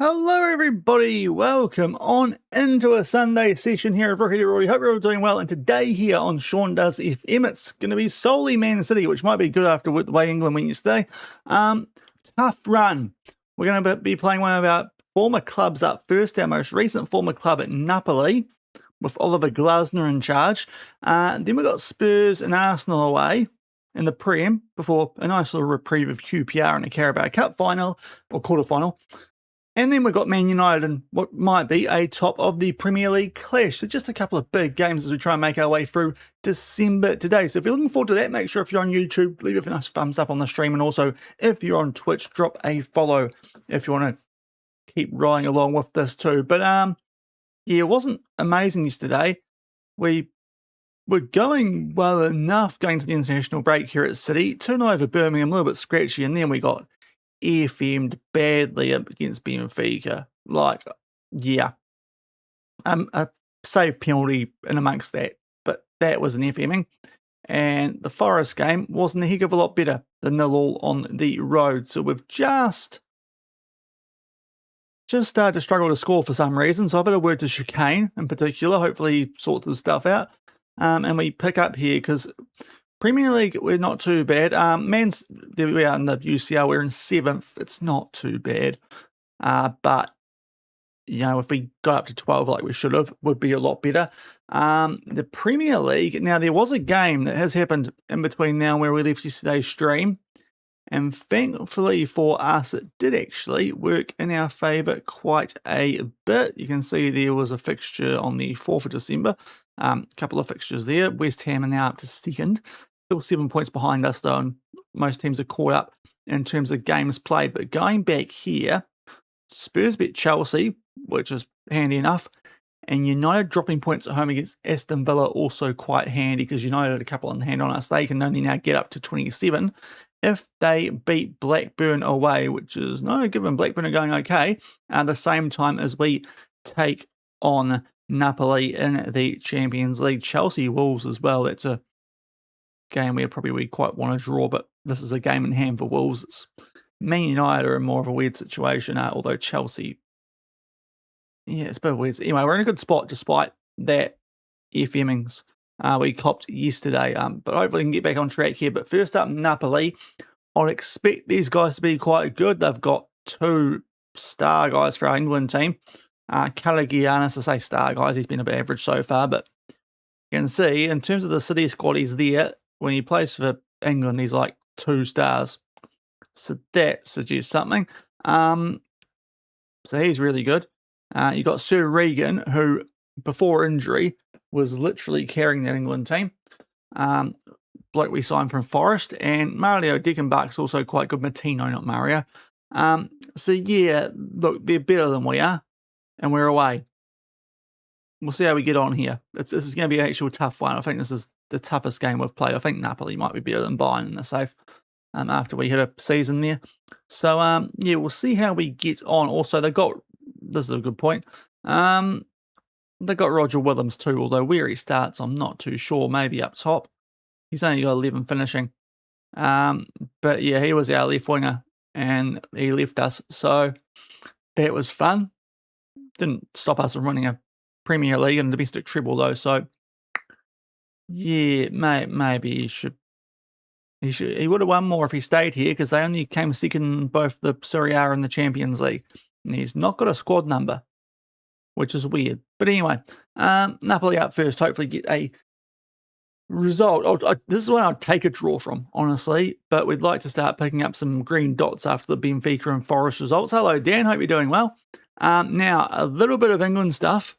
Hello everybody, welcome on into a Sunday session here of Rookie Rory. Hope you're all doing well, and today here on Sean Does FM, it's going to be solely Man City, which might be good after the way England went yesterday. Tough run. We're going to be playing one of our former clubs up first, our most recent former club at Napoli, with Oliver Glasner in charge. Then we've got Spurs and Arsenal away in the Prem, before a nice little reprieve of QPR in a Carabao Cup final, or quarter-final. And then we've got Man United and what might be a top of the Premier League clash. So just a couple of big games as we try and make our way through December today. So if you're looking forward to that, make sure if you're on YouTube, leave a nice thumbs up on the stream. And also, if you're on Twitch, drop a follow if you want to keep rolling along with this too. But yeah, it wasn't amazing yesterday. We were going well enough going to the international break here at City. 2-0 over Birmingham, a little bit scratchy. And then we got FM'd badly against Benfica. Like, yeah. A save penalty in amongst that, but that was an FMing. And the Forest game wasn't a heck of a lot better than 0-0 on the road. So we've just started to struggle to score for some reason. So I've had a word to Chicane in particular. Hopefully he sorts his stuff out. And we pick up here because Premier League, we're not too bad. There we are in the UCL, we're in 7th. It's not too bad. But, you know, if we got up to 12 like we should have, would be a lot better. The Premier League, now there was a game that has happened in between now where we left yesterday's stream. And thankfully for us, it did actually work in our favour quite a bit. You can see there was a fixture on the 4th of December. A couple of fixtures there. West Ham are now up to 2nd. Still 7 points behind us though, and most teams are caught up in terms of games played. But going back here, Spurs beat Chelsea, which is handy enough, and United dropping points at home against Aston Villa, also quite handy because United had a couple in hand on us. They can only now get up to 27 if they beat Blackburn away, which is no given. Blackburn are going okay at the same time as we take on Napoli in the Champions League. Chelsea Wolves as well. That's a game we probably quite want to draw, but this is a game in hand for Wolves. Man United are in more of a weird situation, although Chelsea, yeah, it's a bit weird. Anyway, we're in a good spot despite that FMings we copped yesterday, but hopefully we can get back on track here. But first up, Napoli. I'd expect these guys to be quite good. They've got 2 star guys for our England team. Calagianis, I say star guys, he's been a bit average so far, but you can see in terms of the City squad, he's there. When he plays for England, he's like 2 stars. So that suggests something. So he's really good. You got Sir Regan, who before injury was literally carrying that England team. Bloke we signed from Forest, and Mario Deckenbach's also quite good. Martino, not Mario. So yeah, look, they're better than we are, and we're away. We'll see how we get on here. This is going to be an actual tough one. I think this is the toughest game we've played. I think Napoli might be better than Bayern in the safe after we hit a season there. So, yeah, we'll see how we get on. Also, they got, this is a good point, they got Roger Willems too, although where he starts, I'm not too sure. Maybe up top. He's only got 11 finishing. But yeah, he was our left winger, and he left us. So that was fun. Didn't stop us from winning a Premier League and domestic treble though, so yeah, maybe he would have won more if he stayed here because they only came second in both the Serie A and the Champions League, and he's not got a squad number, which is weird. But anyway, Napoli up first. Hopefully get a result. This is one I'd take a draw from, honestly, but we'd like to start picking up some green dots after the Benfica and Forest results. Hello, Dan. Hope you're doing well. Now, a little bit of England stuff.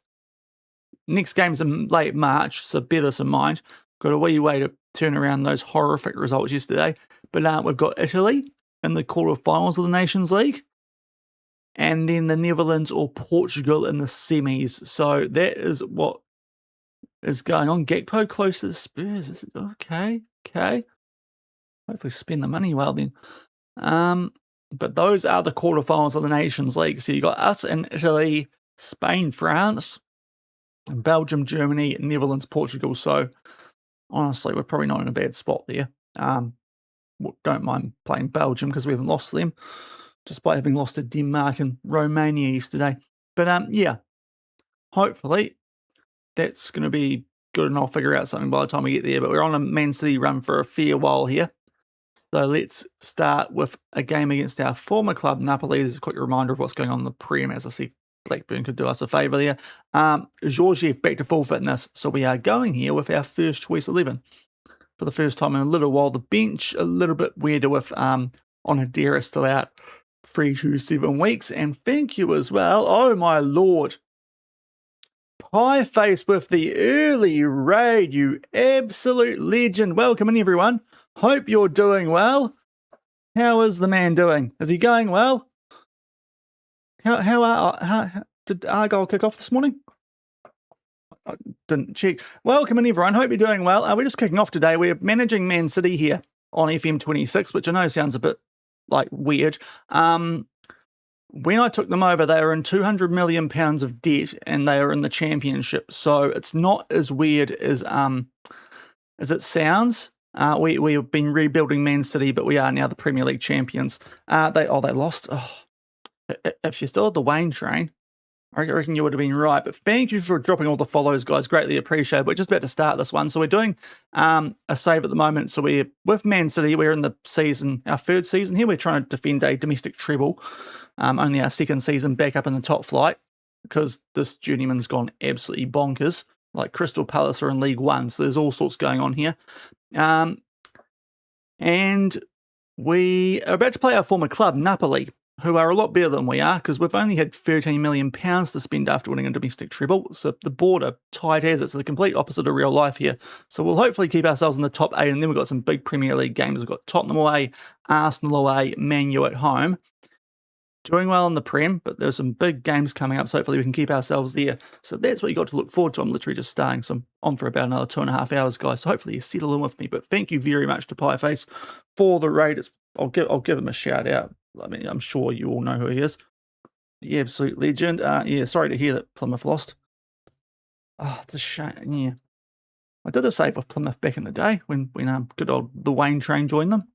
Next game's in late March, so bear this in mind. Got a wee way to turn around those horrific results yesterday. But we've got Italy in the quarterfinals of the Nations League, and then the Netherlands or Portugal in the semis. So that is what is going on. Gakpo close to the Spurs. Is it okay? Hopefully spend the money well then. But those are the quarterfinals of the Nations League. So you got us in Italy, Spain, France, Belgium, Germany, Netherlands, Portugal. So honestly, we're probably not in a bad spot there. Don't mind playing Belgium because we haven't lost to them. despite having lost to Denmark and Romania yesterday. But yeah, hopefully that's going to be good, and I'll figure out something by the time we get there. But we're on a Man City run for a fair while here. So let's start with a game against our former club, Napoli. There's a quick reminder of what's going on in the Prem. As I see, Blackburn could do us a favour there. Georgiev back to full fitness. So we are going here with our first choice 11. For the first time in a little while. The bench, a little bit weirder with Onadera still out 3 to 7 weeks. And thank you as well. Oh my lord. Pie Face with the early raid, you absolute legend. Welcome in, everyone. Hope you're doing well. How is the man doing? Is he going well? How did Argyle kick off this morning? I didn't check. Welcome in, everyone. Hope you're doing well. We're just kicking off today. We're managing Man City here on FM26, which I know sounds a bit like weird. When I took them over, they were in £200 million of debt, and they are in the Championship. So it's not as weird as it sounds. We have been rebuilding Man City, but we are now the Premier League champions. They lost. Oh, if you still had the Wayne train, I reckon you would have been right. But thank you for dropping all the follows, guys. Greatly appreciated. We're just about to start this one. So we're doing a save at the moment. So we're with Man City. We're in the season, our 3rd season here. We're trying to defend a domestic treble. Only our 2nd season back up in the top flight, because this journeyman's gone absolutely bonkers. Like Crystal Palace are in League One. So there's all sorts going on here. And we are about to play our former club, Napoli, who are a lot better than we are, because we've only had £13 million to spend after winning a domestic treble. So the border tight as it's the complete opposite of real life here. So we'll hopefully keep ourselves in the top 8, and then we've got some big Premier League games. We've got Tottenham away, Arsenal away, Man U at home. Doing well in the Prem, but there's some big games coming up, so hopefully we can keep ourselves there. So that's what you got to look forward to. I'm literally just starting, so I'm on for about another 2.5 hours, guys. So hopefully you settle in with me. But thank you very much to Pieface for the raid. I'll give him a shout out. I mean, I'm sure you all know who he is. The absolute legend. Yeah, sorry to hear that Plymouth lost. Oh, it's a shame. Yeah, I did a save with Plymouth back in the day when good old the Wayne train joined them.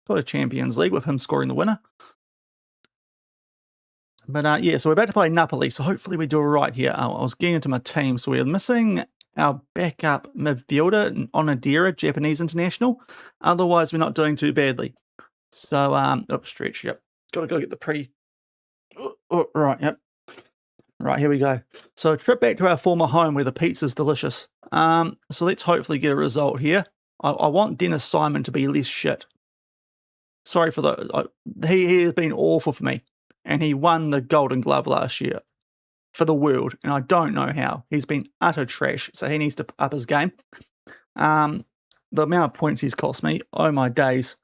Got a Champions League with him scoring the winner. But yeah, so we're about to play Napoli, so hopefully we do all right here. I was getting into my team, so we're missing our backup midfielder, Onadera, Japanese international. Otherwise, we're not doing too badly. So, stretch, yep. Got to go get the pre. Oh, right, yep. Right, here we go. So a trip back to our former home where the pizza's delicious. So let's hopefully get a result here. I want Dennis Simon to be less shit. Sorry for the... He has been awful for me. And he won the Golden Glove last year for the world, and I don't know how. He's been utter trash, so he needs to up his game. The amount of points he's cost me, oh my days.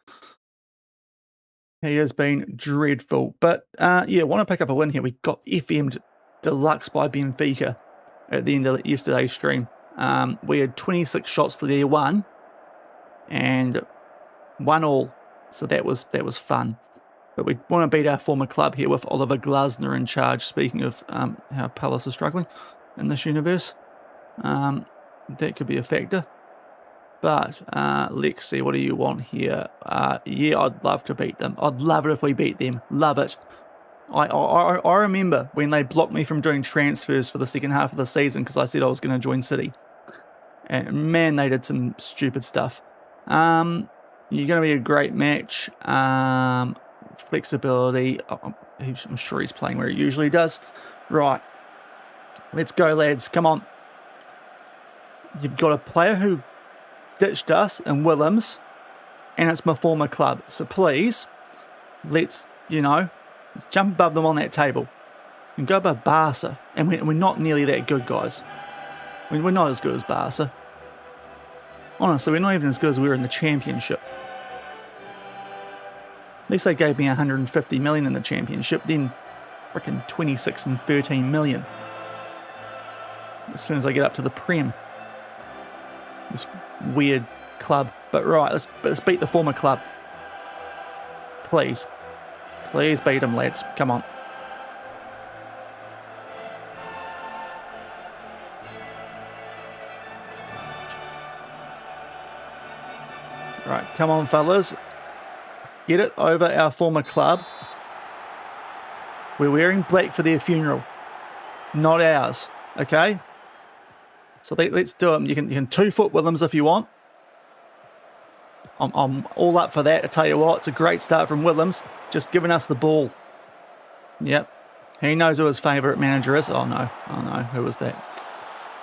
He has been dreadful. But yeah, want to pick up a win here. We got FM'd deluxe by Benfica at the end of yesterday's stream. We had 26 shots to their 1, and 1-1. So that was fun. But we want to beat our former club here with Oliver Glasner in charge. Speaking of how Palace is struggling in this universe, that could be a factor. But let's see, what do you want here? Yeah, I'd love to beat them. I'd love it if we beat them. Love it. I remember when they blocked me from doing transfers for the second half of the season because I said I was going to join City. And man, they did some stupid stuff. You're going to be a great match. Flexibility. I'm sure he's playing where he usually does. Right. Let's go, lads. Come on. You've got a player who ditched us in Willems, and it's my former club. So please, let's jump above them on that table and go above Barca. And we're not nearly that good, guys. We're not as good as Barca. Honestly, we're not even as good as we were in the Championship. At least they gave me 150 million in the Championship, then freaking 26 and 13 million. As soon as I get up to the Prem. This weird club. But right, let's beat the former club. Please. Please beat them, lads. Come on. Right, come on, fellas. get it over our former club. We're wearing black for their funeral, not ours, okay? So let's do it. You can 2-foot Willems if you want. I'm all up for that. I tell you what, it's a great start from Willems, just giving us the ball. Yep. He knows who his favourite manager is. Oh no, who was that?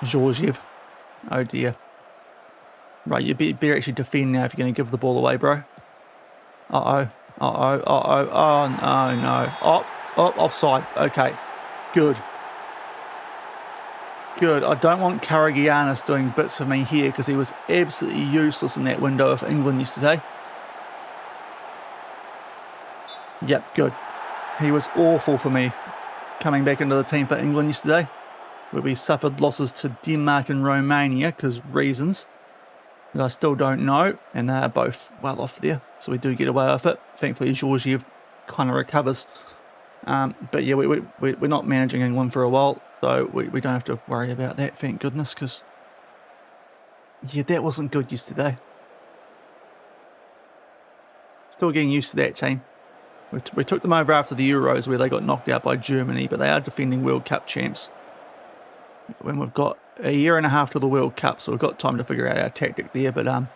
Georgiev. Oh dear. Right, you better actually defend now if you're going to give the ball away, bro. Uh-oh. Oh, no. Oh, offside. Okay. Good. I don't want Karagianis doing bits for me here because he was absolutely useless in that window of England yesterday. Yep, good. He was awful for me coming back into the team for England yesterday, where we suffered losses to Denmark and Romania because reasons that I still don't know, and they're both well off there, so we do get away with it. Thankfully, Georgiev kind of recovers. But yeah, we're not managing England for a while, so we don't have to worry about that, thank goodness, because yeah, that wasn't good yesterday. Still getting used to that team. We took them over after the Euros where they got knocked out by Germany, but they are defending World Cup champs. When we've got a year and a half to the World Cup, so we've got time to figure out our tactic there, but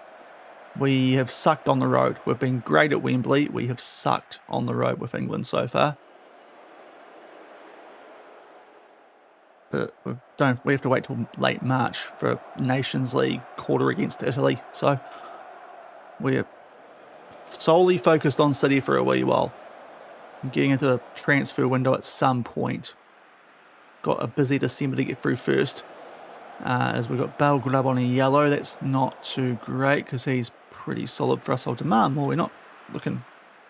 we have sucked on the road. We've been great at Wembley. We have sucked on the road with England so far. But we have to wait till late March for Nations League quarter against Italy, so we're solely focused on City for a wee while. Getting into the transfer window at some point. Got a busy December to get through first. As we've got Belgrab on a yellow. That's not too great because he's pretty solid for us. I'll demand more. We're not looking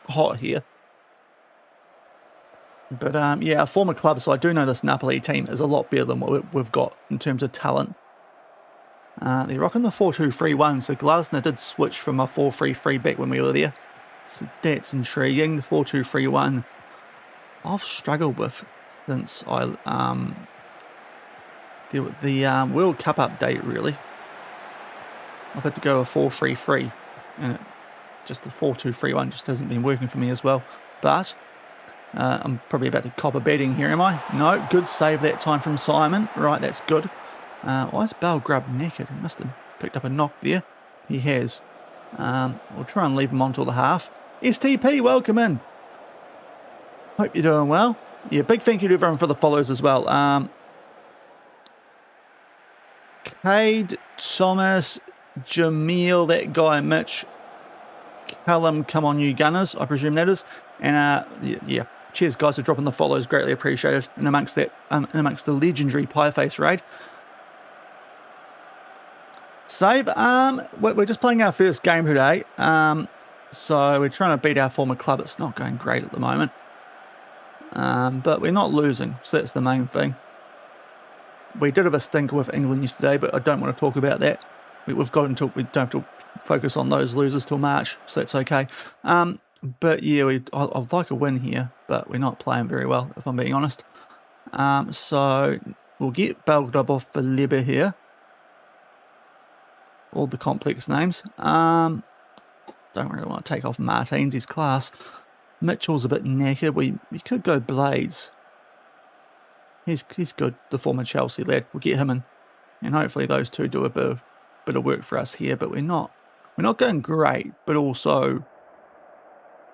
hot here. But yeah, our former club, so I do know this Napoli team is a lot better than what we've got in terms of talent. They're rocking the 4-2-3-1, so Glasner did switch from a 4-3-3 back when we were there. So that's intriguing. The 4-2-3-1 I've struggled with since the World Cup update, really. I've had to go a 4-3-3, and just the 4-2-3-1 just hasn't been working for me as well. But I'm probably about to cop a betting here, am I? No, good save that time from Simon. Right, that's good. Why is Belgrab naked? He must have picked up a knock there. He has. We'll try and leave him on till the half. STP, welcome in. Hope you're doing well. Yeah, big thank you to everyone for the follows as well. Cade, Thomas, Jamil, that guy, Mitch, Callum, come on you Gunners, I presume that is. And yeah, cheers guys for dropping the follows, greatly appreciated. And amongst that, amongst the legendary Pieface raid. Save, we're just playing our first game today, so we're trying to beat our former club. It's not going great at the moment, but we're not losing, so that's the main thing. We did have a stinker with England yesterday, but I don't want to talk about that. We've got until we don't have to focus on those losers till March, so that's okay. But yeah, I'd like a win here, but we're not playing very well, if I'm being honest. So we'll get Belgrab off for Leber here. All the complex names. Don't really want to take off Martins, his class. Mitchell's a bit knackered. We could go Blades. He's good, the former Chelsea lad. We'll get him in. And hopefully those two do a bit of work for us here, but we're not going great, but also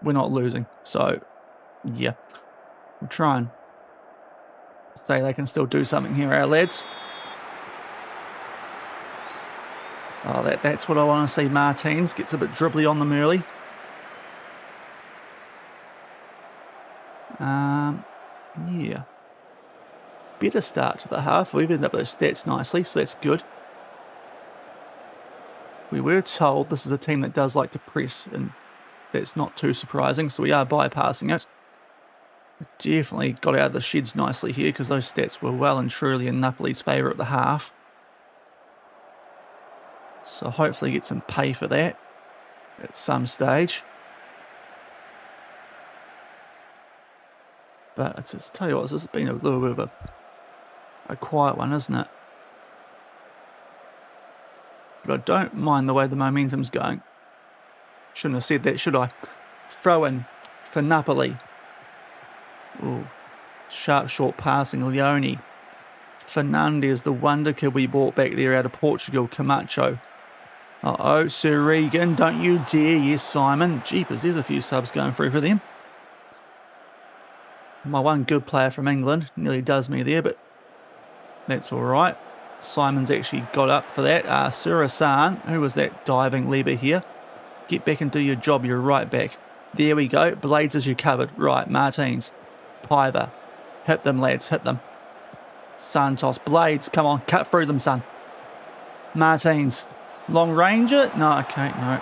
we're not losing. So yeah. We'll try and say they can still do something here, our lads. Oh, that's what I want to see. Martins gets a bit dribbly on them early. Yeah. Better start to the half. We've ended up those stats nicely, so that's good. We were told this is a team that does like to press, and that's not too surprising, so we are bypassing it. We definitely got out of the sheds nicely here because those stats were well and truly in Napoli's favour at the half. So hopefully get some pay for that at some stage. But it's tell you what, this has been a little bit of a quiet one, isn't it? But I don't mind the way the momentum's going. Shouldn't have said that, should I? Throw in for Napoli. Ooh, sharp short passing. Leone. Fernandes, the wonder kid we brought back there out of Portugal. Camacho. Uh-oh, Sir Regan, don't you dare. Yes, Simon. Jeepers, there's a few subs going through for them. My one good player from England nearly does me there, but that's all right. Simon's actually got up for that. Surasan, who was that diving lever here? Get back and do your job. You're right back. There we go. Blades as you covered. Right, Martins. Piver. Hit them, lads. Hit them. Santos. Blades. Come on. Cut through them, son. Martins. Long ranger? No, okay, no.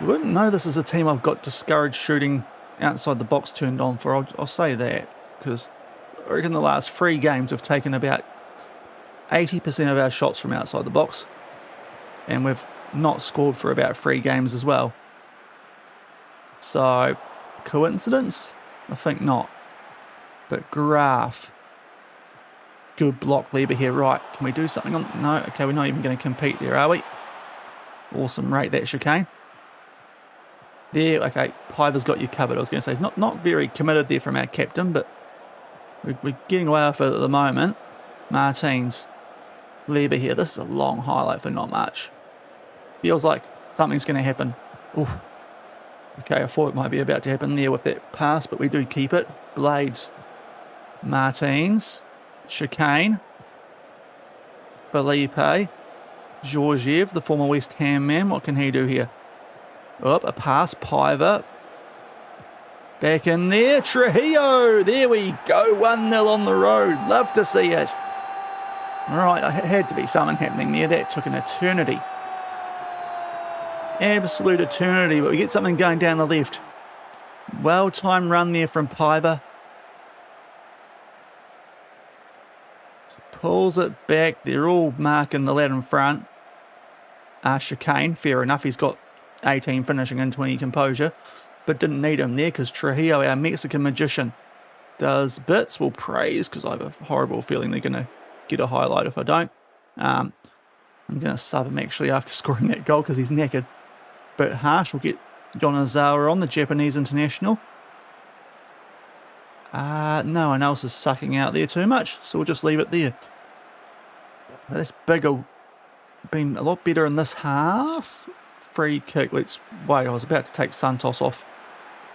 You wouldn't know this is a team I've got discouraged shooting outside the box turned on for. I'll say that, because I reckon the last 3 games we've taken about 80% of our shots from outside the box, and we've not scored for about 3 games as well. So, coincidence? I think not. But Graf. Good block lever here. Right, can we do something on... No, okay, we're not even going to compete there, are we? Awesome, rate that chicane. There, okay, Piver's got you covered. I was going to say, he's not very committed there from our captain, but we're getting away with it at the moment. Martins. Lever here. This is a long highlight for not much. Feels like something's going to happen. Oof. Okay, I thought it might be about to happen there with that pass, but we do keep it. Blades. Martins. Chicane. Felipe. Georgiev, the former West Ham man. What can he do here? Up, a pass. Piver. Back in there. Trujillo. There we go. 1-0 on the road. Love to see it. All right, it had to be something happening there. That took an eternity. Absolute eternity, but we get something going down the left. Well-timed run there from Piver. Pulls it back. They're all marking the lad in front. Chicane, fair enough. He's got 18 finishing and 20 composure, but didn't need him there because Trujillo, our Mexican magician, does bits. We'll praise, because I have a horrible feeling they're going to get a highlight if I don't. I'm going to sub him actually after scoring that goal because he's knackered. But Harsh will get Yonezawa on, the Japanese international. No one else is sucking out there too much, so we'll just leave it there. But this bigger been a lot better in this half. Free kick. Let's wait. I was about to take Santos off,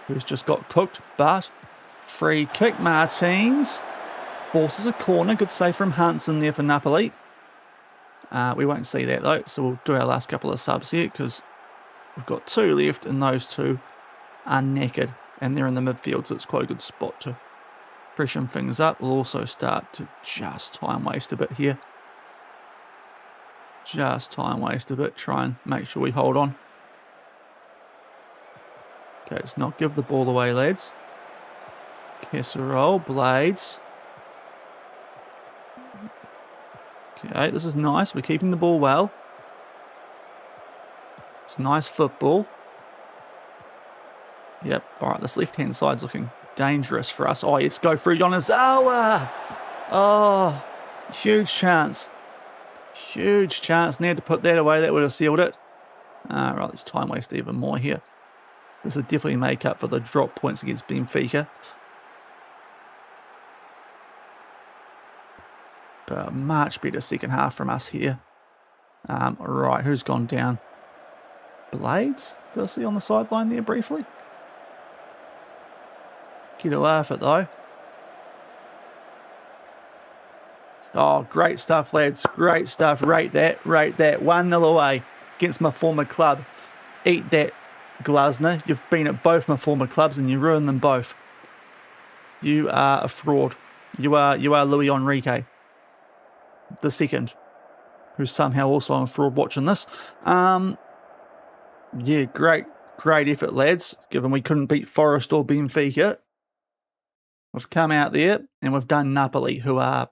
who's just got cooked, but free kick. Martins forces a corner. Good save from Hansen there for Napoli. We won't see that though, so we'll do our last couple of subs here because we've got 2 left, and those 2 are knackered, and they're in the midfield, so it's quite a good spot to freshen things up. We'll also start to just time waste a bit here. Just time waste a bit. Try and make sure we hold on. Okay, let's not give the ball away, lads. Casserole, Blades. Okay, this is nice. We're keeping the ball well. It's nice football. Yep. All right, this left-hand side's looking dangerous for us. Oh, let's go through Yonezawa. Oh, huge chance. Huge chance. Need to put that away. That would have sealed it. Right, let's time waste even more here. This would definitely make up for the drop points against Benfica. But a much better second half from us here. Right, who's gone down? Blades? Did I see on the sideline there briefly? Get away with it though. Oh, great stuff, lads. Great stuff. Rate that. Rate that. 1-0 away against my former club. Eat that, Glasner. You've been at both my former clubs and you ruined them both. You are a fraud. You are Luis Enrique the second, who's somehow also a fraud watching this. Yeah, great effort, lads. Given we couldn't beat Forest or Benfica, we've come out there and we've done Napoli, who are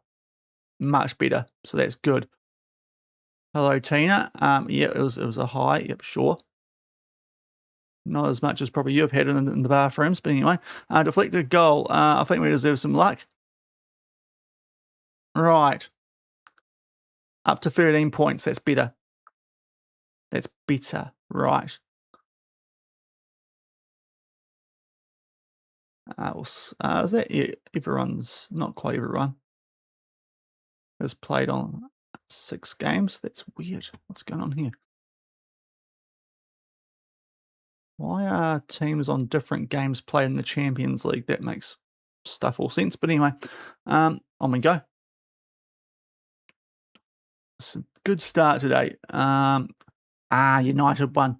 much better, so that's good. Hello, Tina. Yeah, it was a high. Yep, sure. Not as much as probably you've had in the bathrooms, but anyway. Deflected goal. I think we deserve some luck. Right. Up to 13 points. That's better. That's better. Right. Is that everyone's? Not quite everyone has played on 6 games. That's weird. What's going on here? Why are teams on different games played in the Champions League? That makes stuff all sense. But anyway, on we go. It's a good start today. United won.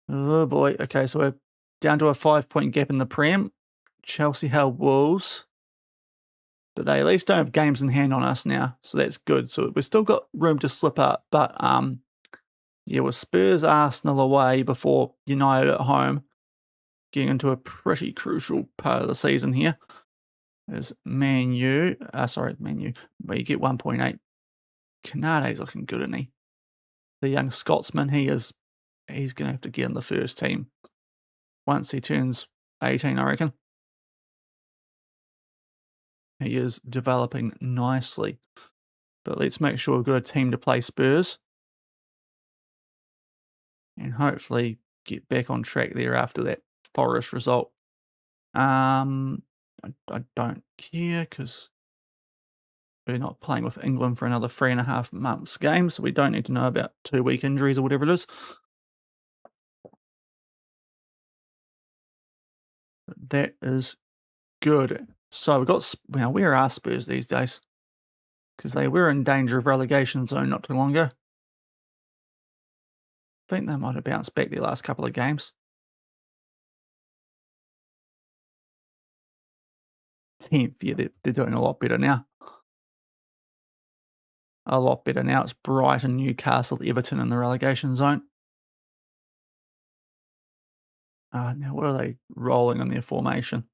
Oh boy. Okay, so we're down to a 5-point gap in the Prem. Chelsea held Wolves, but they at least don't have games in hand on us now, so that's good. So we've still got room to slip up, but yeah, with Spurs, Arsenal away before United at home, getting into a pretty crucial part of the season here. Is Man U. Man U. But you get 1.8. Canade's looking good, isn't he? The young Scotsman, he's going to have to get in the first team once he turns 18, I reckon. He is developing nicely. But let's make sure we've got a team to play Spurs. And hopefully get back on track there after that Forest result. I don't care because we're not playing with England for another 3.5 months game, so we don't need to know about 2-week injuries or whatever it is. But that is good. So we've got, now where are Spurs these days? Because they were in danger of relegation zone not too long ago. I think they might have bounced back their last couple of games. 10th, yeah, they're doing a lot better now. A lot better now. It's Brighton, Newcastle, Everton in the relegation zone. Now what are they rolling on their formation?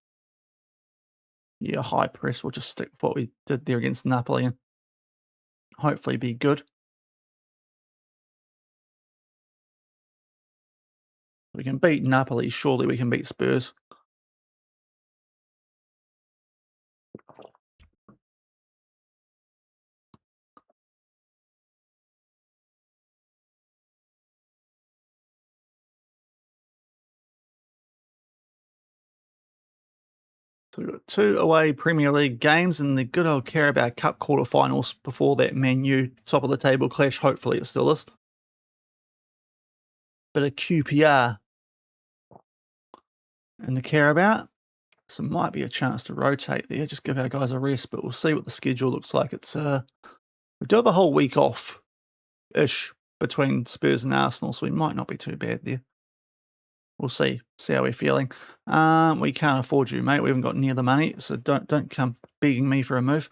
Yeah, high press. We'll just stick with what we did there against Napoli and hopefully be good. We can beat Napoli. Surely we can beat Spurs. So we've got 2 away Premier League games and the good old Carabao Cup quarterfinals before that Man U top of the table clash. Hopefully it still is. Bit of QPR in the Carabao. So it might be a chance to rotate there. Just give our guys a rest, but we'll see what the schedule looks like. It's we do have a whole week off-ish between Spurs and Arsenal, so we might not be too bad there. We'll see how we're feeling. We can't afford you, mate. We haven't got near the money, so don't come begging me for a move.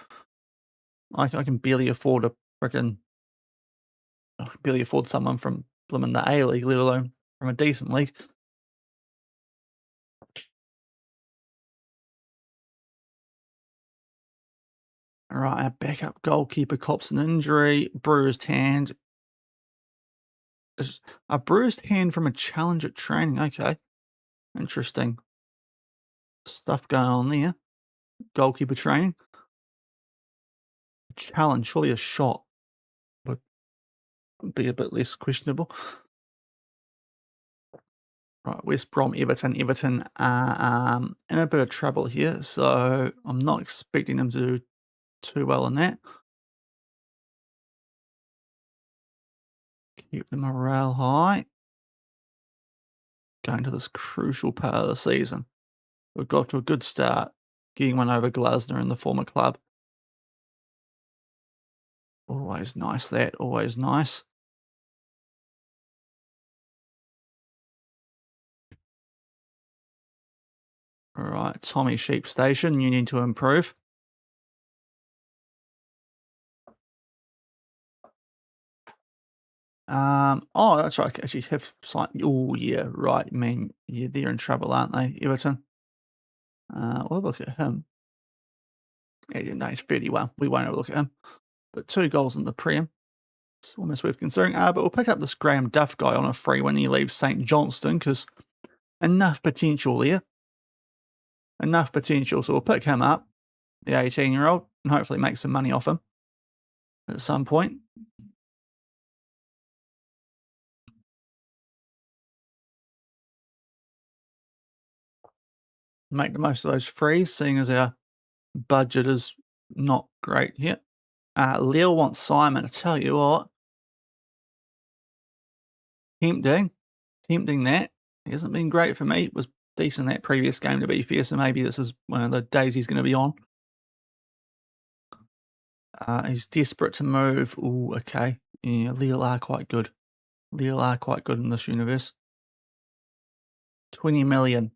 I can barely afford barely afford someone from blimmin' the A League, let alone from a decent league. All right, our backup goalkeeper cops an injury, bruised hand. A bruised hand from a challenge at training. Okay, interesting stuff going on there. Goalkeeper training. Challenge, surely a shot would be a bit less questionable. Right, West Brom, Everton. Everton are in a bit of trouble here, so I'm not expecting them to do too well in that. Keep the morale high. Going to this crucial part of the season. We've got to a good start, getting one over Glasner in the former club. Always nice that, always nice. All right, Tommy Sheep Station, you need to improve. Oh, that's right. Actually, have slightly. Oh, yeah, right. I mean, yeah, they're in trouble, aren't they, Everton? We'll look at him. Yeah, no, he's 31. We won't have a look at him. But 2 goals in the Prem. It's almost worth considering. But we'll pick up this Graham Duff guy on a free when he leaves St Johnston because enough potential there. Enough potential. So we'll pick him up, the 18-year-old, and hopefully make some money off him at some point. make the most of those frees, seeing as our budget is not great here. Leo wants Simon. I tell you what, tempting that. He hasn't been great for me. It was decent that previous game, to be fair, so maybe this is one of the days he's going to be on. He's desperate to move. Ooh, okay. Yeah, Leo are quite good. Leo are quite good in this universe. 20 million.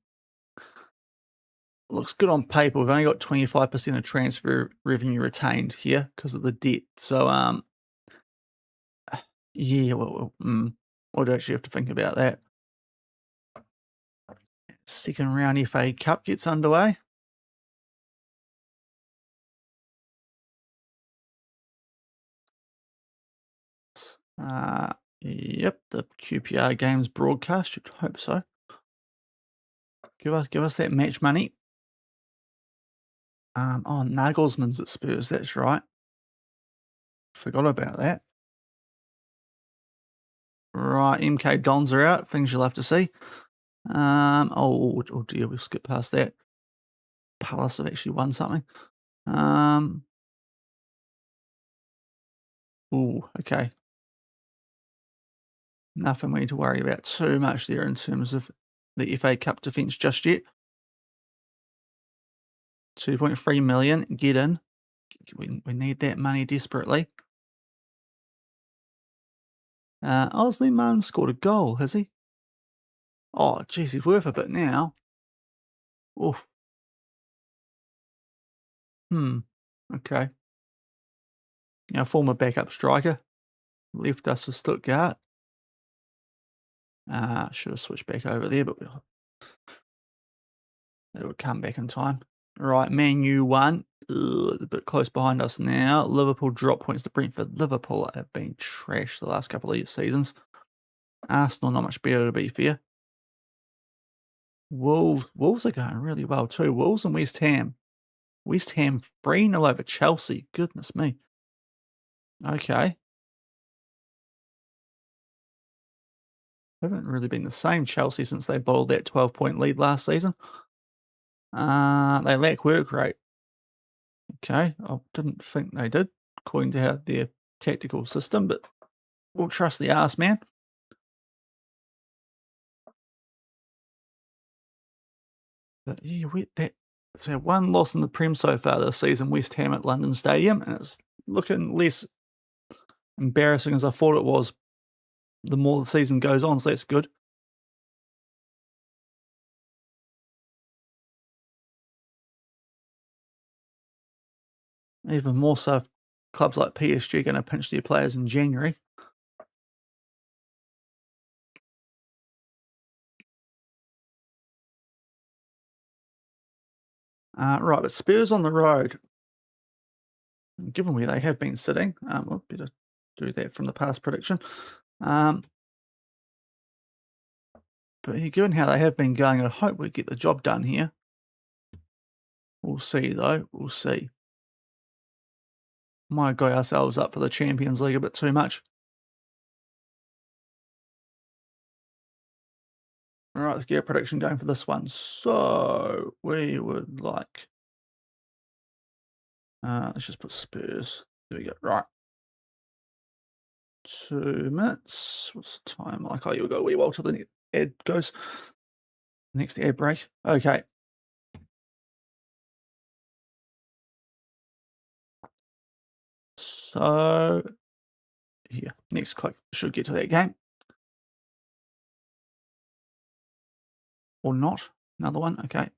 Looks good on paper. We've only got 25% of transfer revenue retained here because of the debt. So, yeah, we'd actually have to think about that. Second round FA Cup gets underway. Yep, the QPR game's broadcast. You'd hope so. Give us that match money. Oh, Nagelsmann's at Spurs. That's right. Forgot about that. Right, MK Dons are out. Things you'll have to see. Oh dear, we'll skip past that. Palace have actually won something. Okay. Nothing we need to worry about too much there in terms of the FA Cup defence just yet. 2.3 million, get in. We need that money desperately. Osman scored a goal, has he? Oh, geez, he's worth a bit now. Oof. Okay. Now, former backup striker. Left us for Stuttgart. Should have switched back over there, but it would come back in time. Right, Man U won. A bit close behind us now. Liverpool drop points to Brentford. Liverpool have been trash the last couple of seasons. Arsenal not much better, to be fair. Wolves are going really well too. Wolves and West Ham. West Ham 3-0 over Chelsea. Goodness me. Okay. Haven't really been the same, Chelsea, since they bowled that 12-point lead last season. They lack work rate. Okay, I didn't think they did, according to their tactical system, but we'll trust the arse man. But yeah, so one loss in the Prem so far this season, West Ham at London Stadium, and it's looking less embarrassing as I thought it was the more the season goes on, so that's good. Even more so if clubs like PSG are going to pinch their players in January. Right, but Spurs on the road. Given where they have been sitting, we'll better do that from the past prediction. But given how they have been going, I hope we get the job done here. We'll see, though. We'll see. Might got ourselves up for the Champions League a bit too much. All right, let's get a prediction going for this one. So we would like, let's just put Spurs. There we go. Right. 2 minutes. What's the time like? Oh, you'll go wee while till the ad goes. Next ad break. Okay. So, yeah, next click should get to that game. Or not. Another one. Okay.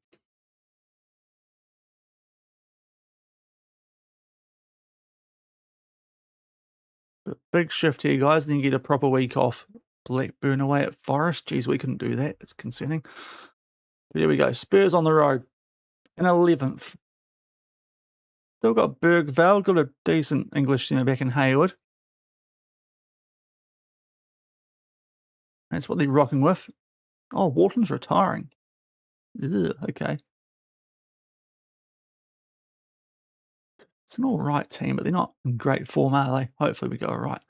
But big shift here, guys. Then you get a proper week off. Blackburn away at Forest. Geez, we couldn't do that. It's concerning. But here we go. Spurs on the road. In 11th. Still got Bergvall. Got a decent English centre back in Hayward. That's what they're rocking with. Oh, Wharton's retiring. Ugh, okay. It's an all right team, but they're not in great form, are they? Hopefully we go all right.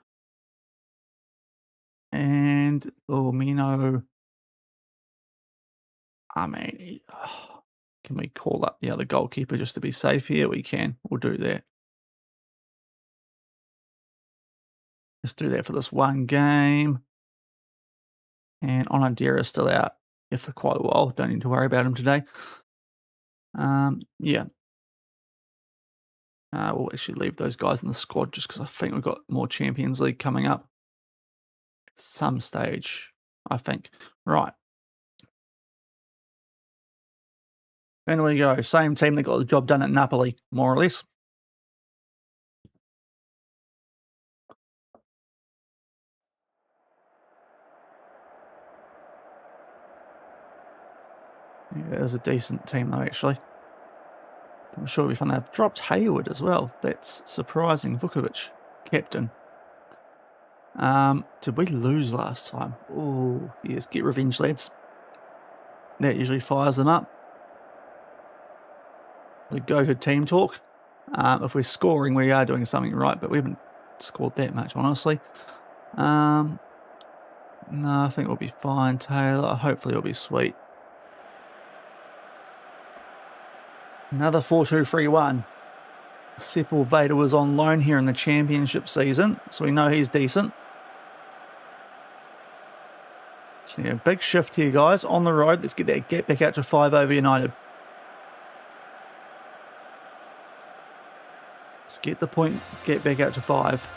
And, Mino. I mean, Can we call up the other goalkeeper just to be safe here? We can. We'll do that. Let's do that for this one game. And Onadira is still out here for quite a while. Don't need to worry about him today. Yeah. We'll actually leave those guys in the squad just because I think we've got more Champions League coming up at some stage, I think. Right. And we go. Same team that got the job done at Napoli, more or less. Yeah, it was a decent team though, actually. I'm sure it'll be fun. They've dropped Hayward as well. That's surprising. Vukovic, captain. Did we lose last time? Oh, yes. Get revenge, lads. That usually fires them up. The go-to team talk. If we're scoring, we are doing something right, but we haven't scored that much, honestly. No, I think we'll be fine, Taylor. Hopefully it'll be sweet. Another 4-2-3-1. Sepulveda was on loan here in the championship season, so we know he's decent. Just need a big shift here, guys. On the road, let's get that gap back out to 5 over United. Let's get the point, get back out to 5.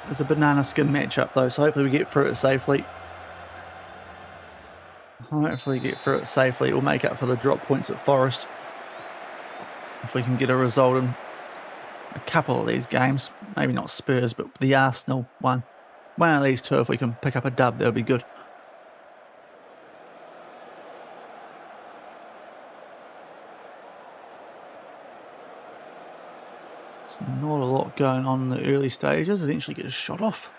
It's a banana skin matchup though, so hopefully we get through it safely. We'll make up for the drop points at Forest. If we can get a result in a couple of these games. Maybe not Spurs, but the Arsenal one. One of these two, if we can pick up a dub, that'll be good. There's not a lot going on in the early stages. Eventually get a shot off.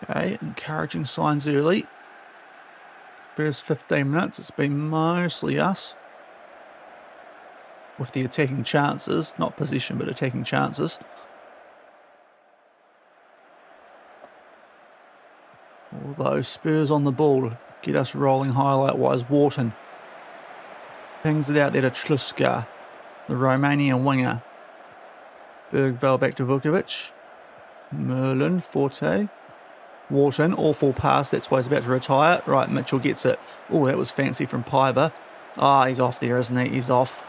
Okay, encouraging signs early. First 15 minutes, it's been mostly us. With the attacking chances, not possession, but attacking chances. Although Spurs on the ball, get us rolling highlight-wise. Wharton pings it out there to Tluska, the Romanian winger. Bergvall back to Vukovic. Merlin, Forte. Wharton, awful pass, that's why he's about to retire. Right, Mitchell gets it. Oh, that was fancy from Piver. He's off there, isn't he? He's off.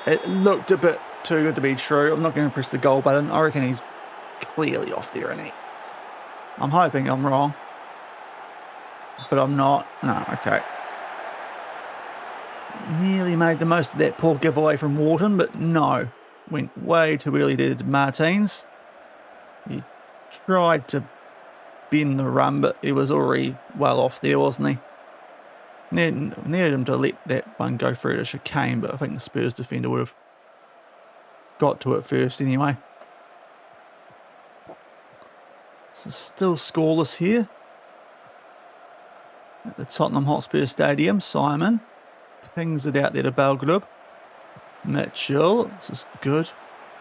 It looked a bit too good to be true. I'm not going to press the goal button. I reckon he's clearly off there, isn't he? I'm hoping I'm wrong. But I'm not. No, okay. Nearly made the most of that poor giveaway from Wharton, but no. Went way too early there to Martins. He tried to bend the run, but he was already well off there, wasn't he? Needed him to let that one go through to chicane, but I think the Spurs defender would have got to it first anyway. So still scoreless here at the Tottenham Hotspur Stadium. Simon pings it out there to Belgrub. Mitchell, this is good.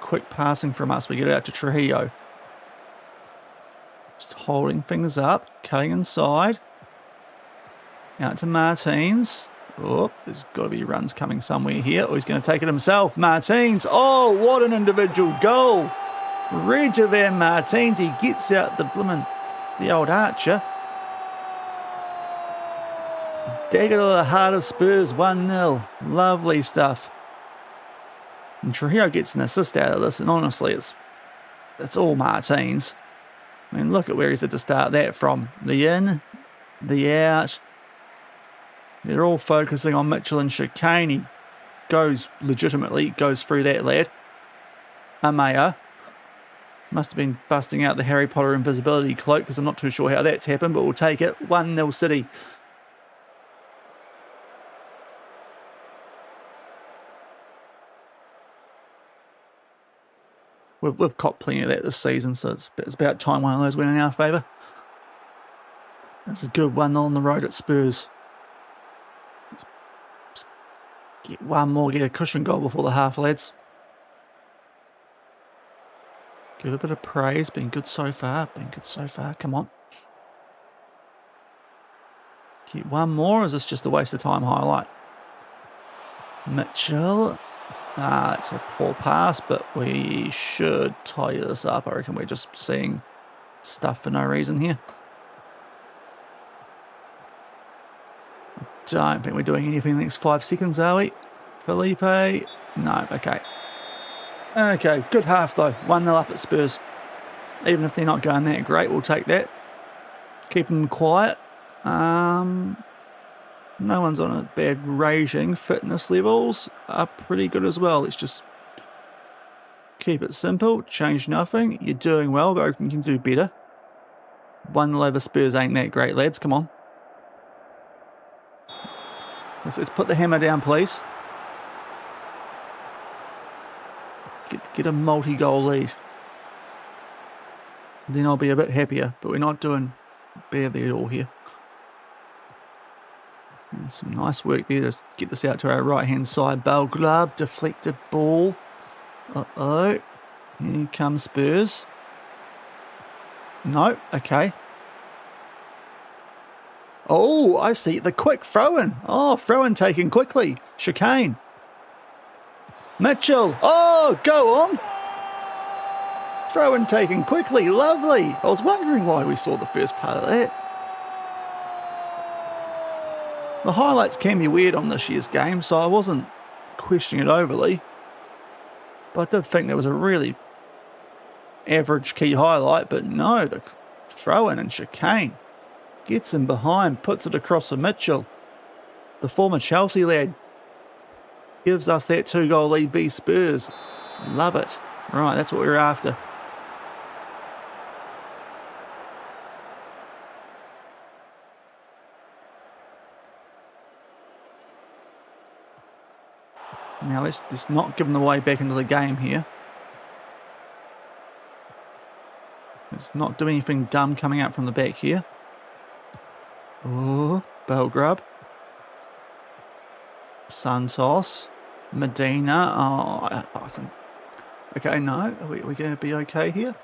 Quick passing from us. We get it out to Trujillo. Just holding things up, cutting inside. Out to Martins. Oh, there's got to be runs coming somewhere here. Oh, he's going to take it himself. Martins. Oh, what an individual goal. Regevan Martins. He gets out the old Archer. Dagger to the heart of Spurs. 1-0. Lovely stuff. And Trujillo gets an assist out of this. And honestly, it's all Martins. I mean, look at where he's had to start that from. The in, the out. They're all focusing on Mitchell and chicane. He goes through that lad. Amaya must have been busting out the Harry Potter invisibility cloak because I'm not too sure how that's happened, but we'll take it. 1-0 City. We've copped plenty of that this season, so it's about time one of those went in our favour. That's a good 1-0 on the road at Spurs. Just get one more, get a cushion goal before the half, lads. Give a bit of praise. Been good so far. Come on. Get one more, or is this just a waste of time highlight? Mitchell. That's a poor pass, but we should tie this up. I reckon we're just seeing stuff for no reason here. Don't think we're doing anything in the next 5 seconds, are we? Felipe? No, okay. Okay, good half though. 1-0 up at Spurs. Even if they're not going that great, we'll take that. Keep them quiet. No one's on a bad rating. Fitness levels are pretty good as well. Let's just keep it simple. Change nothing. You're doing well, but you can do better. 1-0 over Spurs ain't that great, lads. Come on. Let's put the hammer down, please. Get a multi-goal lead. Then I'll be a bit happier, but we're not doing badly at all here. And some nice work there to get this out to our right-hand side. Belgrab, deflected ball. Uh-oh. Here comes Spurs. No, okay. Oh, I see. The quick throw-in. Oh, throw-in taken quickly. Chicane. Mitchell. Oh, go on. Throw-in taken quickly. Lovely. I was wondering why we saw the first part of that. The highlights can be weird on this year's game, so I wasn't questioning it overly. But I did think there was a really average key highlight, but no, the throw-in and chicane. Gets him behind, puts it across for Mitchell. The former Chelsea lad gives us that 2-goal lead v Spurs. Love it. Right, that's what we were after. Now let's not give them the way back into the game here. Let's not do anything dumb coming out from the back here. Oh, Belgrab. Santos. Medina. Oh, I can... Okay, no. Are we going to be okay here?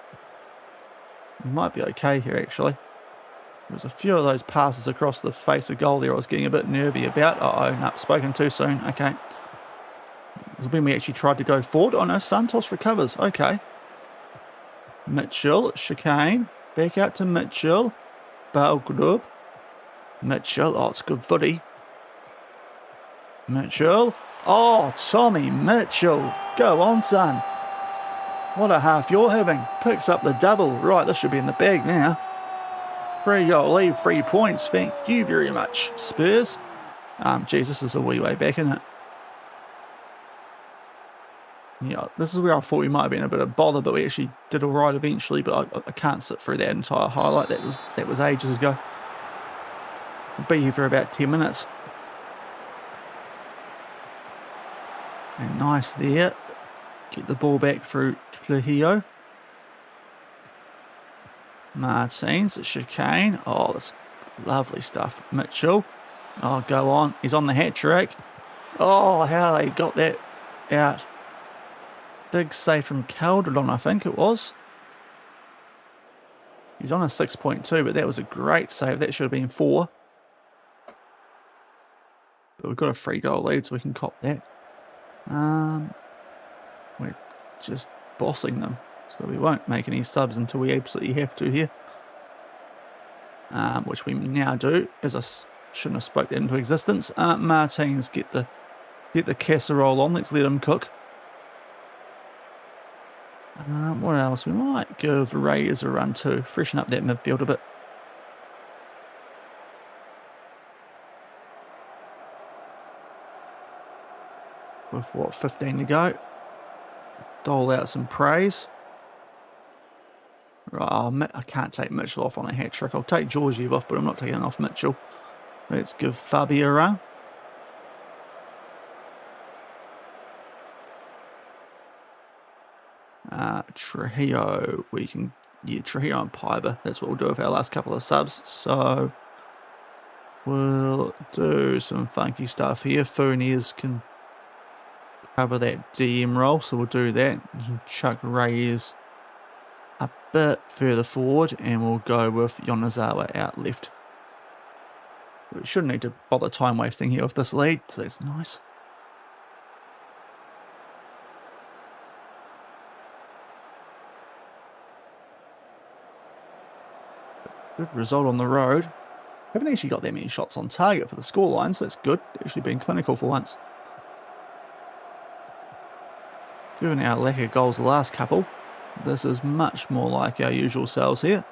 We might be okay here, actually. There's a few of those passes across the face of goal there I was getting a bit nervy about. Uh-oh, no, spoken too soon. Okay. It was when we actually tried to go forward. Oh, no, Santos recovers. Okay. Mitchell. Chicane. Back out to Mitchell. Belgrab. Mitchell. Oh, it's good footy. Mitchell. Oh, Tommy Mitchell. Go on, son. What a half you're having. Picks up the double. Right, this should be in the bag now. 3-goal lead, 3 points. Thank you very much, Spurs. Geez, this is a wee way back, isn't it? Yeah, this is where I thought we might have been a bit of bother, but we actually did all right eventually. But I can't sit through that entire highlight. That was ages ago. I'll be here for about 10 minutes. And nice there. Get the ball back through Trujillo. Martins, chicane. Oh, that's lovely stuff. Mitchell. Oh, go on. He's on the hat trick. Oh, how they got that out. Big save from Calderon, I think it was. He's on a 6.2, but that was a great save. That should have been 4. But we've got a 3-goal lead, so we can cop that. We're just bossing them, so we won't make any subs until we absolutely have to here. Which we now do, as I shouldn't have spoke that into existence. Martins, get the casserole on. Let's let him cook. What else? We might give Reyes a run too. Freshen up that midfield a bit. With what, 15 to go. Dole out some praise. Right, I can't take Mitchell off on a hat trick. I'll take Georgiev off, but I'm not taking off Mitchell. Let's give Fabi a run. Trujillo, we can, yeah, Trujillo and Piper. That's what we'll do with our last couple of subs. So we'll do some funky stuff here. Funes can cover that DM role, so we'll do that. Chuck Reyes a bit further forward, and we'll go with Yonezawa out left. We shouldn't need to bother time wasting here with this lead, so that's nice. Good result on the road. Haven't actually got that many shots on target for the scoreline, so that's good. Actually been clinical for once. Given our lack of goals the last couple, this is much more like our usual selves here.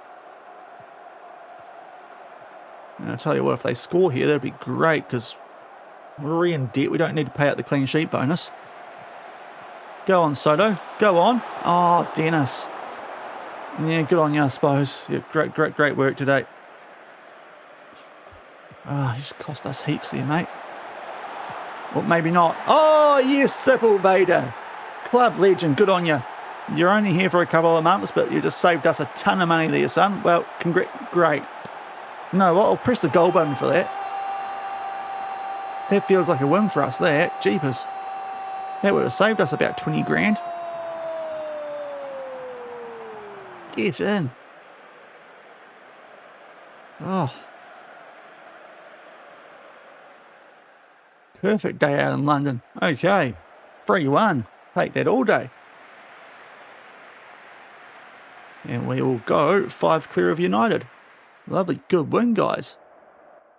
And I'll tell you what, if they score here, that'd be great, because we're in debt. We don't need to pay out the clean sheet bonus. Go on, Soto. Go on. Oh, Dennis. Yeah, good on you, I suppose. Yeah, great work today. Oh, he's cost us heaps there, mate. Well, maybe not. Oh, yes, Sepulveda. Club legend, good on you. You're only here for a couple of months, but you just saved us a ton of money there, son. Well, great. No, well, I'll press the goal button for that. That feels like a win for us there. Jeepers. That would have saved us about 20 grand. Get in. Oh. Perfect day out in London. Okay. 3-1. Take that all day. And we will go 5 clear of United. Lovely. Good win, guys.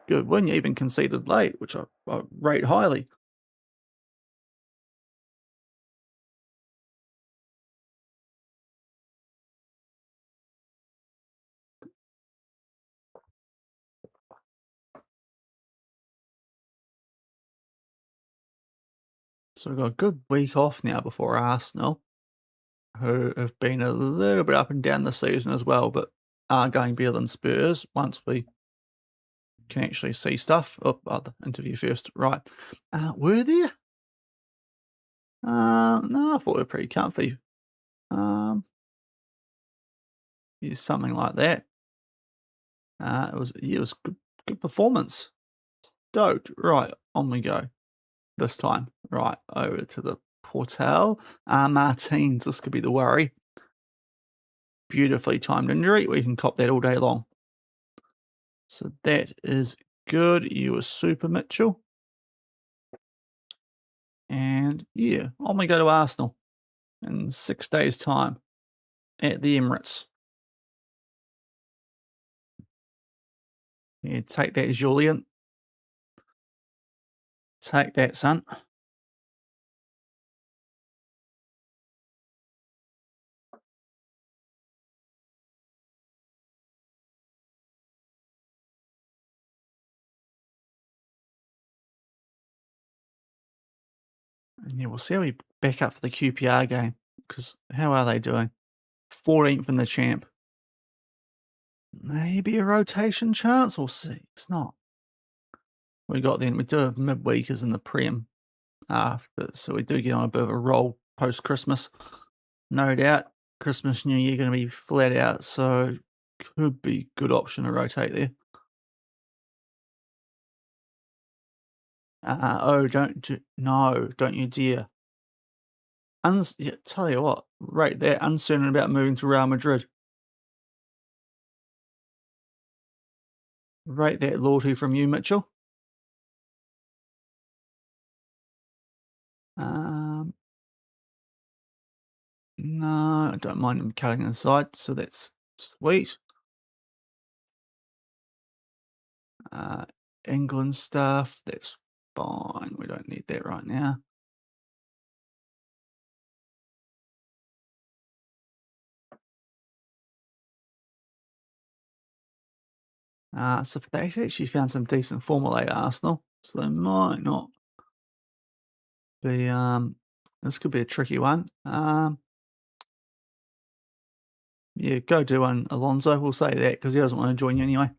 Good win. You even conceded late, which I rate highly. So we've got a good week off now before Arsenal, who have been a little bit up and down the season as well, but are going better than Spurs once we can actually see stuff. Oh, the interview first. Right. Were there? No, I thought we were pretty comfy. Yeah, something like that. It was good performance. Stoked. Right, on we go. This time. Right, over to the Portal. Martins, this could be the worry. Beautifully timed injury. We can cop that all day long. So that is good. You were super, Mitchell. And yeah, on we go to Arsenal in 6 days' time at the Emirates. Yeah, take that, Julian. Take that, son. And yeah, we'll see how we back up for the QPR game, because how are they doing? 14th in the champ. Maybe a rotation chance. We'll see. It's not. We do have midweekers in the Prem after, so we do get on a bit of a roll post Christmas. No doubt. Christmas, New Year going to be flat out, so could be good option to rotate there. Don't you dare. Tell you what, right there, uncertain about moving to Real Madrid. Rate that loyalty from you, Mitchell. No, I don't mind him cutting inside, so that's sweet. England stuff, that's fine. We don't need that right now. So they actually found some decent form at Arsenal, so they might not be. This could be a tricky one. Yeah, go do one, Alonso. We'll say that because he doesn't want to join you anyway.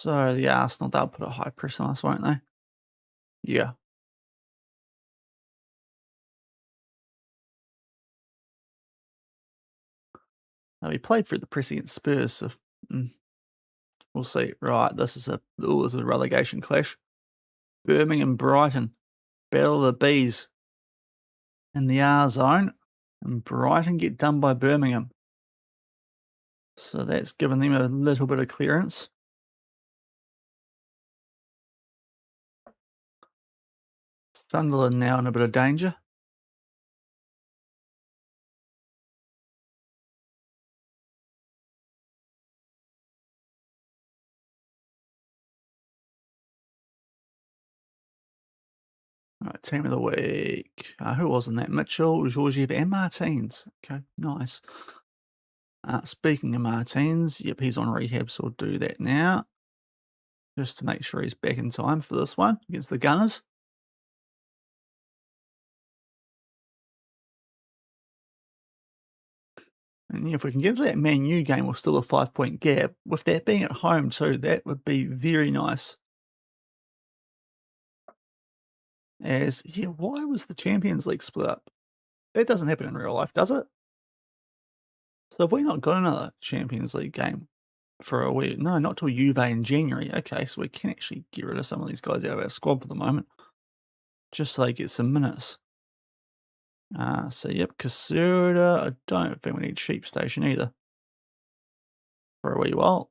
So the Arsenal, they'll put a high press on us, won't they? Yeah. Now we played through the press against Spurs, so we'll see. Right, this is a relegation clash. Birmingham, Brighton, battle of the Bees in the R zone, and Brighton get done by Birmingham. So that's given them a little bit of clearance. Sunderland now in a bit of danger. Right, team of the week. Who was in that? Mitchell, Georgiev, and Martins. Okay, nice. Speaking of Martins, yep, he's on rehab, so we'll do that now. Just to make sure he's back in time for this one against the Gunners. And if we can get to that Man U game with still a 5-point gap, with that being at home too, that would be very nice. Why was the Champions League split up? That doesn't happen in real life, does it? So have we not got another Champions League game for a week? No, not till Juve in January. Okay, so we can actually get rid of some of these guys out of our squad for the moment, just so they get some minutes. So yep, Kasuda. I don't think we need Sheep Station either for a wee while.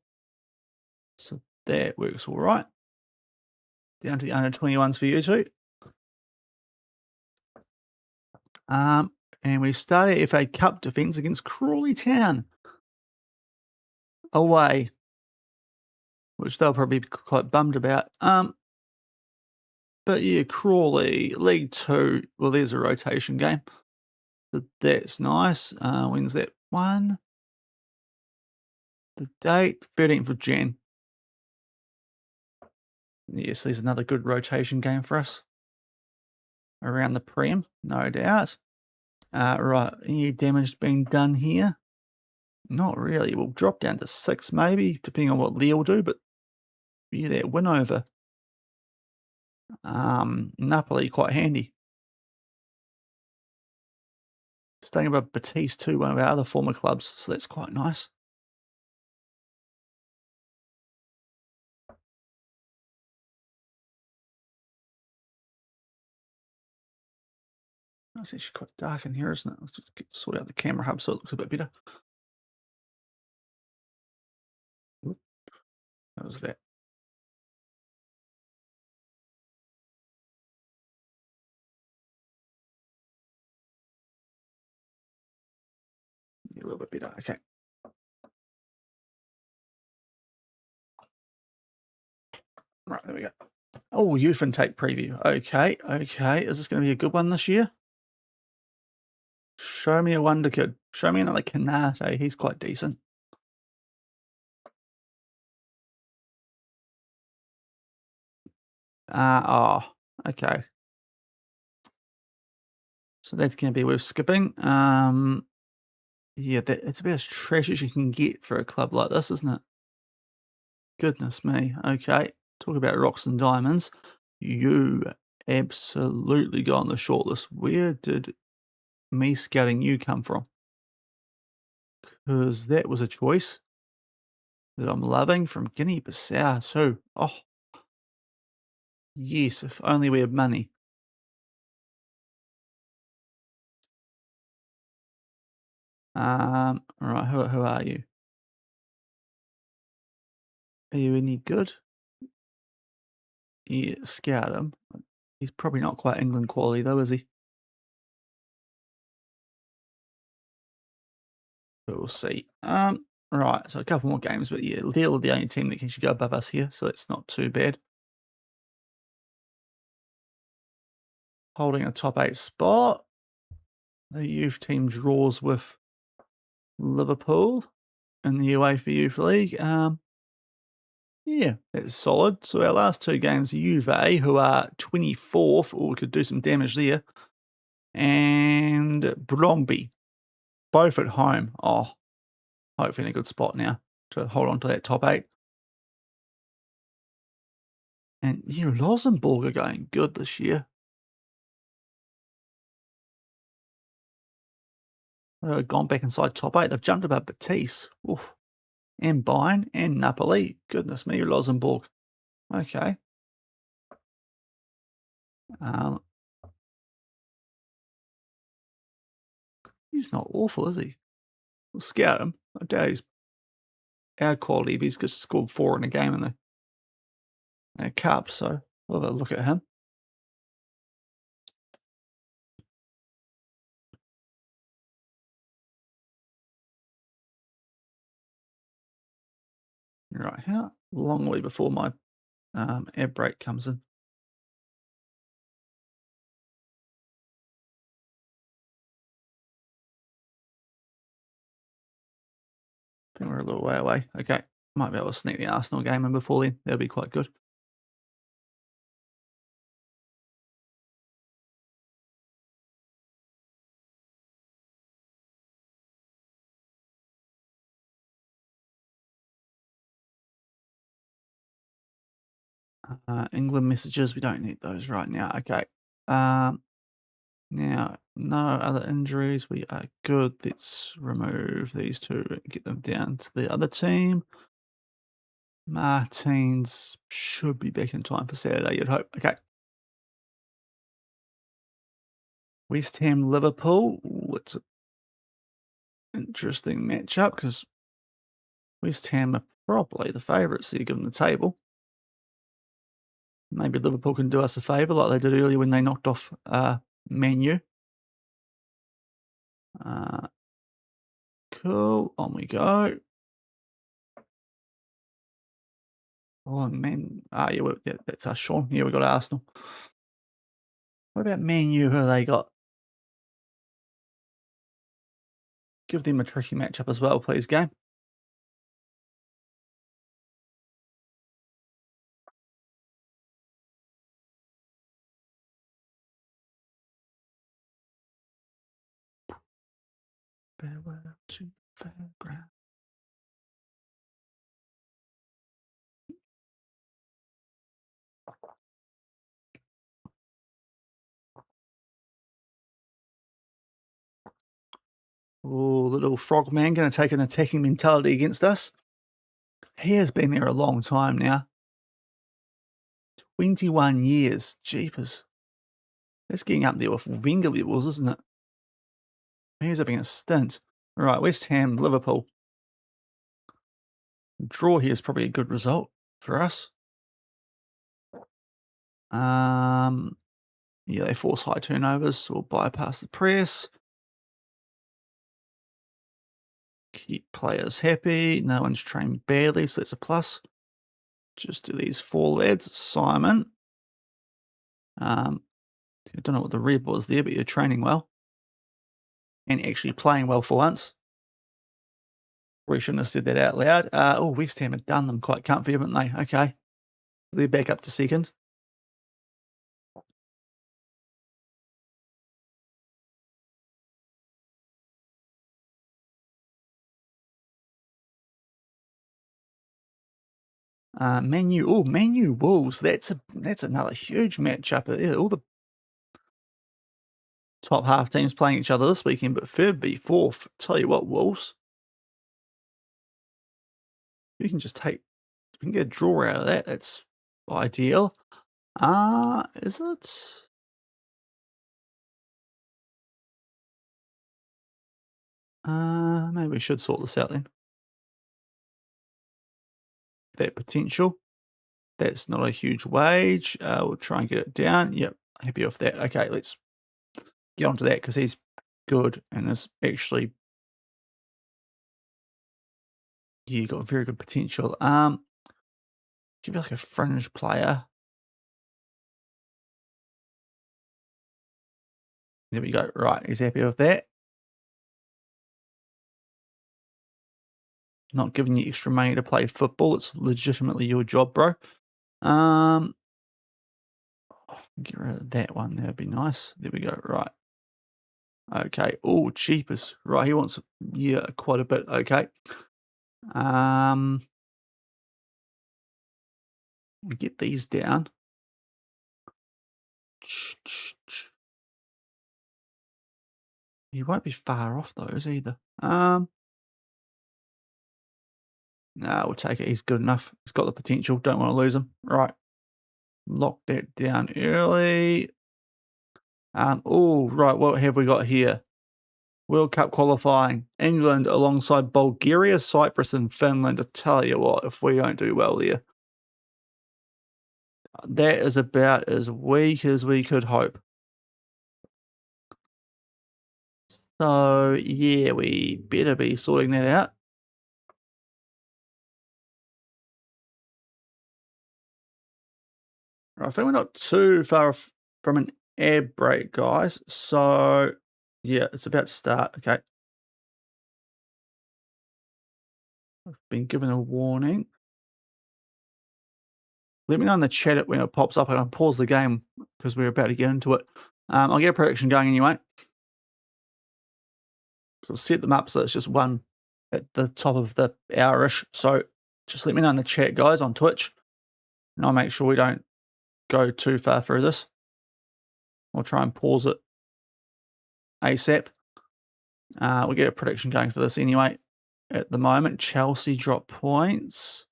So that works all right. Down to the under 21s for you two. And we start our FA Cup defence against Crawley Town away, which they'll probably be quite bummed about. But yeah, Crawley, League 2. Well, there's a rotation game. So that's nice. When's that one? The date, 13th of Jan. Yes, there's another good rotation game for us. Around the Prem, no doubt. Right, any damage being done here? Not really. We'll drop down to 6 maybe, depending on what Leo will do, but yeah, that win over Napoli, quite handy. Staying above Batiste too, one of our other former clubs, so that's quite nice. It's actually quite dark in here, isn't it? Let's just sort out the camera hub so it looks a bit better. Oop, that was that. A little bit better, okay. Right, there we go. Oh, youth intake preview. Okay, okay. Is this going to be a good one this year? Show me a wonder kid. Show me another Kanate. He's quite decent. Oh, okay. So that's going to be worth skipping. Yeah, it's about as trash as you can get for a club like this, isn't it? Goodness me. Okay, talk about rocks and diamonds. You absolutely got on the shortlist. Where did me scouting you come from? Because that was a choice that I'm loving from Guinea-Bissau. So, oh, yes, if only we had money. Right, who are you? Are you any good? Yeah, scout him. He's probably not quite England quality though, is he? But we'll see. Right, so a couple more games, but yeah, Lille are the only team that can actually go above us here, so that's not too bad. Holding a top 8 spot. The youth team draws with Liverpool in the UEFA Youth League. Yeah, that's solid. So our last 2 games, Juve, who are 24th, or we could do some damage there, and Bromby, both at home. Oh, hopefully in a good spot now to hold on to that top 8. And yeah, Luxembourg are going good this year. Gone back inside top 8. They've jumped above Betis. Oof. And Bayern and Napoli. Goodness me, Luxembourg. Okay. Um, he's not awful, is he? We'll scout him. I doubt he's our quality if he's just scored 4 in a game in the cup. So we'll have a look at him. Right, how long will we before my ad break comes in? I think we're a little way away. Okay, might be able to sneak the Arsenal game in before then. That'll be quite good. England messages, we don't need those right now. Okay. Now, no other injuries. We are good. Let's remove these two and get them down to the other team. Martins should be back in time for Saturday, you'd hope. Okay. West Ham, Liverpool. Ooh, it's an interesting matchup because West Ham are probably the favourites here given the table. Maybe Liverpool can do us a favour like they did earlier when they knocked off Man U. Cool. On we go. Oh, man. Yeah, that's us, Sean. Yeah, we got Arsenal. What about Man U? Who they got? Give them a tricky matchup as well, please, game. Farewell to fairground. Oh, the little frogman going to take an attacking mentality against us. He has been there a long time now. 21 years. Jeepers. That's getting up there with Wenger levels, isn't it? He's having a stint. All right, West Ham, Liverpool. Draw here is probably a good result for us. Yeah, they force high turnovers, so we'll bypass the press. Keep players happy. No one's trained badly, so that's a plus. Just do these 4 lads. Simon. I don't know what the red was there, but you're training well. And actually playing well for once. We shouldn't have said that out loud. West Ham have done them quite comfy, haven't they? Okay. They're back up to second. Man U. Man U Wolves. That's another huge matchup. Yeah, all the top half teams playing each other this weekend, but third v fourth. Tell you what, Wolves. You can just take. If we can get a draw out of that, that's ideal. Is it? Maybe we should sort this out then. That potential. That's not a huge wage. We'll try and get it down. Yep, happy with that. Okay, let's get onto that because he's good and is actually, yeah, got very good potential. Give you like a fringe player. There we go. Right, he's happy with that. Not giving you extra money to play football. It's legitimately your job, bro. Get rid of that one. That'd be nice. There we go. Right. Okay. Oh, cheapest. Right. He wants, yeah, quite a bit. Okay. We get these down. He won't be far off those either. No, we'll take it. He's good enough. He's got the potential. Don't want to lose him. Right. Lock that down early. Oh, right. What have we got here? World Cup qualifying. England alongside Bulgaria, Cyprus, and Finland. I tell you what, if we don't do well there, that is about as weak as we could hope. So, yeah, we better be sorting that out. Right, I think we're not too far from an air break, guys. So, yeah, it's about to start. Okay. I've been given a warning. Let me know in the chat when it pops up. I can pause the game because we're about to get into it. I'll get a prediction going anyway. So I'll set them up so it's just one at the top of the hour-ish. So just let me know in the chat, guys, on Twitch. And I'll make sure we don't go too far through this. I'll try and pause it ASAP. We'll get a prediction going for this anyway. At the moment, Chelsea drop points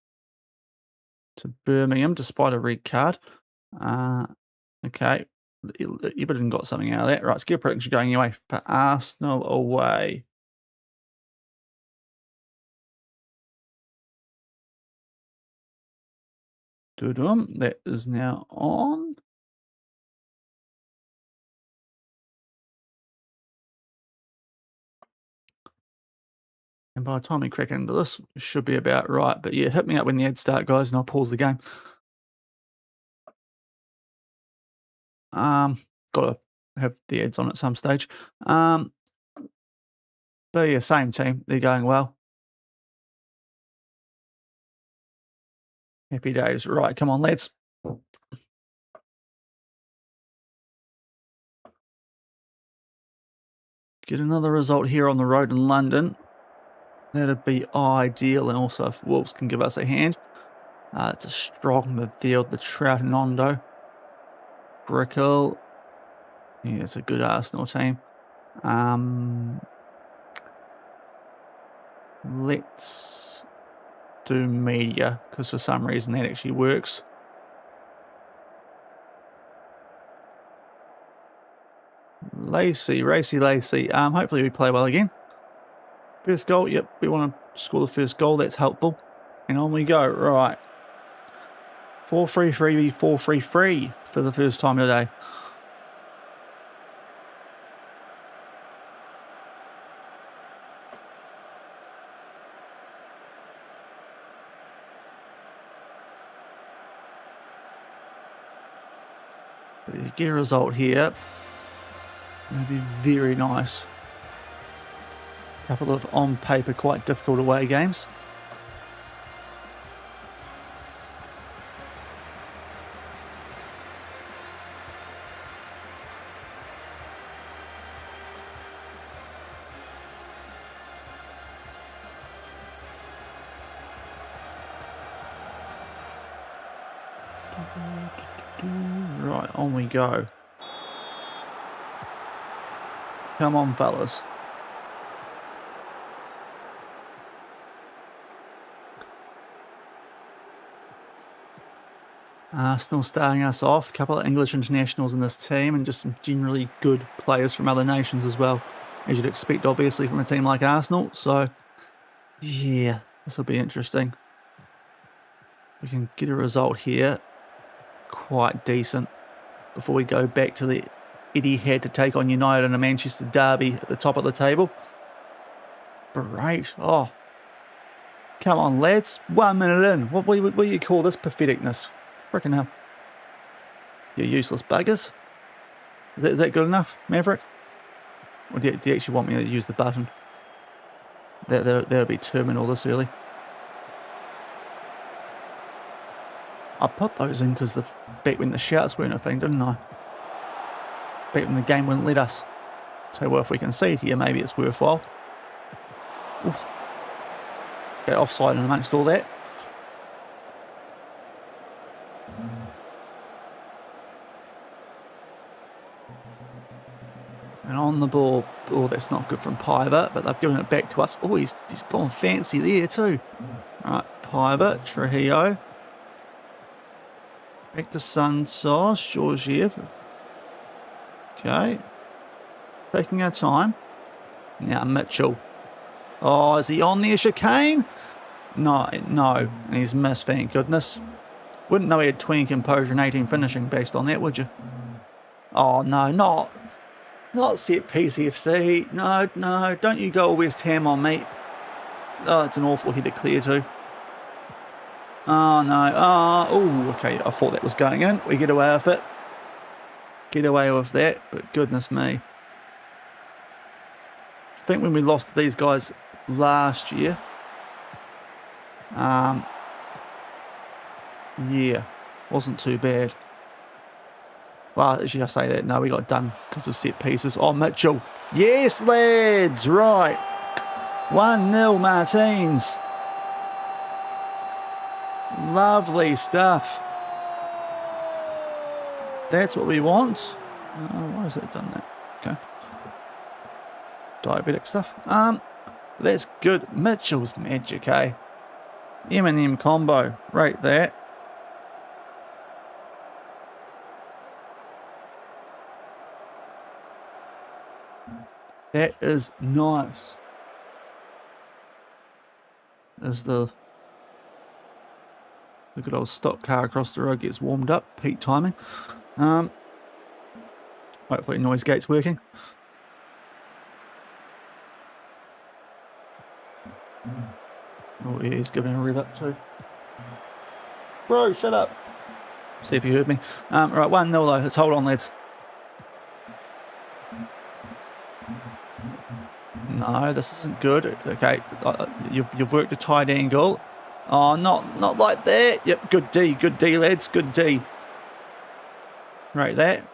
to Birmingham despite a red card. Okay. Everton got something out of that. Right, let's get a prediction going anyway for Arsenal away. That is now on. And by the time we crack into this, it should be about right. But yeah, hit me up when the ads start, guys, and I'll pause the game. Got to have the ads on at some stage. But yeah, same team. They're going well. Happy days. Right, come on, lads. Get another result here on the road in London. That'd be ideal. And also if Wolves can give us a hand. It's a strong midfield. The Trout and Ondo. Brickell. Yeah, it's a good Arsenal team. Let's do media, because for some reason that actually works. Racy. Hopefully we play well again. First goal, yep, we want to score the first goal, that's helpful. And on we go, right. 4-3-3, 4-3-3 for the first time today. You get a result here. That'd be very nice. Couple of, on paper, quite difficult away games. Right, on we go. Come on, fellas. Arsenal starting us off. A couple of English internationals in this team and just some generally good players from other nations as well, as you'd expect, obviously, from a team like Arsenal. So, yeah, this will be interesting. We can get a result here. Quite decent before we go back to the Etihad to take on United in a Manchester derby at the top of the table. Great. Oh, come on, lads. 1 minute in. What do you call this patheticness? Frickin' hell. You useless buggers. Is that good enough, Maverick? Or do you actually want me to use the button? That'll be terminal this early. I put those in because back when the shouts weren't a thing, didn't I? Back when the game wouldn't let us. So well, if we can see it here, maybe it's worthwhile. Oof. Get offside in amongst all that. on the ball. Oh, that's not good from Piver, but they've given it back to us. Oh, he's gone fancy there too. All right, Piver, Trujillo. Back to Santos, Georgiev. Okay. Taking our time. Now Mitchell. Oh, is he on there, chicane? No. And he's missed, thank goodness. Wouldn't know he had 20 composure and 18 finishing based on that, would you? Oh, no, not set piece FC. No, don't you go West Ham on me. Oh, it's an awful header clear too. Oh, no. Oh, okay. I thought that was going in. We get away with it. Get away with that, but goodness me. I think when we lost to these guys last year, yeah, wasn't too bad. Well, actually I say that, no, we got done because of set pieces. Oh, Mitchell. Yes, lads, right. 1-0 Martins. Lovely stuff. That's what we want. Why has that done that? Okay. Diabetic stuff. That's good. Mitchell's magic, eh? M&M combo. Right there. That is nice. As the good old stock car across the road gets warmed up. Peak timing. Hopefully noise gate's working. Oh yeah, he's giving a rev up too. Bro, shut up. See if you heard me. Right, 1-0 though. Let's hold on, lads. No, this isn't good. Okay, you've worked a tight angle. Oh, not like that. Yep, good D, lads, good D. Right there.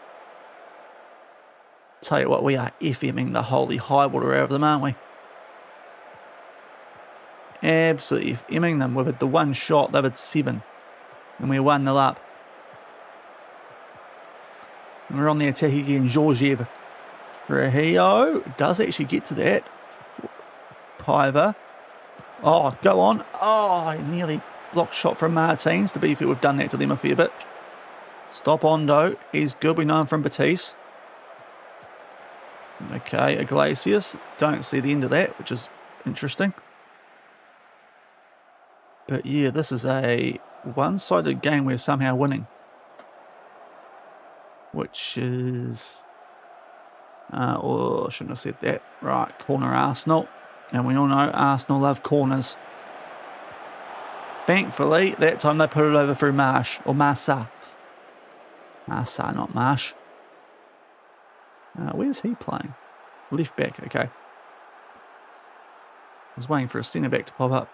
Tell you what, we are FMing the holy high water out of them, aren't we? Absolutely FMing them. We've had the one shot, they've had 7. And we're 1-0 up. And we're on the attack again, Georgiev. Trujillo does actually get to that. Piver. Oh, go on. Oh, nearly blocked shot from Martins. To be fair, we've done that to them a fair bit. Stop Ondo. He's good. We know him from Batiste. Okay, Iglesias. Don't see the end of that, which is interesting. But yeah, this is a one-sided game we're somehow winning. Which is... oh, I shouldn't have said that. Right, corner Arsenal. And we all know Arsenal love corners. Thankfully, that time they put it over through Marsh. Or Massa. Massa, not Marsh. Where's he playing? Left back, okay. I was waiting for a centre back to pop up.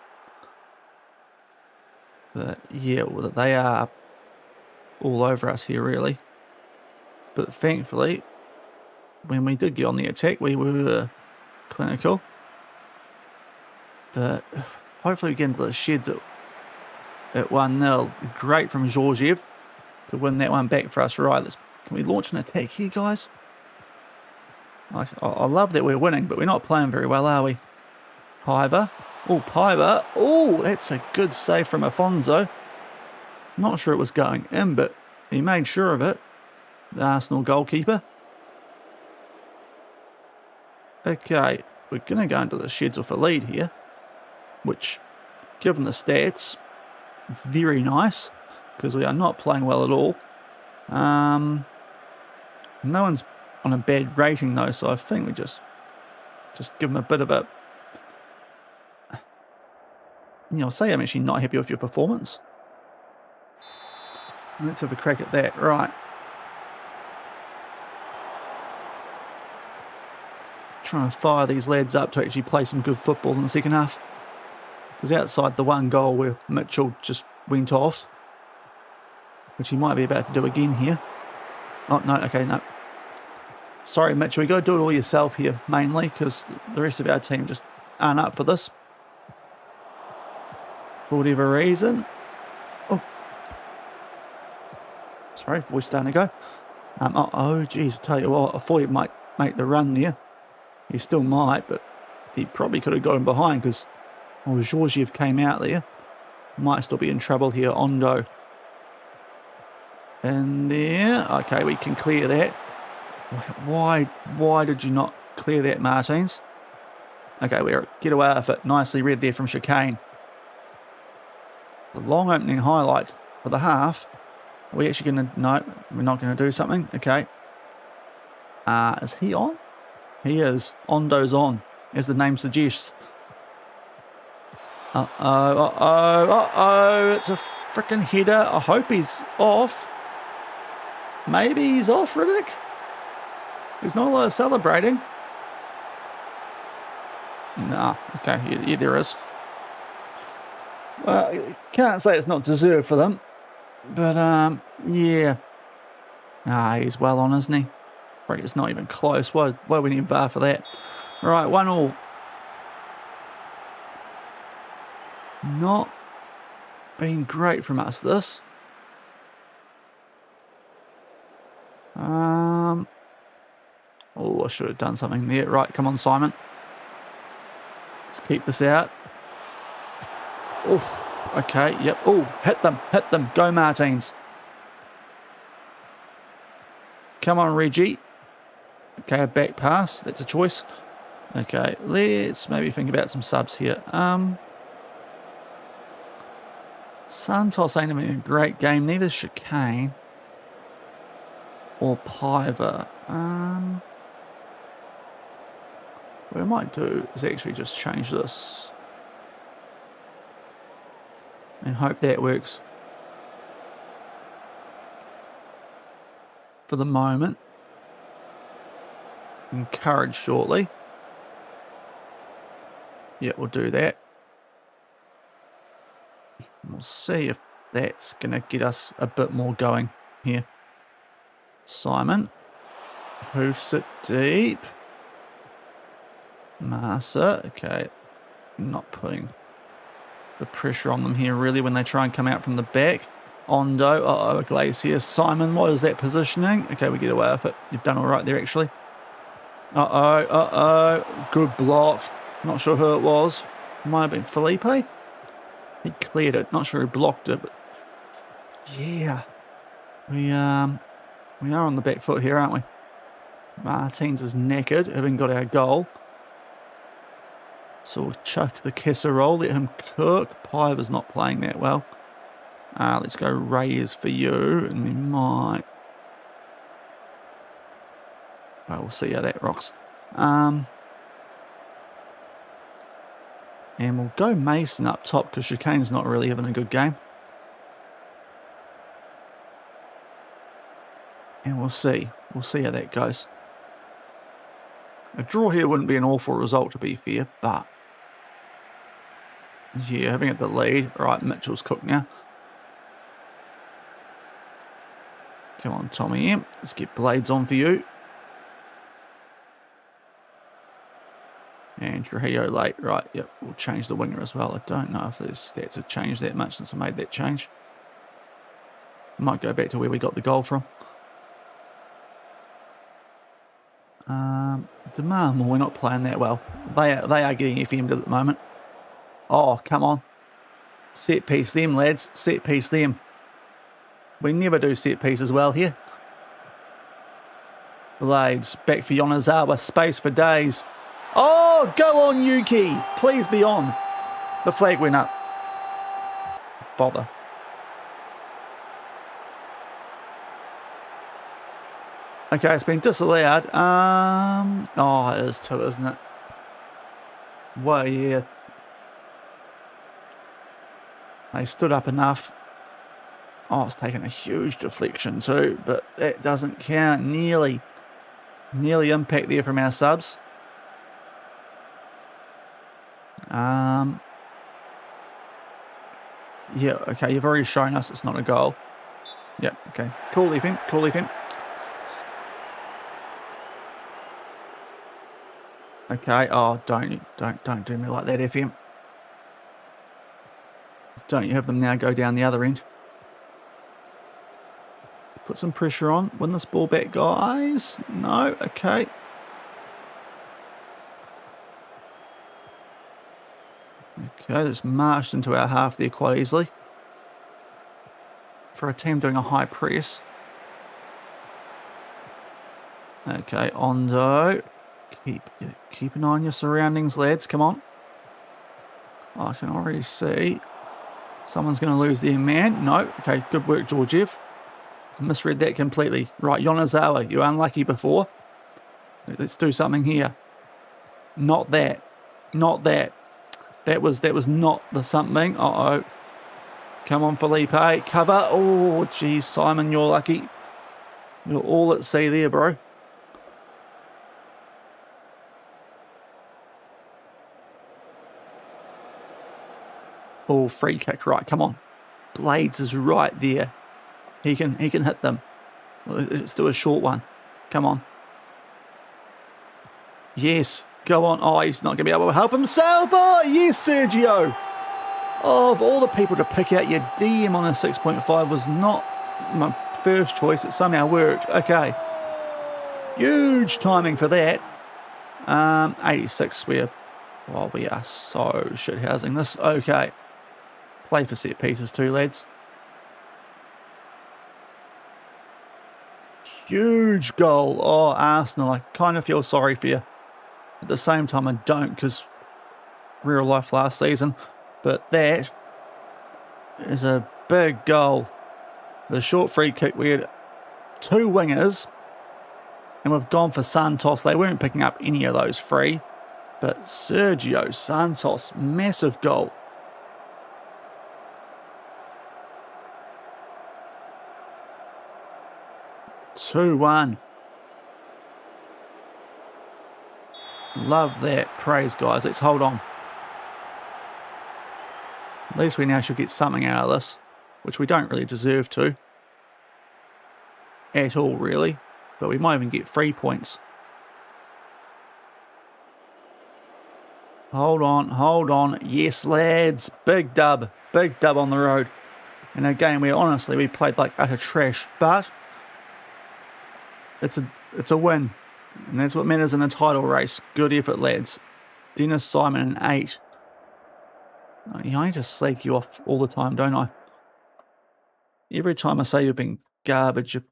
But yeah, well, they are all over us here, really. But thankfully, when we did get on the attack, we were clinical. But hopefully we get into the sheds at 1-0. Great from Georgiev to win that one back for us. Right, can we launch an attack here, guys? I love that we're winning, but we're not playing very well, are we? Piver. Oh, Piver. Oh, that's a good save from Afonso. Not sure it was going in, but he made sure of it. The Arsenal goalkeeper. Okay, we're going to go into the sheds with a lead here, which, given the stats, very nice, because we are not playing well at all. No one's on a bad rating though, so I think we just give them a bit of a... say I'm actually not happy with your performance. Let's have a crack at that. Right. Trying to fire these lads up to actually play some good football in the second half. Because outside the one goal where Mitchell just went off, which he might be about to do again here. Oh, no, okay, no. Sorry, Mitchell, you got to do it all yourself here, mainly, because the rest of our team just aren't up for this. For whatever reason. Oh. Sorry, voice starting to go. Oh, geez, I tell you what, I thought you might make the run there. He still might, but he probably could have got him behind because Georgiev came out there. Might still be in trouble here. Ondo. And there. Okay, we can clear that. Why did you not clear that, Martins? Okay, we're get away with it. Nicely read there from Chicane. The long opening highlights for the half. Are we actually going to... No, we're not going to do something. Okay. Is he on? He is. Ondo's on, as the name suggests. Uh-oh. It's a freaking header. I hope he's off. Maybe he's off, Riddick. There's not a lot of celebrating. Nah, okay, yeah, there is. Well, can't say it's not deserved for them. But, yeah. He's well on, isn't he? Right, it's not even close. Why we need VAR for that? Right, 1-1. Not been great from us, this. Oh, I should have done something there. Right, come on, Simon. Let's keep this out. Oof. Okay, yep. Oh, hit them. Go, Martins. Come on, Reggie. Okay, a back pass. That's a choice. Okay, let's maybe think about some subs here. Santos ain't having a great game. Neither Chicane or Piver. What I might do is actually just change this and hope that works for the moment. Encourage shortly. Yeah, we'll do that. We'll see if that's going to get us a bit more going here. Simon hoofs it deep. Massa, okay. Not putting the pressure on them here really when they try and come out from the back. Ondo, a glaze here. Simon, what is that positioning? Okay, we get away with it. You've done all right there actually. Good block. Not sure who it was. Might have been Felipe. He cleared it. Not sure who blocked it, but yeah. We are on the back foot here, aren't we? Martins is knackered, having got our goal. So we'll chuck the casserole, let him cook. Piver's not playing that well. Let's go Reyes for you, and we might... Well, we'll see how that rocks. And we'll go Mason up top, because Chicane's not really having a good game. And we'll see. We'll see how that goes. A draw here wouldn't be an awful result, to be fair, but... Yeah, having it the lead. Right, Mitchell's cooked now. Come on, Tommy M. Let's get Blades on for you. And Trujillo late. Right, yep, we'll change the winger as well. I don't know if his stats have changed that much since I made that change. Might go back to where we got the goal from. Demand, well, we're not playing that well. They are getting FM'd at the moment. Oh, come on. Set piece them, lads. Set piece them. We never do set pieces well here. Blades, back for Yonezawa. Space for days. Oh, go on, Yuki. Please be on. The flag went up. Bother. Okay, it's been disallowed. Oh, it is too, isn't it? Well, yeah. They stood up enough. Oh, it's taken a huge deflection too, but that doesn't count. Nearly impact there from our subs. Yeah, okay, you've already shown us it's not a goal. Yeah, okay. Cool, FM. Cool, FM. Okay, oh, don't do me like that, FM. Don't you have them now go down the other end? Put some pressure on. Win this ball back, guys. No, okay. Okay, just marched into our half there quite easily. For a team doing a high press. Okay, Ondo. Keep an eye on your surroundings, lads. Come on. Oh, I can already see someone's going to lose their man. No. Okay, good work, Georgiev. I misread that completely. Right, Yonezawa, you were unlucky before. Let's do something here. Not that. Not that. That was not the something. Uh-oh. Come on, Felipe. Cover. Oh, geez, Simon, you're lucky. You're all at sea there, bro. Oh, free kick. Right, come on. Blades is right there. He can hit them. Let's do a short one. Come on. Yes. Go on. Oh, he's not going to be able to help himself. Oh, yes, Sergio. Oh, of all the people to pick out, your DM on a 6.5 was not my first choice. It somehow worked. Okay. Huge timing for that. 86. We are so shithousing this. Okay. Play for set pieces too, lads. Huge goal. Oh, Arsenal. I kind of feel sorry for you. At the same time, I don't, because real life last season. But that is a big goal. The short free kick, we had two wingers, and we've gone for Santos. They weren't picking up any of those free. But Sergio Santos, massive goal. Two-one. Love that. Praise, guys. Let's hold on. At least we now should get something out of this, which we don't really deserve to. At all, really. But we might even get 3 points. Hold on, hold on. Yes, lads. Big dub. Big dub on the road. In a game where, honestly, we played like utter trash. But it's a win. And that's what matters in a title race. Good effort, lads. Dennis Simon, an 8. I need to slag you off all the time, don't I? Every time I say you've been garbage, you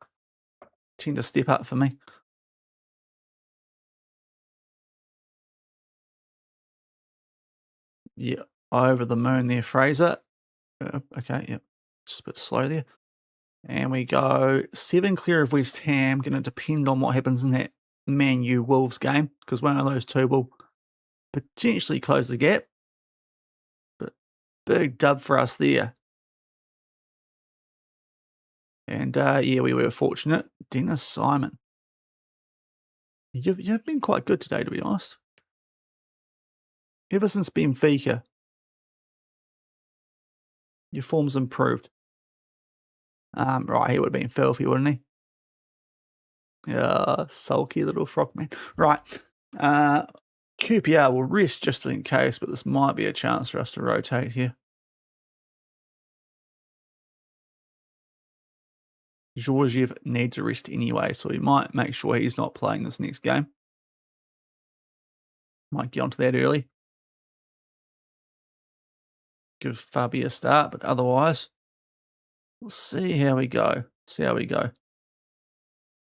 tend to step up for me. Yeah, over the moon there, Fraser. Okay, yep. Just a bit slow there. And we go 7 clear of West Ham. Going to depend on what happens in that Man U Wolves game, because one of those two will potentially close the gap. But big dub for us there. And yeah, we were fortunate. Dennis Simon. You've been quite good today, to be honest. Ever since Benfica, your form's improved. Right, he would have been filthy, wouldn't he? Yeah, sulky little frogman. Right. QPR will rest just in case, but this might be a chance for us to rotate here. Georgiev needs a rest anyway, so we might make sure he's not playing this next game. Might get onto that early. Give Fabi a start, but otherwise, we'll see how we go. Because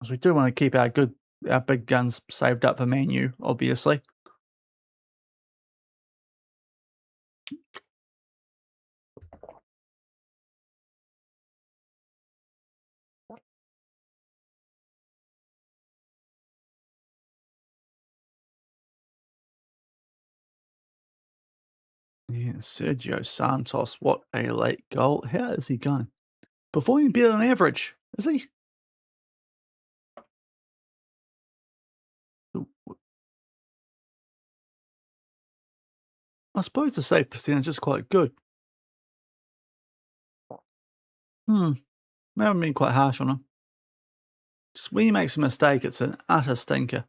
we do want to keep our big guns saved up for Man U, obviously. Yeah, Sergio Santos, what a late goal. How is he going? Performing better than average, is he? I suppose the save percentage is quite good. I haven't been quite harsh on him. Just when he makes a mistake, it's an utter stinker.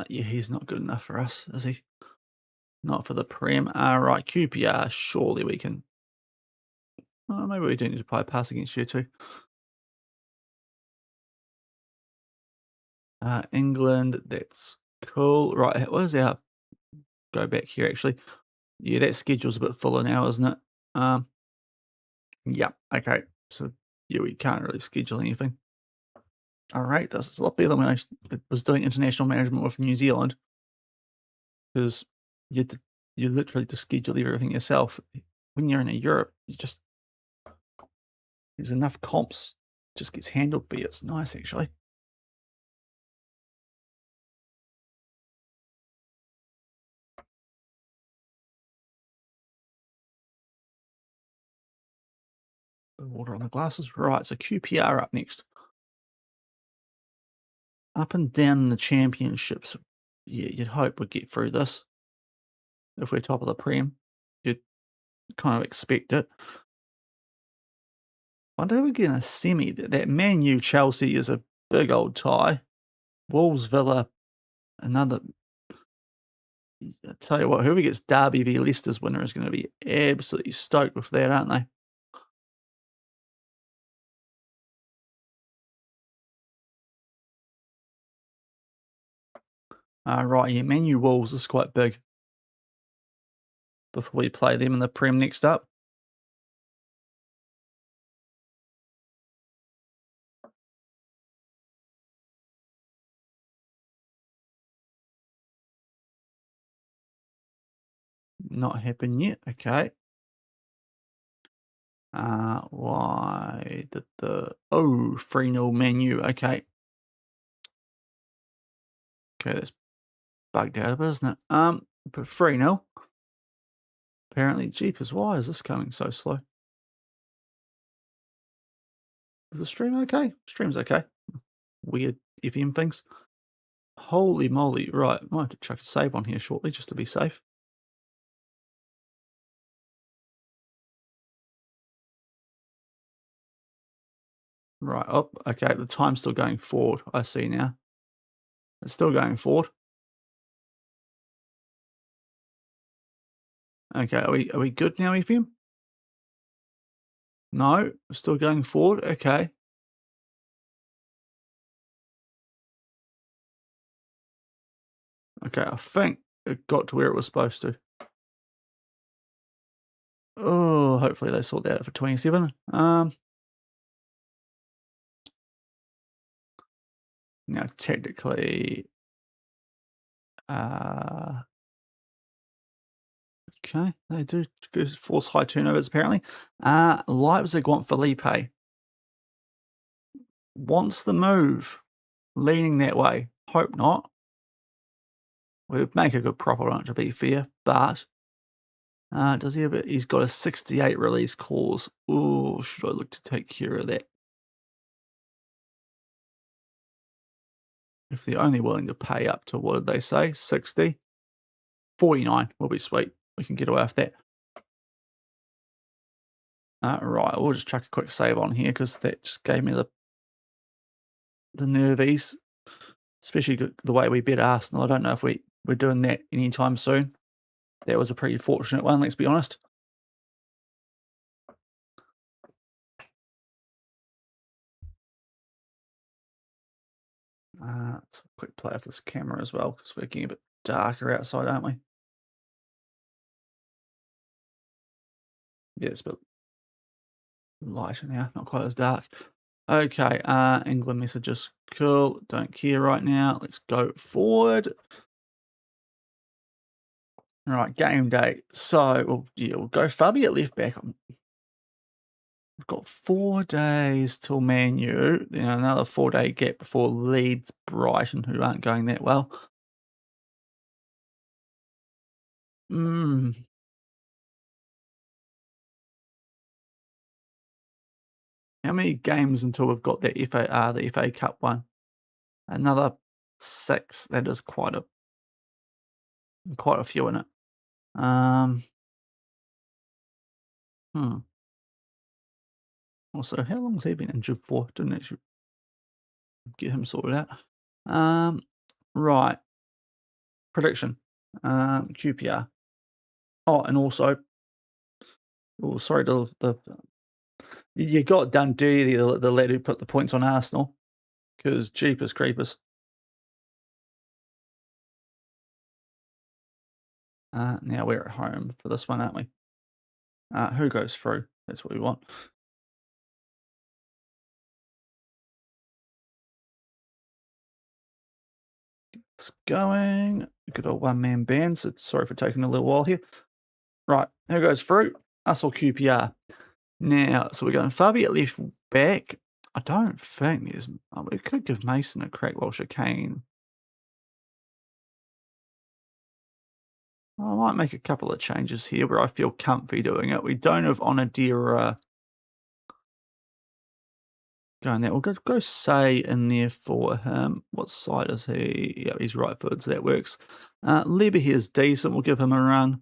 Yeah, he's not good enough for us, is he? Not for the Prem. Right, QPR, surely we can. Maybe we do need to play a pass against you too. England, that's cool. Right, what is our go back here actually. Yeah, that schedule's a bit fuller now, isn't it? Yeah, okay. So yeah, we can't really schedule anything. All right, this is a lot better than when I was doing international management with New Zealand, because you literally just schedule everything yourself. When you're in Europe, there's enough comps, just gets handled for you. It's nice actually. Water on the glasses. Right, so QPR up next. Up and down in the championships. Yeah, you'd hope we'd get through this. If we're top of the Prem, you'd kind of expect it. I wonder if we get in a semi. That Man U Chelsea is a big old tie. Wolves Villa, another. I tell you what, whoever gets Derby v Leicester's winner is going to be absolutely stoked with that, aren't they? Right, yeah, Man U Wolves is quite big. Before we play them in the Prem next up. Not happened yet. Okay. Why did the 3-0 Man U? Okay. Okay, that's bugged out of it, isn't it? But 3-0. Apparently, jeepers, why is this coming so slow? Is the stream okay? Stream's okay. Weird FM things. Holy moly. Right, might have to chuck a save on here shortly just to be safe. Right, oh, okay, the time's still going forward. I see now. It's still going forward. Okay, are we good now, FM? No, we're still going forward. Okay. Okay, I think it got to where it was supposed to. Oh, hopefully they sort that out for 27. Now technically, okay, they do force high turnovers apparently. Leipzig want Felipe. Wants the move. Leaning that way. Hope not. We would make a good profit on it to be fair, but does he have it? He's got a 68 release clause. Oh, should I look to take care of that? If they're only willing to pay up to, what did they say, 60? 49 will be sweet. We can get away with that. Right, we'll just chuck a quick save on here because that just gave me the nervies, especially the way we bet Arsenal. I don't know if we're doing that anytime soon. That was a pretty fortunate one, let's be honest. Let's have a quick play of this camera as well because we're getting a bit darker outside, aren't we? Yeah, it's a bit lighter now, not quite as dark. Okay, England messages. Cool, don't care right now. Let's go forward. All right, game day. So, we'll go Fabi at left back. We've got 4 days till Man U, then another 4-day gap before Leeds, Brighton, who aren't going that well. How many games until we've got the FA Cup one? Another 6. That is quite a few in it. Also, how long has he been injured for? Didn't actually get him sorted out. Right. Prediction. QPR. Oh, and also, sorry to you got done dirty, the lad who put the points on Arsenal, because jeepers creepers. Now we're at home for this one, aren't we? Who goes through? That's what we want. It's going. Good old one-man band, so sorry for taking a little while here. Right, who goes through? Us or QPR? Now, so we're going Fabi at left back. I don't think there's... we could give Mason a crack while Chicane. I might make a couple of changes here where I feel comfy doing it. We don't have Onadira going there. We'll go Say in there for him. What side is he? Yeah, he's right footed, so that works. Leba here's decent. We'll give him a run.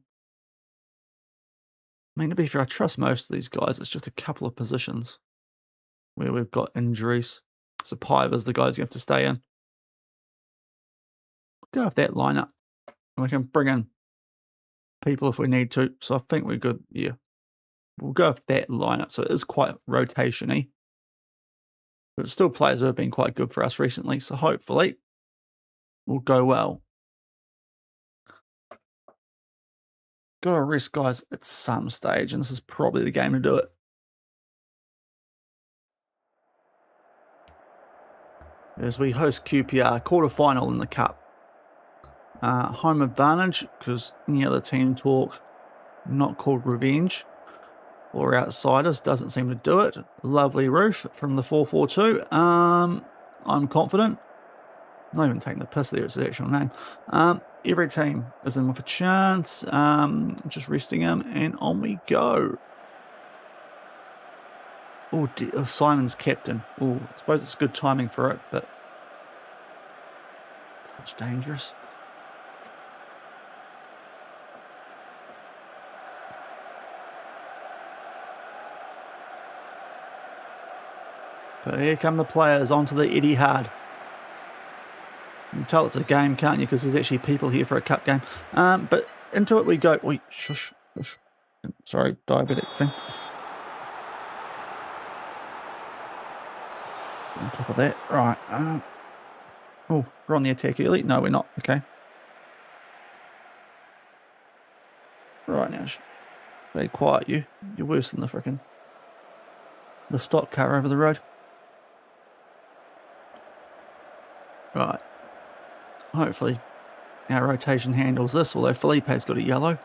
I mean, to be fair, I trust most of these guys. It's just a couple of positions where we've got injuries. So Piva's the guys you have to stay in. Go with that lineup. And we can bring in people if we need to. So I think we're good. Yeah. We'll go with that lineup. So it is quite rotation-y. But still players who have been quite good for us recently. So hopefully will go well. Got to rest guys at some stage. And this is probably the game to do it. As we host QPR, quarter-final in the Cup. Home advantage, because any other team talk not called revenge or outsiders doesn't seem to do it. Lovely roof from the 4-4-2. I'm confident. Not even taking the piss there, it's the actual name. Every team is in with a chance. Just resting him, and on we go. Oh, Simon's captain. Oh, I suppose it's good timing for it, but it's much dangerous. But here come the players onto the Etihad. You can tell it's a game, can't you? Because there's actually people here for a cup game. But into it we go. Wait, shush, shush. Sorry, diabetic thing. On top of that, right. Oh, we're on the attack early. No, we're not. Okay. Right now, stay quiet, you. You're worse than the stock car over the road. Right. Hopefully our rotation handles this, although Felipe's got a yellow.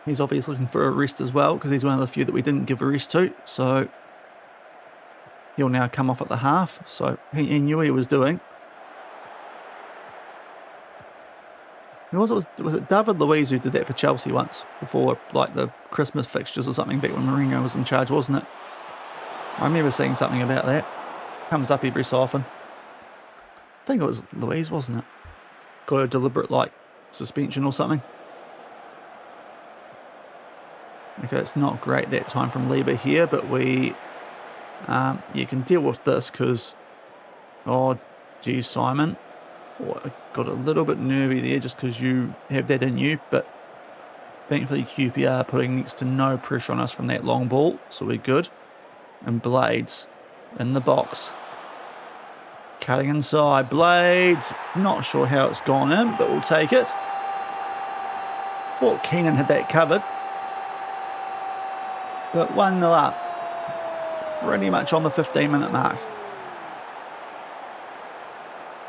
He's obviously looking for a rest as well, because he's one of the few that we didn't give a rest to. So he'll now come off at the half. So he knew what he was doing. Was it David Luiz who did that for Chelsea once, before like the Christmas fixtures or something, back when Mourinho was in charge, wasn't it? I remember seeing something about that. Comes up every so often. I think it was Louise, wasn't it? Got a deliberate, like, suspension or something. Okay, it's not great that time from Lieber here, but we... you can deal with this because... Oh, geez, Simon. Oh, I got a little bit nervy there just because you have that in you, but thankfully QPR putting next to no pressure on us from that long ball, so we're good. And Blades in the box. Cutting inside, Blades. Not sure how it's gone in, but we'll take it. Thought Keenan had that covered. But 1-0 up. Pretty much on the 15-minute mark.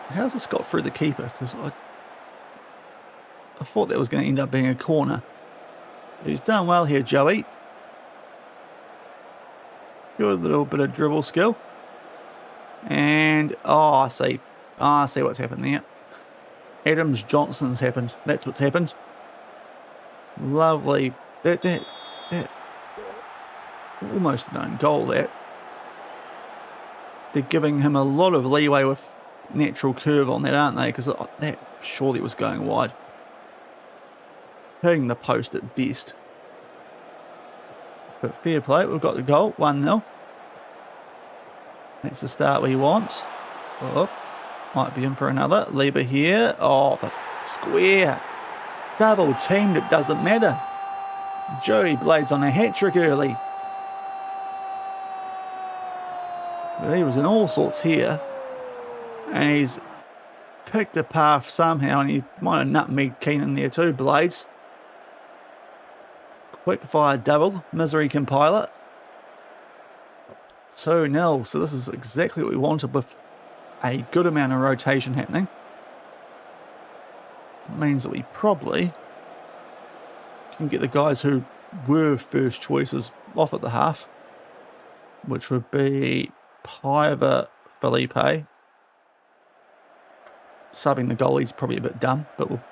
How's this got through the keeper? Because I thought that was going to end up being a corner. But he's done well here, Joey. Good little bit of dribble skill. And, oh, I see. I see what's happened there. Adams Johnson's happened. That's what's happened. Lovely. That almost an own goal, that. They're giving him a lot of leeway with natural curve on that, aren't they? Because that surely was going wide. Hitting the post at best. But fair play. We've got the goal. 1-0. That's the start we want. Oh, might be in for another. Lieber here. Oh, the square. Double teamed, it doesn't matter. Joey Blades on a hat-trick early. But he was in all sorts here. And he's picked a path somehow, and he might have nutmegged Keenan there too, Blades. Quick fire double, Misery can pilot. 2-0, so this is exactly what we wanted with a good amount of rotation happening. It means that we probably can get the guys who were first choices off at the half, which would be Piver, Felipe. Subbing the goalie's probably a bit dumb, but we'll,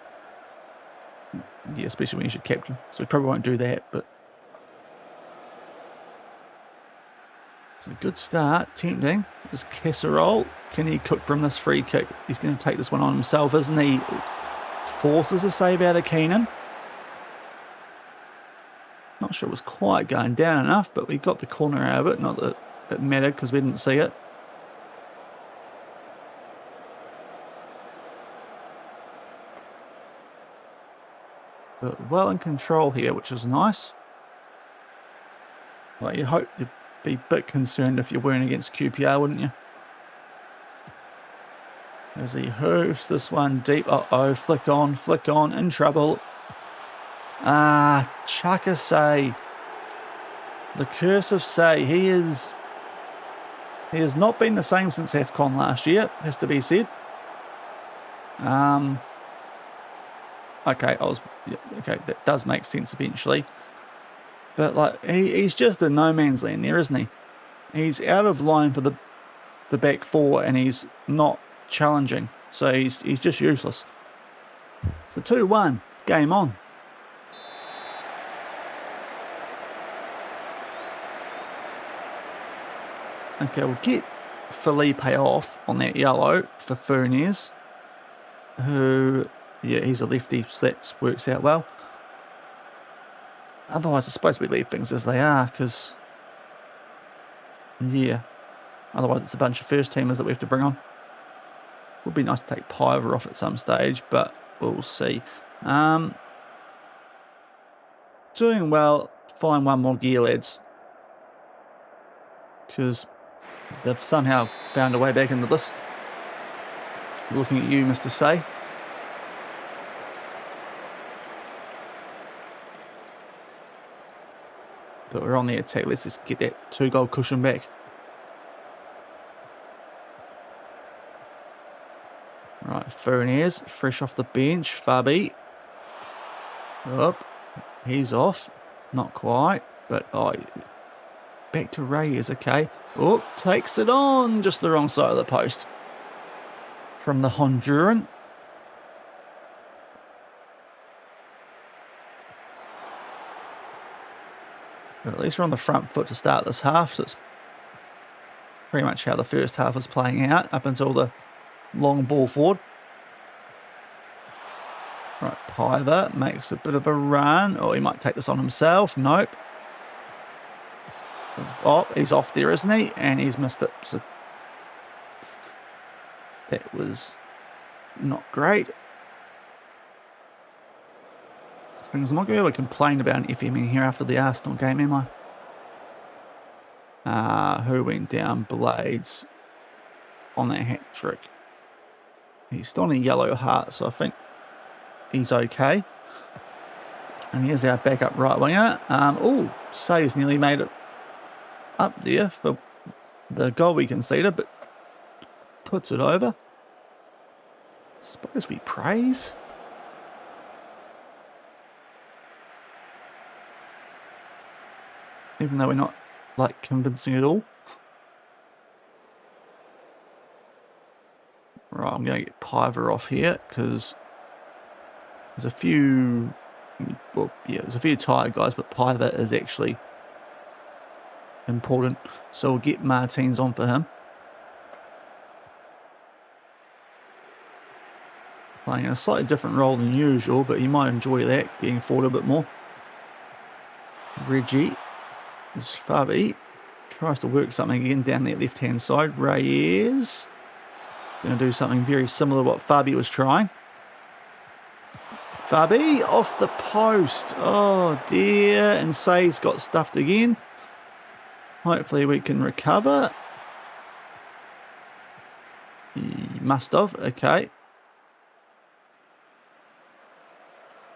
yeah, especially when you should captain, so we probably won't do that, but it's a good start. Tempting. Is Casserole. Can he cook from this free kick? He's going to take this one on himself, isn't he? Forces a save out of Keenan. Not sure it was quite going down enough, but we got the corner out of it. Not that it mattered because we didn't see it. But well in control here, which is nice. Well, you hope you'd be a bit concerned if you weren't against QPR, wouldn't you? As he hooves this one deep. Uh-oh, flick on, in trouble. Chaka Say. The curse of Say. He has not been the same since AFCON last year, has to be said. Okay, okay, that does make sense eventually. But like he's just in no man's land there, isn't he? He's out of line for the back four, and he's not challenging, so he's just useless. It's a 2-1. Game on. Okay, we'll get Felipe off on that yellow for Furnez, who, yeah, he's a lefty, so that works out well. Otherwise, I suppose we leave things as they are, because, yeah, otherwise it's a bunch of first teamers that we have to bring on. Would be nice to take Piver off at some stage, but we'll see. Doing well. Find one more gear, lads, because they've somehow found a way back into this. Looking at you, Mr. Say. But we're on the attack. Let's just get that 2-goal cushion back. Right, Furnez, fresh off the bench. Fabi. Oh, he's off. Not quite, but back to Ray is okay. Oh, takes it on. Just the wrong side of the post. From the Honduran. But at least we're on the front foot to start this half, so it's pretty much how the first half was playing out up until the long ball forward. Right, Piver makes a bit of a run. Oh, he might take this on himself. Nope. Oh, he's off there, isn't he? And he's missed it. So that was not great. Things I'm not going to be able to complain about an FM in here after the Arsenal game, am I? Who went down? Blades on that hat trick. He's still on a yellow heart, so I think he's okay. And here's our backup right winger. Oh, Say's nearly made it up there for the goal we conceded, but puts it over. Suppose we praise. Even though we're not, like, convincing at all. Right, I'm going to get Piver off here, because there's a few, well, yeah, there's a few tired guys, but Piver is actually important. So we'll get Martins on for him. Playing a slightly different role than usual, but he might enjoy that, getting forward a bit more. Reggie. This Fabi tries to work something again down that left-hand side. Reyes going to do something very similar to what Fabi was trying. Fabi off the post. Oh dear. And Say's got stuffed again. Hopefully we can recover. He must have. Okay.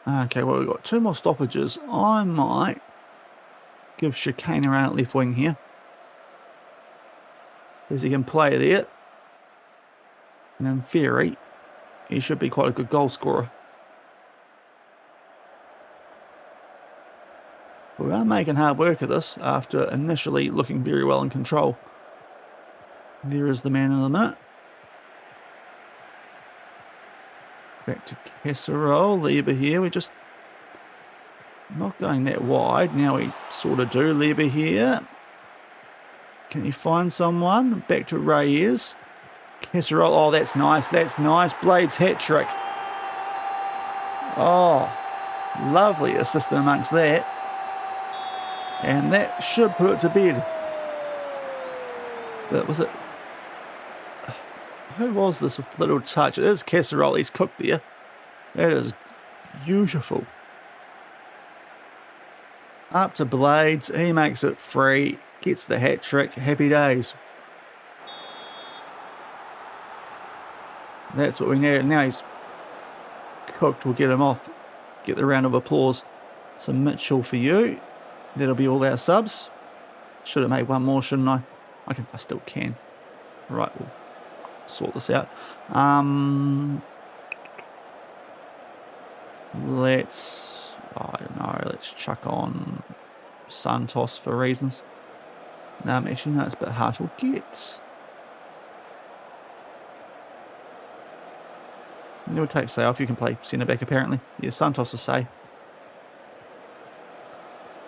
Okay, well, we've got 2 more stoppages. I might give Chicane around at left wing here. Because he can play there. And in theory, he should be quite a good goal scorer. But we are making hard work of this after initially looking very well in control. There is the man in the minute. Back to Casserole. Lieber here. We're just not going that wide. Now we sort of do. Lieber here. Can you find someone? Back to Reyes. Casserole. Oh, that's nice. That's nice. Blades hat trick. Oh, lovely assist amongst that. And that should put it to bed. But was it... Who was this with little touch? It is Casserole. He's cooked there. That is beautiful. Up to Blades. He makes it free. Gets the hat trick. Happy days. That's what we needed. Now he's cooked. We'll get him off. Get the round of applause. So Mitchell for you. That'll be all our subs. Should have made one more, shouldn't I? I still can. Right, we'll sort this out. Let's... I don't know. Let's chuck on Santos for reasons. Actually, no, it's a bit harsh. We'll get... We'll take Say off. You can play centre back apparently. Yeah, Santos will say.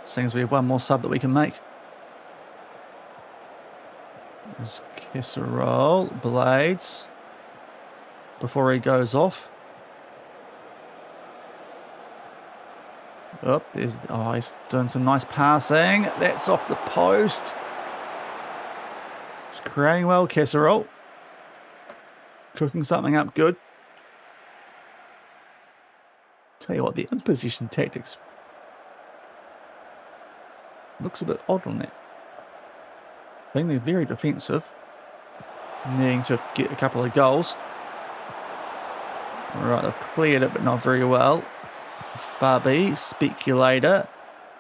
Seeing as we have one more sub that we can make. There's Casserole, Blades. Before he goes off. Oh, he's doing some nice passing. That's off the post. He's creating well, Casserole. Cooking something up good. Tell you what, the imposition tactics looks a bit odd on that. I think they're very defensive, needing to get a couple of goals. Right, they've cleared it, but not very well. Fabi, speculator,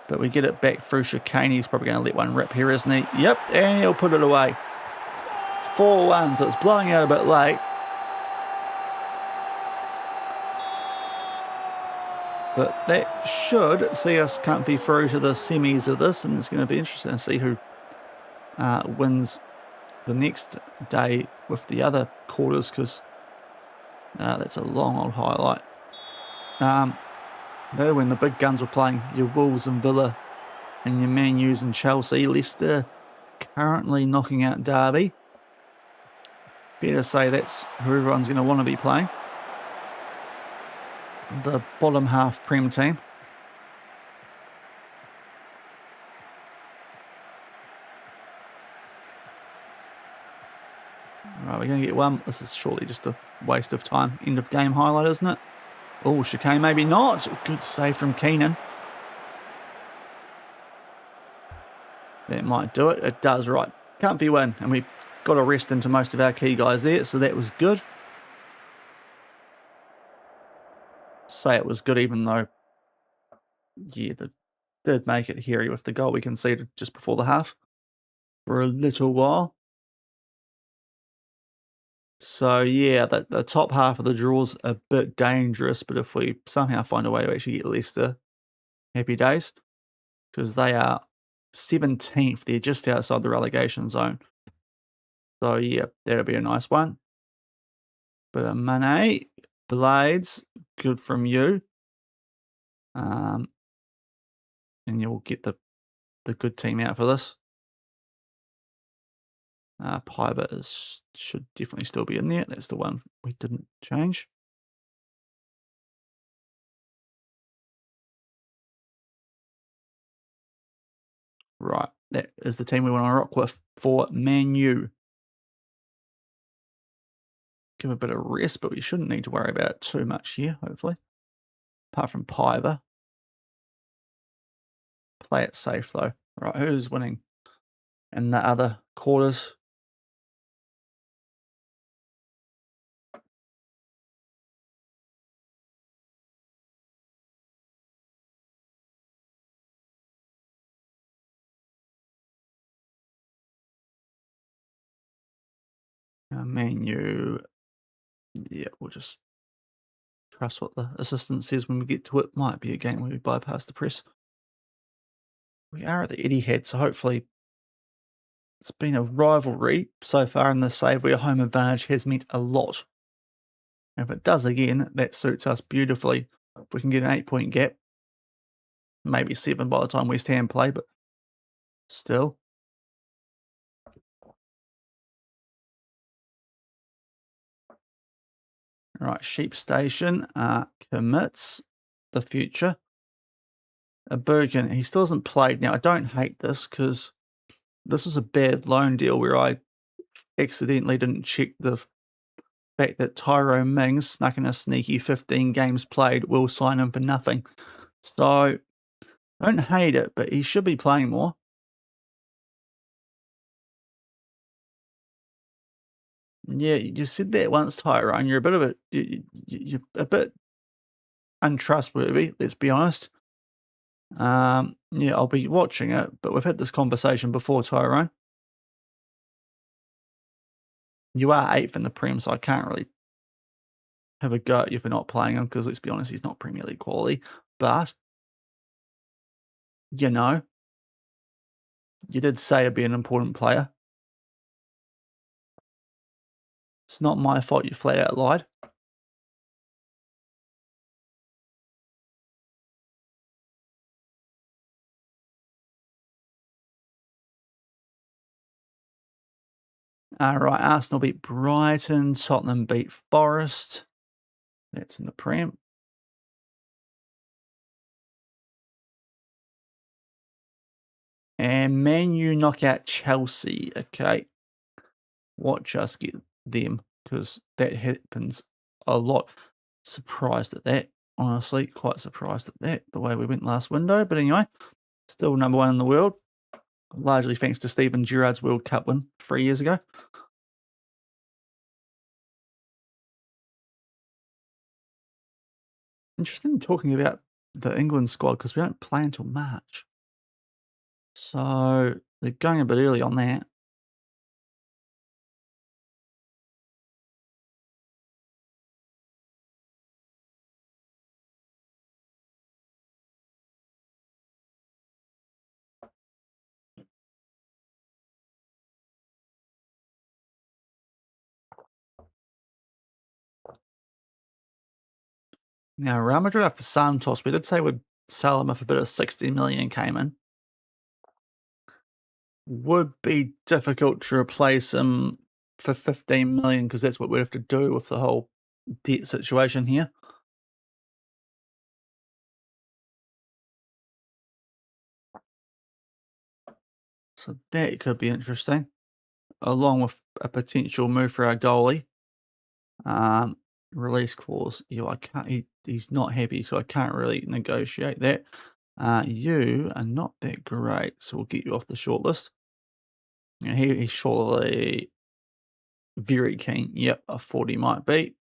but we get it back through Chicane. He's probably going to let one rip here, isn't he? Yep, and he'll put it away. 4-1, so it's blowing out a bit late. But that should see us comfy through to the semis of this, and it's going to be interesting to see who wins the next day with the other quarters, because that's a long old highlight. Though when the big guns were playing, your Wolves and Villa and your Man U's and Chelsea. Leicester currently knocking out Derby. Better say that's who everyone's going to want to be playing. The bottom half Prem team. Right, we're going to get one. This is surely just a waste of time. End of game highlight, isn't it? Oh, Chicane maybe not. Good save from Keenan. That might do it. It does, right. Comfy win. And we got a rest into most of our key guys there, so that was good. Say it was good, even though, yeah, they did make it hairy with the goal we conceded just before the half for a little while. So, yeah, the top half of the draw's a bit dangerous, but if we somehow find a way to actually get Leicester, happy days, because they are 17th. They're just outside the relegation zone. So, yeah, that'll be a nice one. But a Mane, Blades, good from you. And you'll get the good team out for this. Piver should definitely still be in there. That's the one we didn't change. Right, that is the team we want to rock with for Man U. Give a bit of rest, but we shouldn't need to worry about it too much here, hopefully. Apart from Piver. Play it safe, though. Right, who's winning in the other quarters? Menu. Yeah, we'll just trust what the assistant says when we get to it. Might be a game where we bypass the press. We are at the Etihad, so hopefully it's been a rivalry so far in the save where home advantage has meant a lot. And if it does again, that suits us beautifully. If we can get an 8-point gap, maybe 7 by the time West Ham play, but still. All right, Sheep Station commits the future. A Bergen, he still hasn't played. Now, I don't hate this because this was a bad loan deal where I accidentally didn't check the fact that Tyrone Mings snuck in a sneaky 15 games played, will sign him for nothing. So, I don't hate it, but he should be playing more. Yeah, you said that once, Tyrone. You're a bit of a you're a bit untrustworthy. Let's be honest. Yeah, I'll be watching it, but we've had this conversation before, Tyrone. You are 8th in the Prem, so I can't really have a go at you for not playing him because let's be honest, he's not Premier League quality. But you know, you did say he'd be an important player. It's not my fault you flat out lied. Right, Arsenal beat Brighton, Tottenham beat Forest. That's in the Prem. And Man U knock out Chelsea. Okay. Watch us get them because that happens a lot. Surprised at that, honestly. Quite surprised at that, the way we went last window. But anyway, still number 1 in the world. Largely thanks to Steven Gerrard's World Cup win 3 years ago. Interesting talking about the England squad because we don't play until March. So they're going a bit early on that. Now, Real Madrid after Santos, we did say we'd sell him if a bit of 60 million came in. Would be difficult to replace him for 15 million because that's what we'd have to do with the whole debt situation here. So that could be interesting, along with a potential move for our goalie. Release clause. I can't. He's not happy, so I can't really negotiate that. You are not that great, so we'll get you off the shortlist. Yeah, he's surely very keen. Yep, a 40 might be.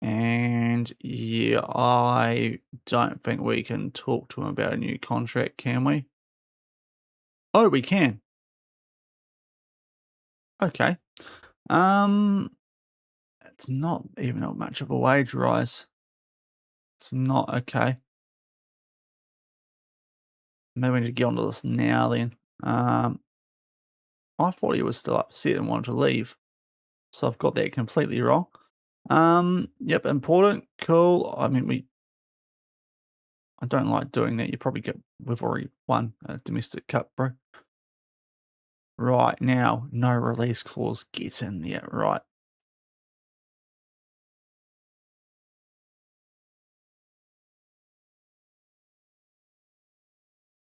And yeah, I don't think we can talk to him about a new contract, can we? Oh, we can. Okay. It's not even much of a wage rise. It's not okay. Maybe we need to get onto this now then. I thought he was still upset and wanted to leave. So I've got that completely wrong. Yep, important, cool. I mean, I don't like doing that. We've already won a domestic cup, bro. Right, now, no release clause gets in there, right.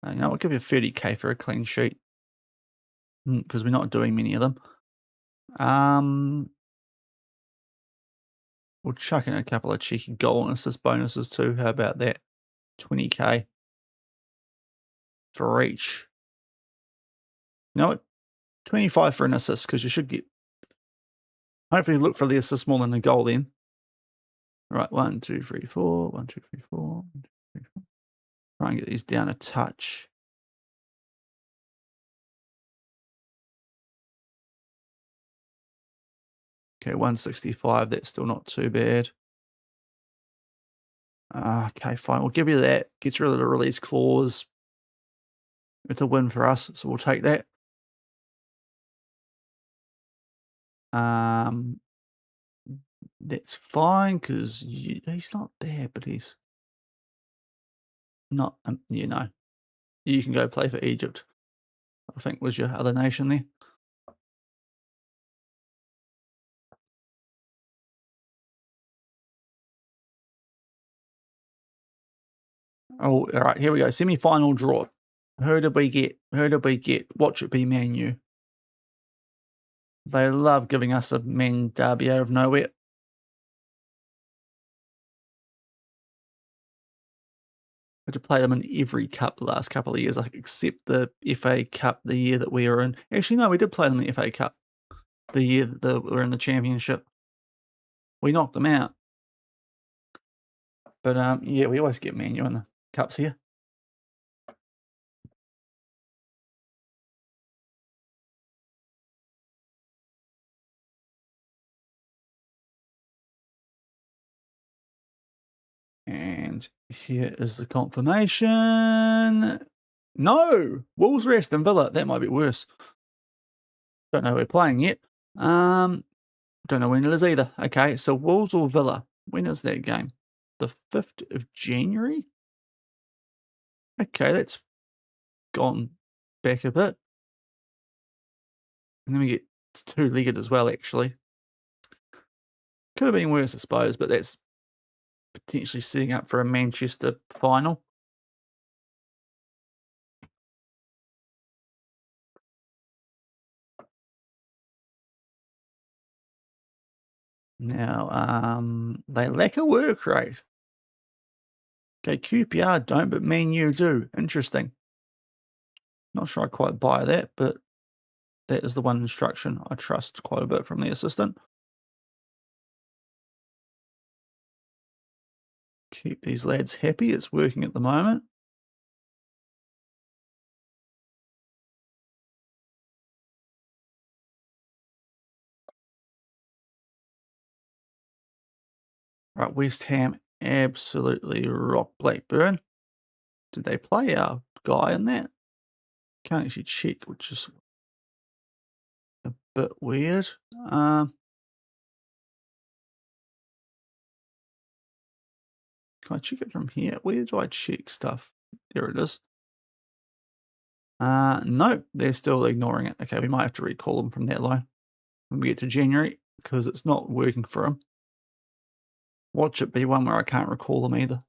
You know, I'll give you 30k for a clean sheet because we're not doing many of them. We'll chuck in a couple of cheeky goal and assist bonuses too. How about that? 20k for each. You know what? 25 for an assist because you should get. Hopefully, look for the assist more than the goal then. Right, 1, 2, 3, 4. 1, 2, 3, 4. 1, 2, 3, 4. Try and get these down a touch. Okay, 165. That's still not too bad. Okay, fine. We'll give you that. Gets rid of the release clause. It's a win for us, so we'll take that. That's fine because he's not there, but he's not. You know, you can go play for Egypt. I think was your other nation there. Oh, all right. Here we go. Semi-final draw. Who did we get? Who did we get? Watch it be Man U. They love giving us a men derby out of nowhere. We had to play them in every cup the last couple of years, like except the FA Cup the year that we were in. Actually, no, we did play them in the FA Cup the year that we were in the Championship. We knocked them out. But yeah, we always get Man U in the cups here. And here is the confirmation. No! Wolves rest and Villa. That might be worse. Don't know who we're playing yet. Don't know when it is either. Okay, so Wolves or Villa. When is that game? The 5th of January? Okay, that's gone back a bit. And then we get two-legged as well, actually. Could have been worse, I suppose, but that's potentially setting up for a Manchester final. Now, they lack a work rate. Okay, QPR don't, but Man U do. Interesting. Not sure I quite buy that, but that is the one instruction I trust quite a bit from the assistant. Keep these lads happy. It's working at the moment. Right, West Ham absolutely rock Blackburn. Did they play our guy in that? Can't actually check, which is a bit weird. Can I check it from here? Where do I check stuff? There it is. No, they're still ignoring it. Okay, we might have to recall them from that line when we get to January because it's not working for them. Watch it be one where I can't recall them either.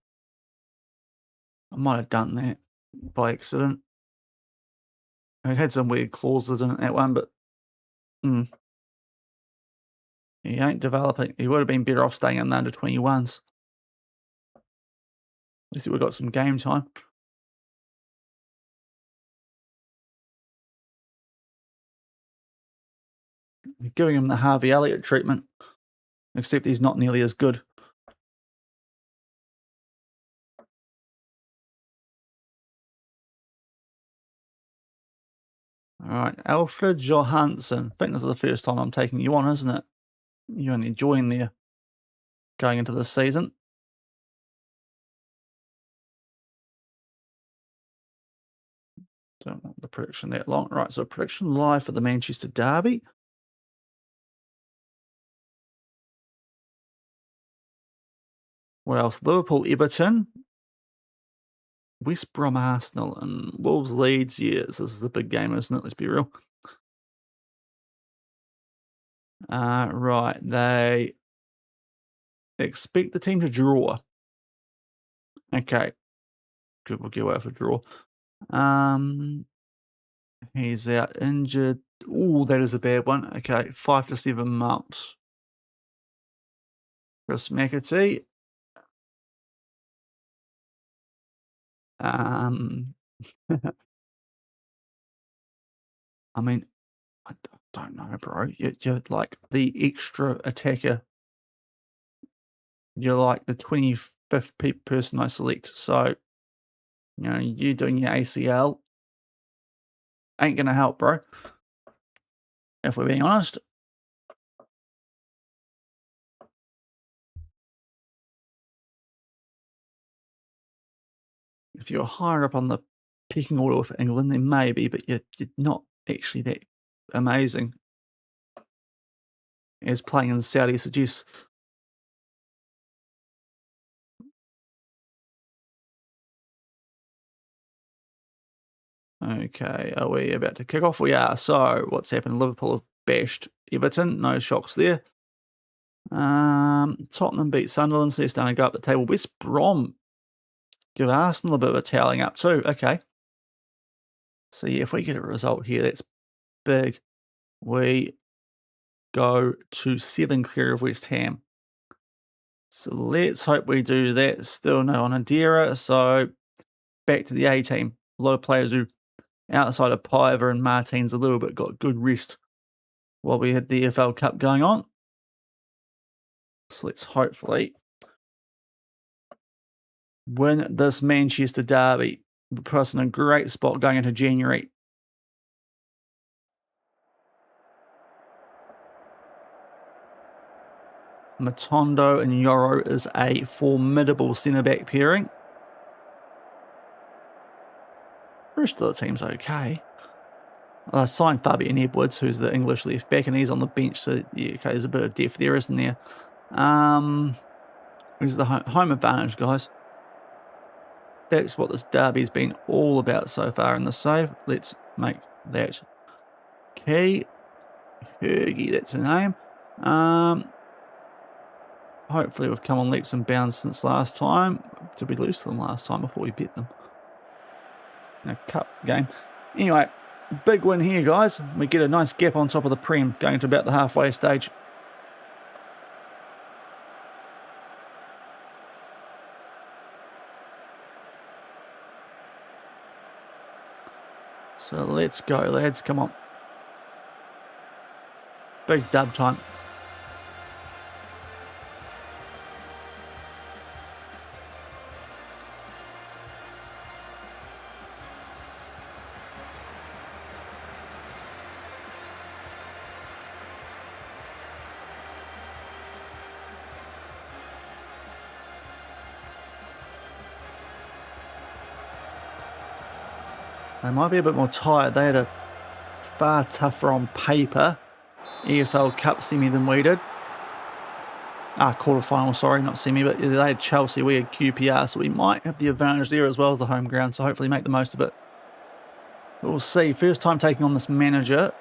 I might have done that by accident. It had some weird clauses in it, that one, but he ain't developing. He would have been better off staying in the under 21s. At least we've got some game time. Giving him the Harvey Elliott treatment, except he's not nearly as good. All right, Alfred Johansson. I think this is the first time I'm taking you on, isn't it? You're only enjoying there going into this season. Don't want the prediction that long. Right, so prediction live for the Manchester Derby. What else? Liverpool, Everton, West Brom, Arsenal, and Wolves, Leeds. Yes, this is a big game, isn't it? Let's be real. Right, they expect the team to draw. Okay, good. We'll get away with a draw. He's out injured. Oh, that is a bad one. Okay, 5 to 7 months. Chris McAtee. I mean, I don't know, bro. You're like the extra attacker. You're like the 25th person I select. So, you know, you doing your ACL ain't going to help, bro. If we're being honest. If you're higher up on the pecking order for England, then maybe, but you're not actually that amazing, as playing in Saudi suggests. Okay, are we about to kick off? We are. So, what's happened? Liverpool have bashed Everton. No shocks there. Tottenham beat Sunderland, so they're starting to go up the table. West Brom give Arsenal a bit of a toweling up too. Okay. So, yeah, if we get a result here, that's big. We go to 7 clear of West Ham. So, let's hope we do that. Still no on Adira. So, back to the A team. A lot of players who, outside of Piver and Martins, a little bit got good rest while we had the EFL Cup going on. So let's hopefully win this Manchester derby. Put us in a great spot going into January. Matondo and Yoro is a formidable centre-back pairing. The rest of the team's okay. I signed Fabian Edwards, who's the English left back, and he's on the bench, so yeah, okay, there's a bit of depth there, isn't there? Who's the home advantage, guys? That's what this derby's been all about so far in the save. Let's make that key. Hergy, that's the name. Hopefully we've come on leaps and bounds since last time. Did we lose to them last time before we beat them? No, cup game. Anyway, big win here, guys. We get a nice gap on top of the Prem going to about the halfway stage. So let's go, lads. Come on. Big dub time. They might be a bit more tired. They had a far tougher on paper EFL Cup semi than we did. Quarterfinal, sorry, not semi, but they had Chelsea, we had QPR, so we might have the advantage there as well as the home ground, so hopefully make the most of it. But we'll see. First time taking on this manager,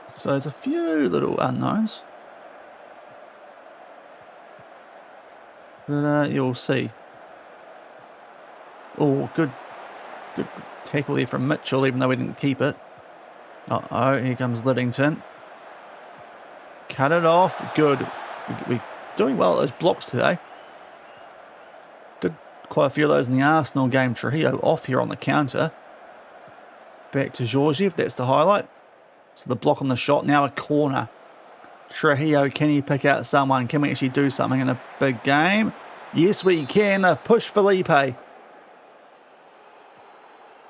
so there's a few little unknowns. But you'll see. Oh, good tackle there from Mitchell, even though we didn't keep it. Uh-oh, here comes Liddington. Cut it off. Good. We're doing well at those blocks today. Did quite a few of those in the Arsenal game. Trujillo off here on the counter. Back to Georgiev. That's the highlight. So the block on the shot. Now a corner. Trujillo, can he pick out someone? Can we actually do something in a big game? Yes, we can. Push Felipe.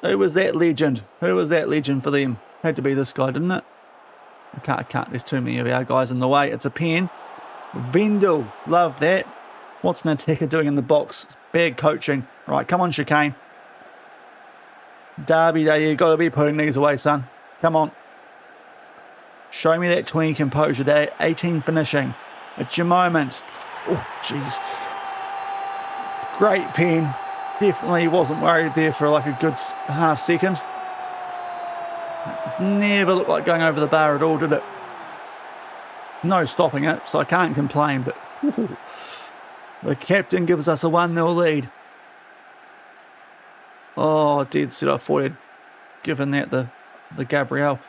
Who was that legend? Who was that legend for them? Had to be this guy, didn't it? I can't. There's too many of our guys in the way. It's a pen. Vendel. Love that. What's an attacker doing in the box? Bad coaching. Right, come on, Chicane. Derby Day, you've got to be putting these away, son. Come on. Show me that 20 composure there. 18 finishing. It's your moment. Oh, jeez. Great pen. Definitely wasn't worried there for like a good half second. Never looked like going over the bar at all, did it? No stopping it, so I can't complain, but the captain gives us a 1-0 lead. Oh, dead set up for you, given that the Gabriel.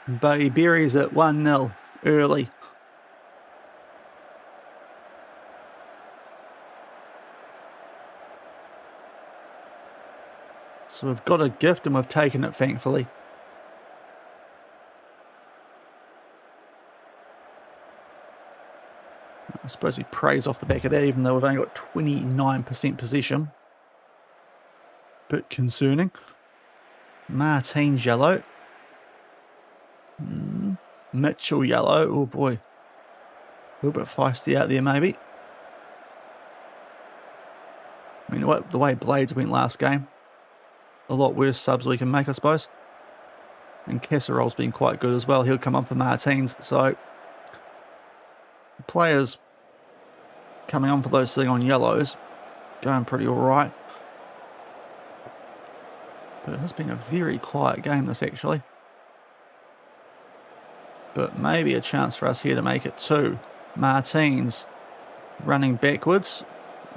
But he buries it 1-0 early. So we've got a gift and we've taken it, thankfully. I suppose we praise off the back of that, even though we've only got 29% possession. Bit concerning. Martins yellow. Mitchell yellow. Oh boy. A little bit feisty out there, maybe. I mean, the way Blades went last game, a lot worse subs we can make, I suppose. And Casserol's been quite good as well. He'll come on for Martins. So, players coming on for those sitting on yellows, going pretty all right. But it has been a very quiet game, this actually. But maybe a chance for us here to make it 2. Martins running backwards.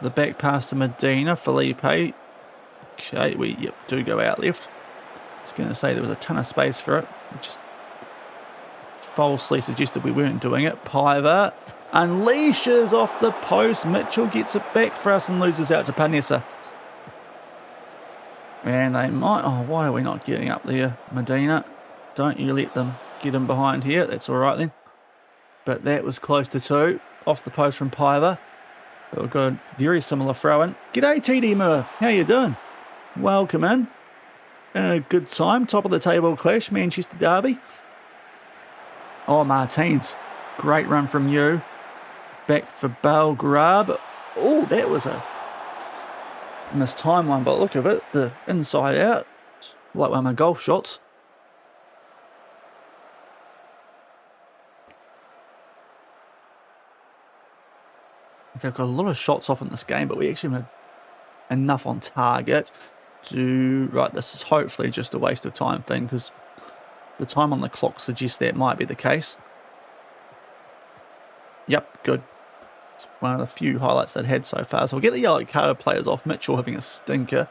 The back pass to Medina, Felipe. Okay, we do go out left. I was going to say there was a ton of space for it. It just falsely suggested we weren't doing it. Piver unleashes off the post. Mitchell gets it back for us and loses out to Panessa. And they might... Oh, why are we not getting up there, Medina? Don't you let them get in behind here. That's all right then. But that was close to 2. Off the post from Piver. But we've got a very similar throw-in. G'day, TD Moore. How you doing? Welcome in. And a good time. Top of the table clash. Manchester derby. Oh, Martins. Great run from you. Back for Belgrab. Oh, that was a mistimed one, but look at it. The inside out. Like one of my golf shots. I think I've got a lot of shots off in this game, but we actually had enough on target to... Right, this is hopefully just a waste of time thing, because the time on the clock suggests that might be the case. Yep, good. It's one of the few highlights I've had so far. So we'll get the yellow card players off. Mitchell having a stinker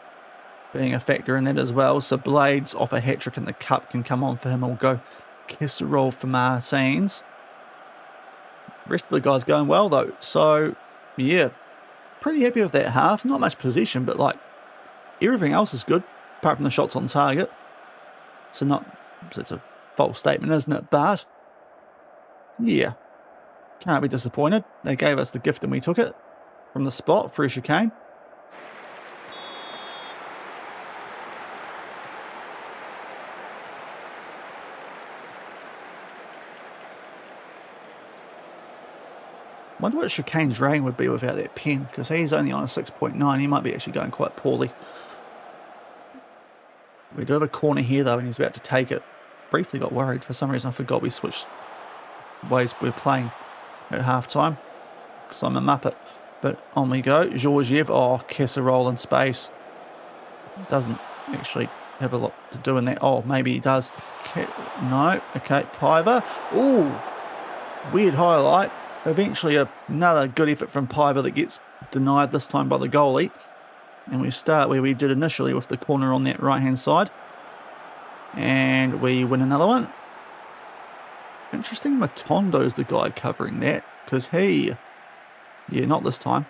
being a factor in that as well. So Blades off a hat-trick in the cup can come on for him. We'll go Casserole for Martins. Rest of the guys going well, though. So, yeah, pretty happy with that half. Not much possession, but, like, everything else is good, apart from the shots on target. So it's a false statement, isn't it? But, yeah, can't be disappointed. They gave us the gift and we took it from the spot for a chicane. Wonder what Chicane's rating would be without that pen, because he's only on a 6.9. He might be actually going quite poorly. We do have a corner here, though, and he's about to take it. Briefly got worried. For some reason, I forgot we switched ways we're playing at half-time, because I'm a muppet. But on we go. Georgiev. Oh, Casserole in space. Doesn't actually have a lot to do in that. Oh, maybe he does. No. Okay, Piver. Ooh, weird highlight. Eventually another good effort from Piver that gets denied this time by the goalie. And we start where we did initially with the corner on that right-hand side. And we win another one. Interesting, Matondo's the guy covering that. Because he... Yeah, not this time.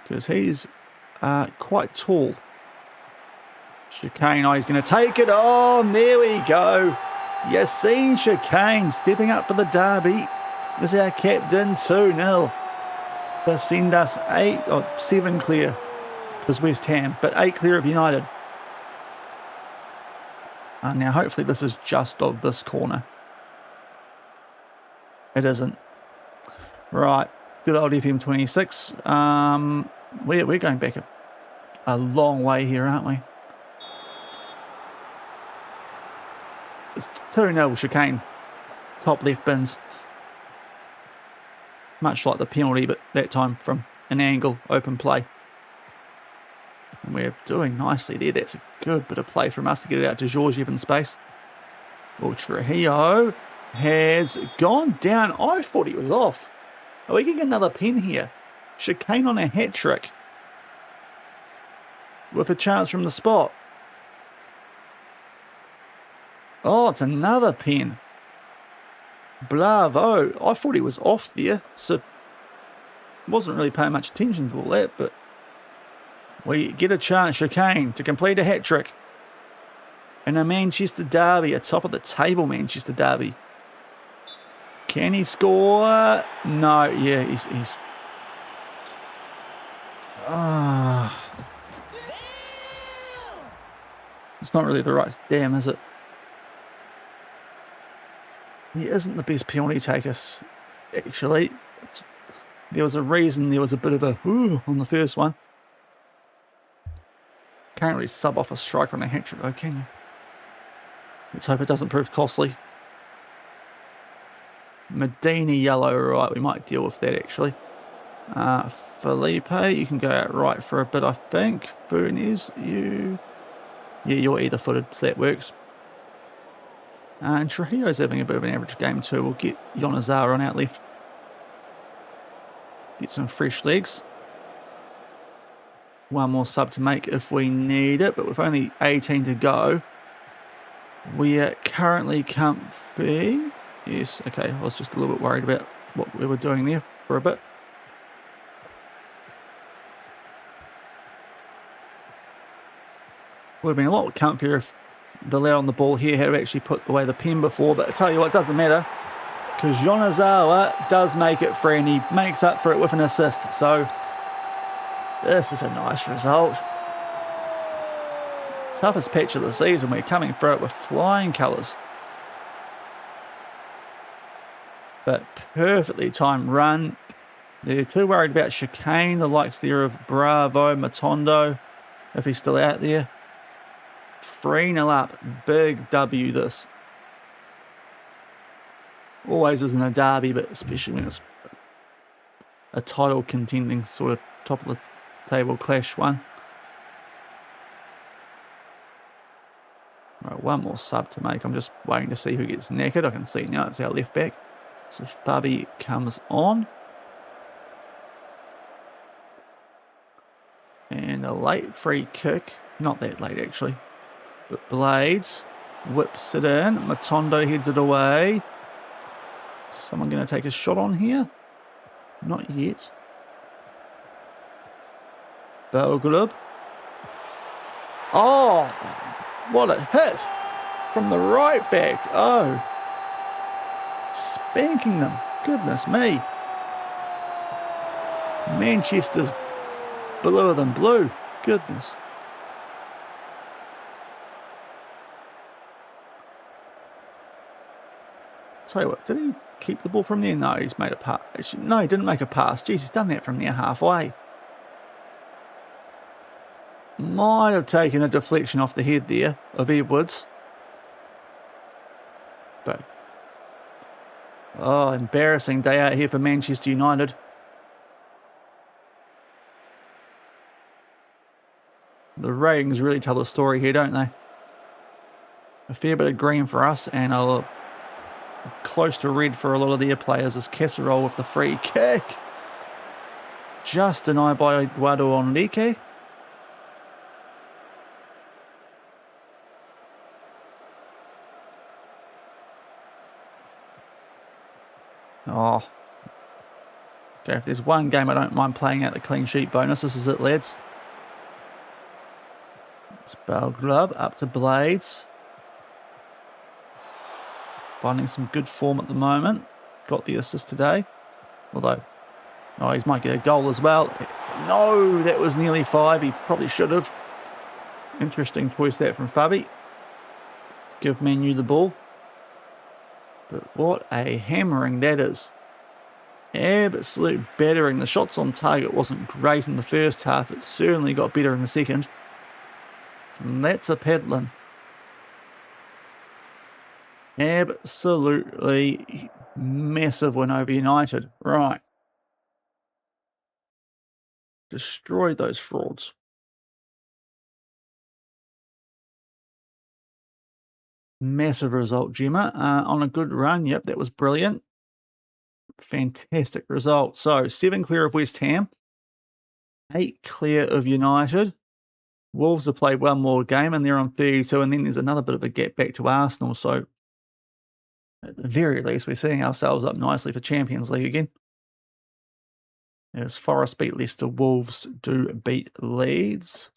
Because he's quite tall. Chicane, oh, he's going to take it on. There we go. Yassine Chicane stepping up for the derby. This is our captain, 2-0. To send us 7 clear, because West Ham, but 8 clear of United. Now, hopefully this is just of this corner. It isn't. Right, good old FM26. We're going back a long way here, aren't we? It's 2-0 Chicane. Top left bins. Much like the penalty, but that time from an angle, open play. And we're doing nicely there. That's a good bit of play from us to get it out to Georgiev in space. Well, Trujillo has gone down. I thought he was off. Are we getting another pin here? Chicane on a hat-trick. With a chance from the spot. Oh, it's another pin. Bravo. I thought he was off there, so wasn't really paying much attention to all that, but we get a chance, Chicane, to complete a hat-trick. And a Manchester derby, a top of the table Manchester derby. Can he score? No, yeah, he's it's not really the right damn, is it? He isn't the best penalty taker, actually. There was a reason there was a bit of a on the first one. Can't really sub off a striker on a hat-trick though, can you? Let's hope it doesn't prove costly. Medina yellow, right, we might deal with that actually. Felipe, you can go out right for a bit, I think. Funes, yeah, you're either footed, so that works. And Trujillo's having a bit of an average game too. We'll get Yonazawa on out left. Get some fresh legs. One more sub to make if we need it, but with only 18 to go, we are currently comfy. Yes, okay, I was just a little bit worried about what we were doing there for a bit. Would have been a lot comfier if the lad on the ball here had actually put away the pen before, but I tell you what, it doesn't matter, because Yonazawa does make it free and he makes up for it with an assist. So this is a nice result. Toughest patch of the season, we're coming through it with flying colours. But perfectly timed run. They're too worried about chicane, the likes there of Bravo, Matondo, if he's still out there. 3-0 up, big W this. Always isn't a derby, but especially when it's a title contending sort of top of the table clash one. Right, one more sub to make. I'm just waiting to see who gets knackered. I can see now it's our left back. So Fabi comes on. And a late free kick. Not that late actually. But Blades whips it in. Matondo heads it away. Someone going to take a shot on here? Not yet. Belgrub. Oh, what a hit from the right back. Oh, spanking them. Goodness me. Manchester's bluer than blue. Goodness. Tell you what, did he keep the ball from there? No, he's made a pass. Actually, no, he didn't make a pass. Jeez, he's done that from there halfway. Might have taken a deflection off the head there of Edwards. But, oh, embarrassing day out here for Manchester United. The ratings really tell the story here, don't they? A fair bit of green for us and a close to red for a lot of their players as Casserole with the free kick. Just denied by Eduardo Onlike. Oh. Okay, if there's one game I don't mind playing out the clean sheet bonus, this is it, lads. It's Belgrub up to Blades. Finding some good form at the moment. Got the assist today. Although, oh, he might get a goal as well. No, that was nearly 5. He probably should have. Interesting choice that from Fabi. Give Man U the ball. But what a hammering that is. Absolute battering. The shots on target wasn't great in the first half. It certainly got better in the second. And that's a peddling. Absolutely massive win over United. Right. Destroyed those frauds. Massive result, Gemma. On a good run. Yep, that was brilliant. Fantastic result. So, 7 clear of West Ham. 8 clear of United. Wolves have played one more game and they're on 32. And then there's another bit of a gap back to Arsenal. So, at the very least, we're setting ourselves up nicely for Champions League again. As Forest beat Leicester, Wolves do beat Leeds.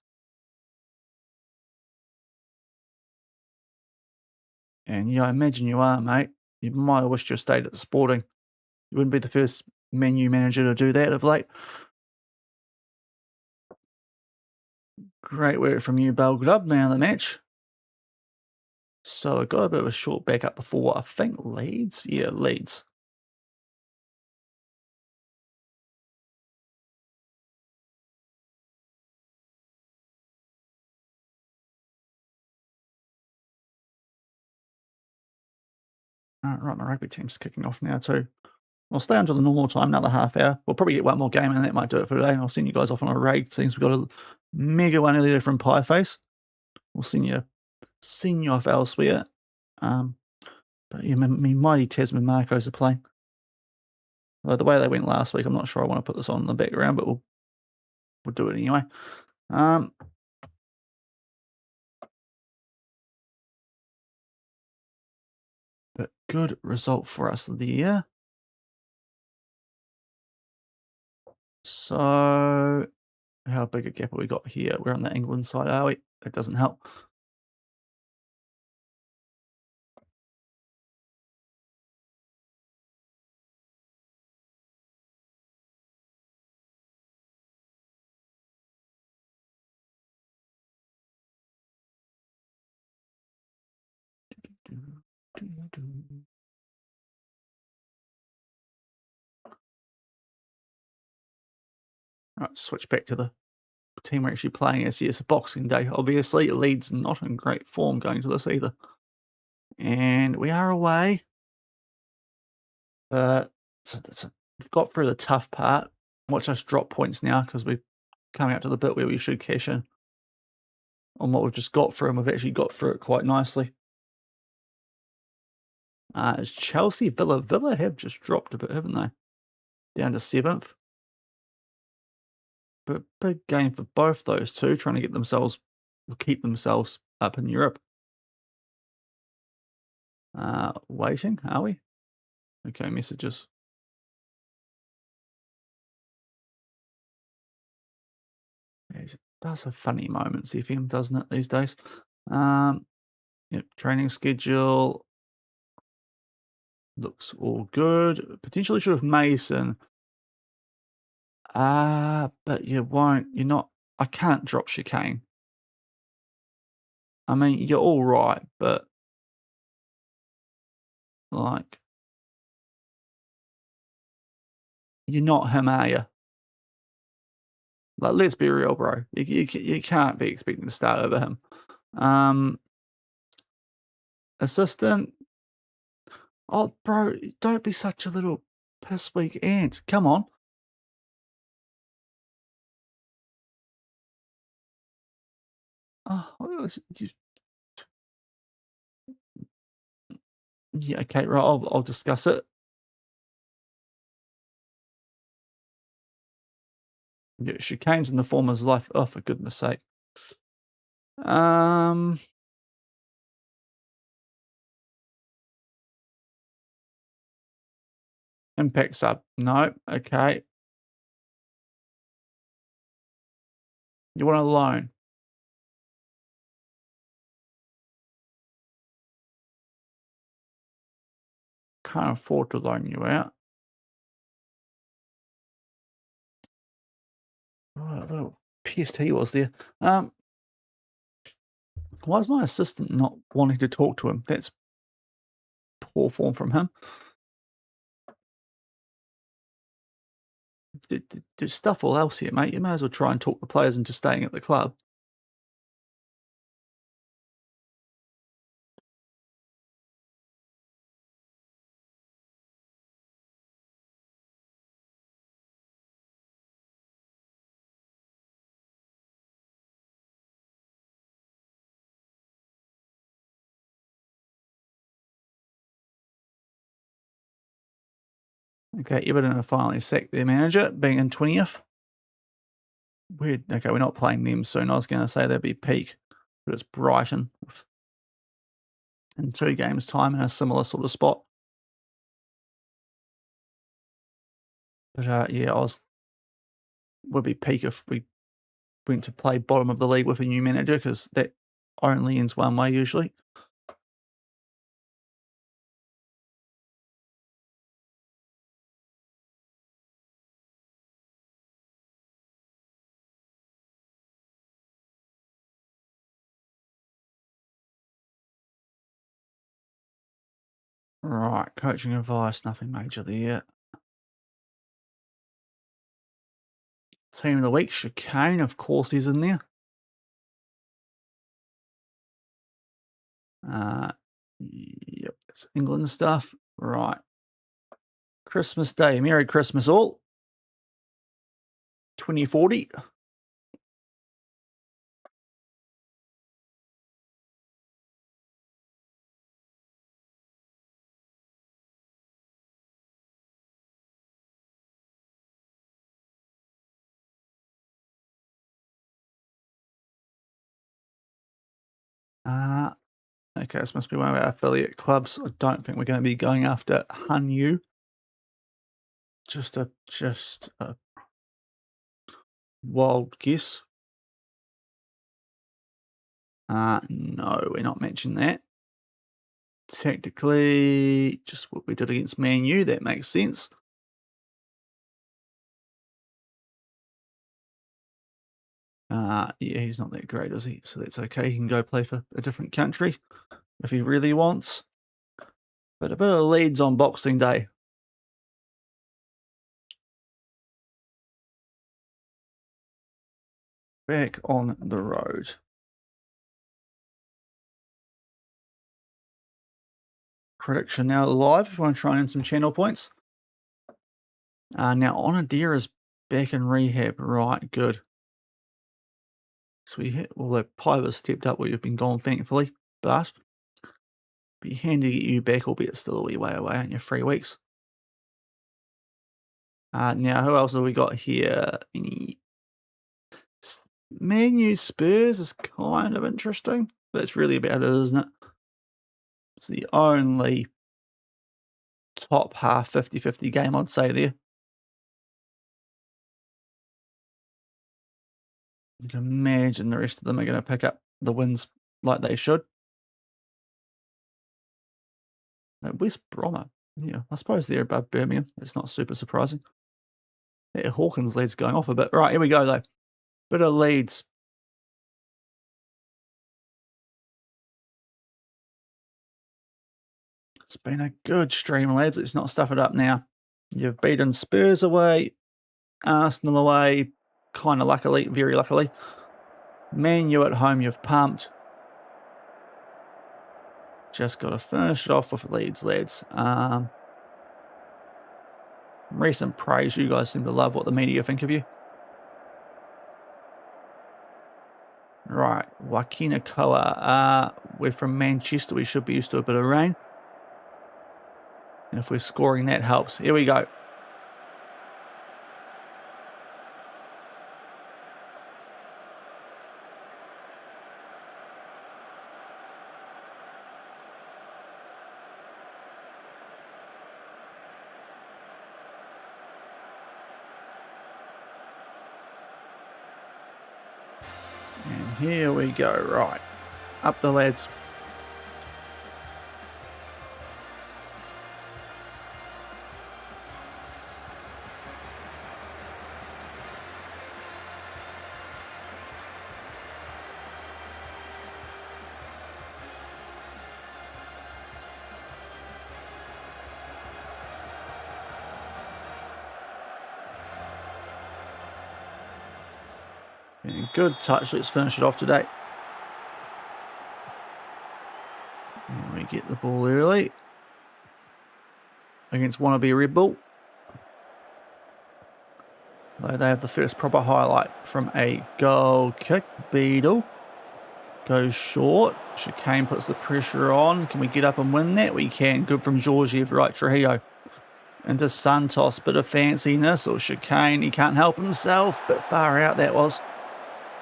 And yeah, I imagine you are, mate. You might have wished you stayed at the Sporting. You wouldn't be the first Man U manager to do that of late. Great work from you, Belgrub, man of the match. So I got a bit of a short backup before, I think Leeds? Yeah, Leeds. Right, my rugby team's kicking off now too. We'll stay until the normal time, another half hour. We'll probably get one more game and that might do it for today. And I'll send you guys off on a raid since we've got a mega one earlier from Pie Face. We'll send you off elsewhere. But yeah, me mighty Tasman Marcos are playing. Well, the way they went last week, I'm not sure I want to put this on in the background, but we'll do it anyway. But good result for us there. So, how big a gap have we got here? We're on the England side, are we? That doesn't help. Right, switch back to the team we're actually playing as. Yes, Boxing Day. Obviously, Leeds not in great form going to this either. And we are away. But we've got through the tough part. Watch us drop points now because we're coming up to the bit where we should cash in on what we've just got through, and we've actually got through it quite nicely. It's Chelsea, Villa have just dropped a bit, haven't they? Down to 7th. But big game for both those two, trying to get themselves, or keep themselves up in Europe. Waiting, are we? Okay, messages. It does have funny moments, FM, doesn't it, these days? Yep, training schedule looks all good. Potentially should have Mason. But you won't. You're not. I can't drop Chicane. I mean, you're all right, but like, you're not him, are you? Like, let's be real, bro. You can't be expecting to start over him. Assistant. Oh, bro, don't be such a little piss weak ant. Come on. Oh, yeah, okay, right. I'll discuss it. Yeah, Chicane's in the form of his life. Oh, for goodness sake. Impact sub. No. Okay. You want a loan? Can't afford to loan you out. Oh, a little PST was there. Why is my assistant not wanting to talk to him? That's poor form from him. There's stuff all else here, mate. You may as well try and talk the players into staying at the club. Okay, Everton have finally sacked their manager, being in 20th. Weird. Okay, we're not playing them soon. I was going to say that'd be peak, but it's Brighton in 2 games' time in a similar sort of spot. But yeah, would be peak if we went to play bottom of the league with a new manager, because that only ends one way usually. Right, coaching advice, nothing major there. Team of the week, Chicane, of course, he's in there. Yep. It's England stuff. Right. Christmas Day. Merry Christmas all. 2040. Okay, this must be one of our affiliate clubs. I don't think we're going to be going after Hanyu. Just a wild guess. No, we're not mentioning that. Technically, just what we did against Man U, that makes sense. Yeah, he's not that great, is he? So that's okay. He can go play for a different country if he really wants. But a bit of Leeds on Boxing Day. Back on the road. Prediction now live if you want to try and earn some channel points. Now Onadira's back in rehab. Right, good. So we hit, well, the Piper's stepped up where you've been gone, thankfully, but be handy to get you back, albeit still a wee way away in your 3 weeks. Now, who else have we got here? Any Man U Spurs is kind of interesting. That's really about it, isn't it? It's the only top half 50-50 game I'd say there. You can imagine the rest of them are going to pick up the wins like they should. West Brommer. Yeah, I suppose they're above Birmingham. It's not super surprising. Yeah, Hawkins leads going off a bit. Right, here we go, though. Bit of Leeds. It's been a good stream, lads. Let's not stuff it up now. You've beaten Spurs away, Arsenal away, kind of luckily, very luckily. Man U at home, you've pumped. Just got to finish it off with Leeds, lads. Recent praise, you guys seem to love what the media think of you. Right, Wakinakawa. We're from Manchester. We should be used to a bit of rain. And if we're scoring, that helps. Here we go. And here we go. Right, up the lads. Good touch. Let's finish it off today. And we get the ball early against wannabe Red Bull. Though they have the first proper highlight from a goal kick. Beadle goes short. Chicane puts the pressure on. Can we get up and win that? We can. Good from Georgiev. Right, Trujillo. Into Santos. Bit of fanciness. Or Chicane. He can't help himself. Bit far out that was.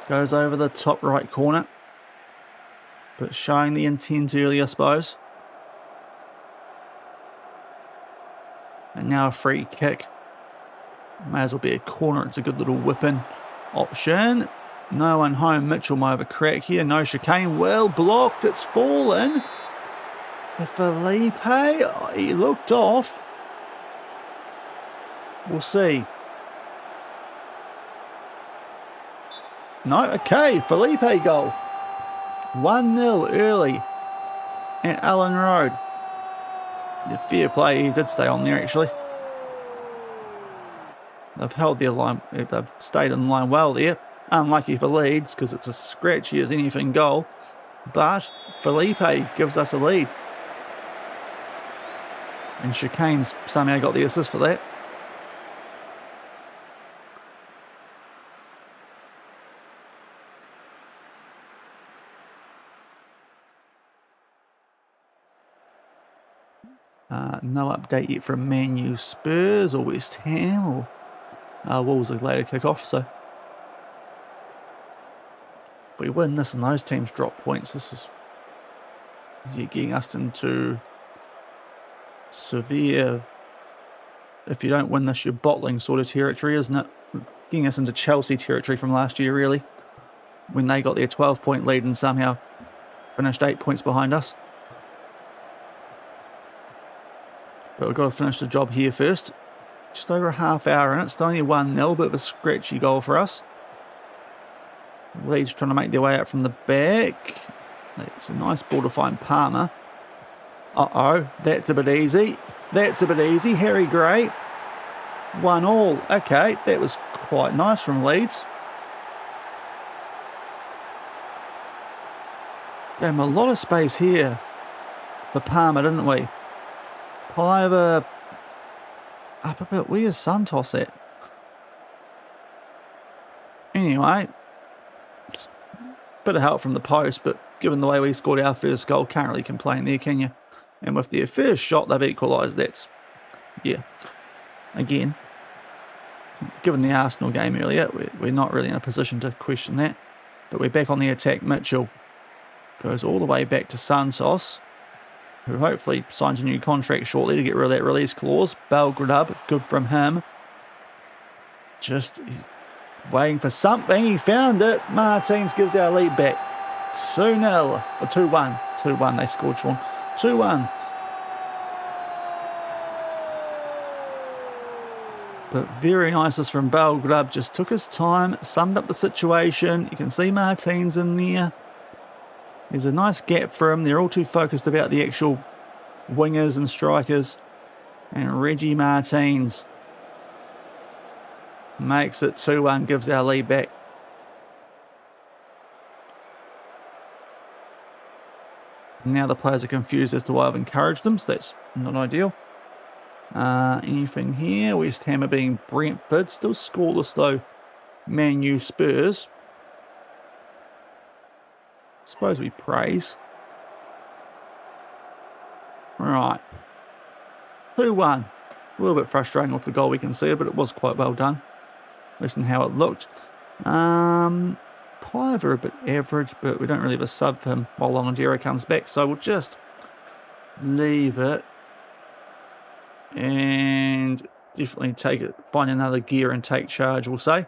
Goes over the top right corner. But showing the intent early, I suppose. And now a free kick. May as well be a corner. It's a good little whipping option. No one home. Mitchell might have a crack here. No chicane. Well blocked. It's fallen. So Felipe, he looked off. We'll see. No, okay. Felipe goal. 1-0 early at Allen Road. The fair play, he did stay on there actually. They've held their line, they've stayed in line well there. Unlucky for Leeds because it's as scratchy as anything goal. But Felipe gives us a lead. And Chicane's somehow got the assist for that. No update yet from Man U, Spurs or West Ham or Wolves will later kick off. So if we win this and those teams drop points, this is getting us into severe, if you don't win this, you're bottling sort of territory, isn't it? Getting us into Chelsea territory from last year, really, when they got their 12-point lead and somehow finished 8 points behind us. But we've got to finish the job here first. Just over a half hour in it. It's only 1-0, bit of a scratchy goal for us. Leeds trying to make their way out from the back. It's a nice ball to find Palmer. Uh-oh, that's a bit easy. That's a bit easy. Harry Gray. 1-1. Okay, that was quite nice from Leeds. Gave him a lot of space here for Palmer, didn't we? Piver up a bit. Where's Santos at? Anyway, bit of help from the post, but given the way we scored our first goal, can't really complain there, can you? And with their first shot, they've equalised. That's, yeah. Again, given the Arsenal game earlier, we're not really in a position to question that. But we're back on the attack. Mitchell goes all the way back to Santos, who hopefully signs a new contract shortly to get rid of that release clause. Belgradub, good from him. Just waiting for something. He found it. Martins gives our lead back. 2-0. Or 2-1. 2-1 they scored, Sean. 2-1. But very nice from Belgrab. Just took his time, summed up the situation. You can see Martins in there. There's a nice gap for him. They're all too focused about the actual wingers and strikers. And Reggie Martins makes it 2-1, gives our lead back. Now the players are confused as to why I've encouraged them, so that's not ideal. Anything here? West Ham are beating Brentford. Still scoreless though. Man U, Spurs. Suppose we praise. Right. 2-1. A little bit frustrating off the goal we can see, but it was quite well done. Listen how it looked. Piver a bit average, but we don't really have a sub for him while Longadera comes back, so we'll just leave it and definitely take it, find another gear and take charge, we'll say.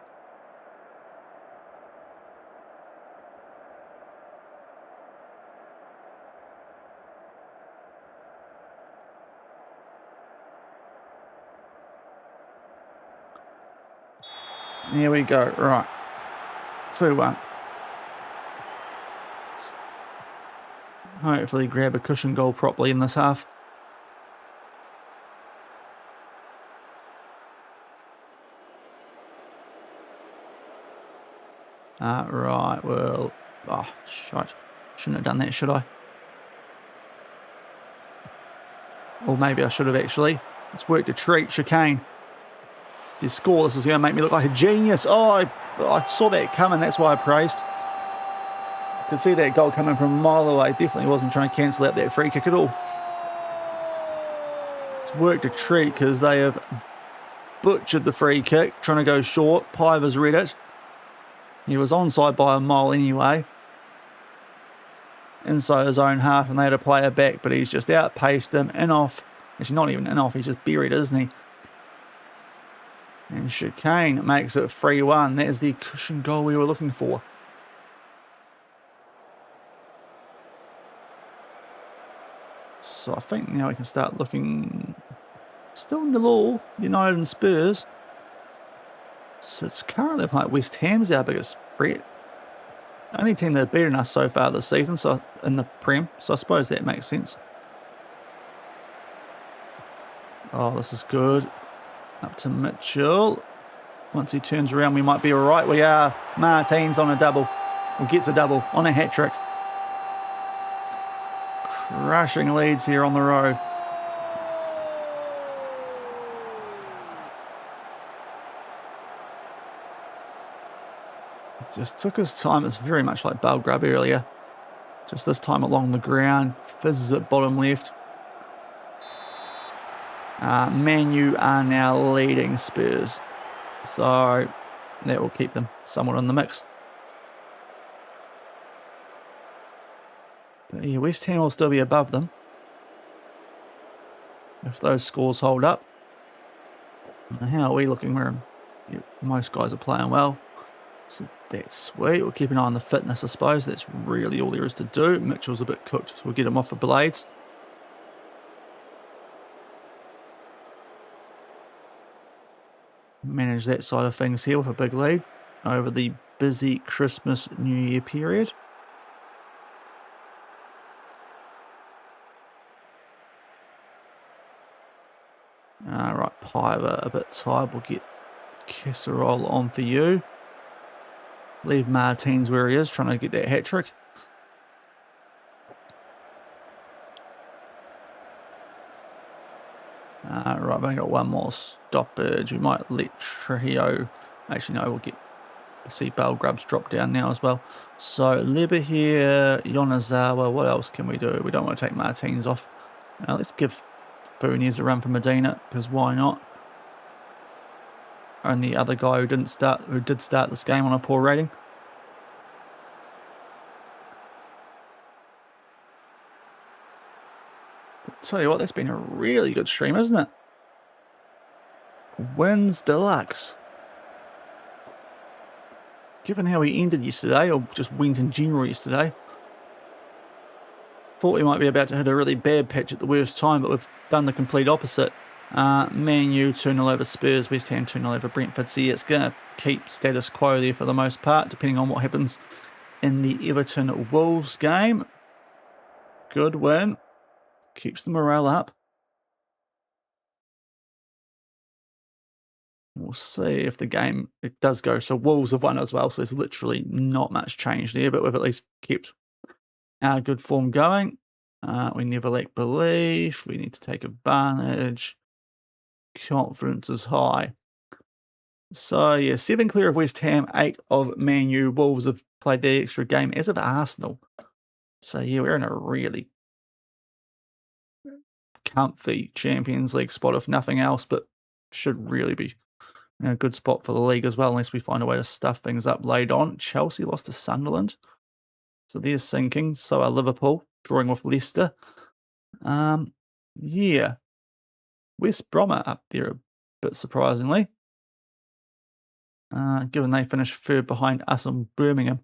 Here we go. Right. 2-1. Hopefully grab a cushion goal properly in this half. Right, well... Oh, shite. Shouldn't have done that, should I? Or maybe I should have, actually. It's worked a treat. Chicane. If you score, this is going to make me look like a genius. Oh, I saw that coming. That's why I praised. Could see that goal coming from a mile away. Definitely wasn't trying to cancel out that free kick at all. It's worked a treat because they have butchered the free kick, trying to go short. Piver's read it. He was onside by a mile anyway. Inside his own half, and they had a player back, but he's just outpaced him. In off. Actually, not even in off. He's just buried, isn't he? And Chicane makes it 3-1. That is the cushion goal we were looking for. So I think now we can start looking. Still in the law, United and Spurs. So it's currently like West Ham's our biggest threat. Only team that have beaten us so far this season, so in the Prem. So I suppose that makes sense. Oh, this is good. Up to Mitchell. Once he turns around, we might be all right. We are. Martins on a double. Or gets a double on a hat-trick. Crushing leads here on the road. Just took his time. It's very much like Bale Grub earlier. Just this time along the ground. Fizzes at bottom left. Man U are now leading Spurs. So that will keep them somewhat in the mix. But yeah, West Ham will still be above them if those scores hold up. And how are we looking? Most guys are playing well. So that's sweet. We'll keep an eye on the fitness, I suppose. That's really all there is to do. Mitchell's a bit cooked, so we'll get him off for blades. Manage that side of things here with a big lead over the busy Christmas New Year period. Right, Piver a bit tired. We'll get Casserole on for you. Leave Martins where he is, trying to get that hat trick. Right, we've only got one more stoppage. We might let Trujillo. Actually, no, we'll see Bale Grubs drop down now as well. So Leber here, Yonezawa. What else can we do? We don't want to take Martins off. Let's give Bunez a run for Medina, because why not? And the other guy who did start this game on a poor rating. But tell you what, that's been a really good stream, isn't it? Wins Deluxe. Given how we ended yesterday, or just went in general yesterday, thought we might be about to hit a really bad patch at the worst time, but we've done the complete opposite. Man U 2-0 over Spurs, West Ham 2-0 over Brentford. So yeah, it's going to keep status quo there for the most part, depending on what happens in the Everton-Wolves game. Good win. Keeps the morale up. We'll see if the game, it does go. So Wolves have won as well, so there's literally not much change there, but we've at least kept our good form going. We never lack belief. We need to take advantage. Confidence is high. So yeah, 7 clear of West Ham, 8 of Man U. Wolves have played their extra game, as of Arsenal. So yeah, we're in a really comfy Champions League spot, if nothing else, but should really be in a good spot for the league as well, unless we find a way to stuff things up later on. Chelsea lost to Sunderland, so they're sinking. So are Liverpool, drawing with Leicester. Yeah. West Brom are up there a bit surprisingly, given they finished third behind us and Birmingham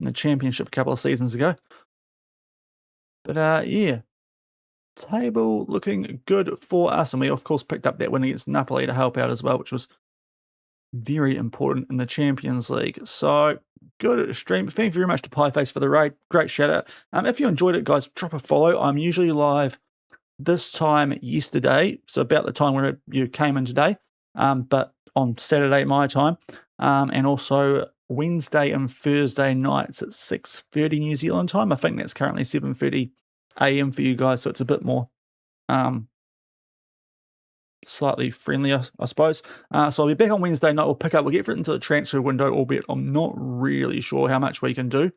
in the Championship a couple of seasons ago. But yeah, table looking good for us, and we of course picked up that win against Napoli to help out as well, which was very important in the Champions League. So good stream. Thank you very much to Pieface for the raid. Great shout out. If you enjoyed it, guys, drop a follow. I'm usually live this time yesterday, so about the time where you came in today, but on Saturday my time, and also Wednesday and Thursday nights at 6:30 New Zealand time. I think that's currently 7:30 AM for you guys, so it's a bit more slightly friendlier, I suppose. So I'll be back on Wednesday night. We'll get it into the transfer window, albeit I'm not really sure how much we can do.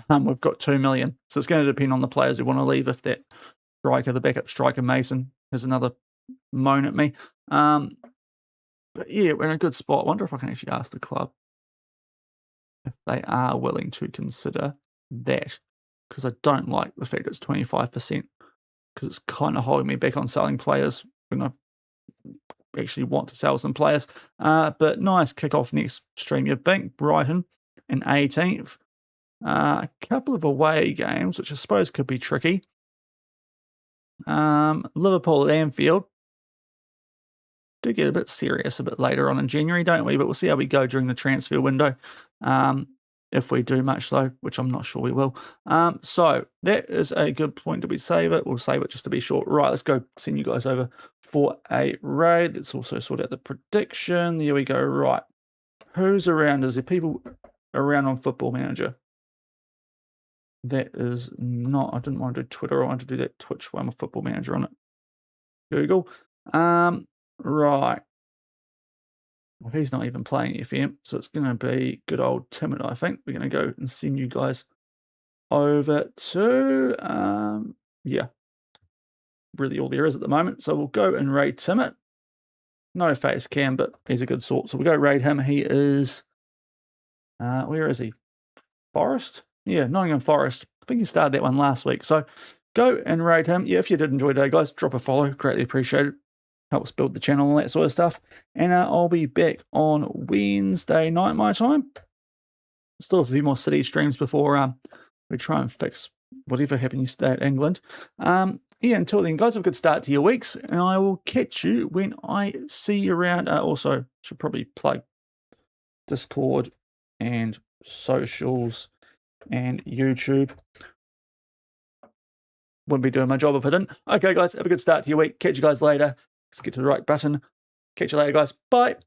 We've got 2 million, so it's going to depend on the players who want to leave. If that striker, the backup striker Mason, has another moan at me. But yeah, we're in a good spot. I wonder if I can actually ask the club if they are willing to consider that, because I don't like the fact it's 25%, because it's kind of holding me back on selling players when I actually want to sell some players. But nice kick-off next stream, you think. Brighton in 18th. A couple of away games, which I suppose could be tricky. Liverpool at Anfield. Do get a bit serious a bit later on in January, don't we? But we'll see how we go during the transfer window. If we do much, though, which I'm not sure we will. So that is a good point. Did we save it? We'll save it just to be short. Right, let's go send you guys over for a raid. Let's also sort out the prediction. There we go. Right. Who's around? Is there people around on Football Manager? That is not, I didn't want to do Twitter. I wanted to do that Twitch one with Football Manager on it. Google. Right. Well, he's not even playing FM, so it's going to be good old Timid, I think. We're going to go and send you guys over to, yeah, really all there is at the moment. So we'll go and raid Timid. No face cam, but he's a good sort. So we'll go raid him. He is, where is he? Forest? Yeah, Nottingham Forest. I think he started that one last week. So go and raid him. Yeah, if you did enjoy today, guys, drop a follow. Greatly appreciated. Helps build the channel and that sort of stuff. And I'll be back on Wednesday night, my time. Still have a few more city streams before we try and fix whatever happened yesterday at England. Yeah, until then, guys, have a good start to your weeks. And I will catch you when I see you around. Also, should probably plug Discord and socials and YouTube. Wouldn't be doing my job if I didn't. Okay, guys, have a good start to your week. Catch you guys later. Let's get to the right button. Catch you later, guys. Bye.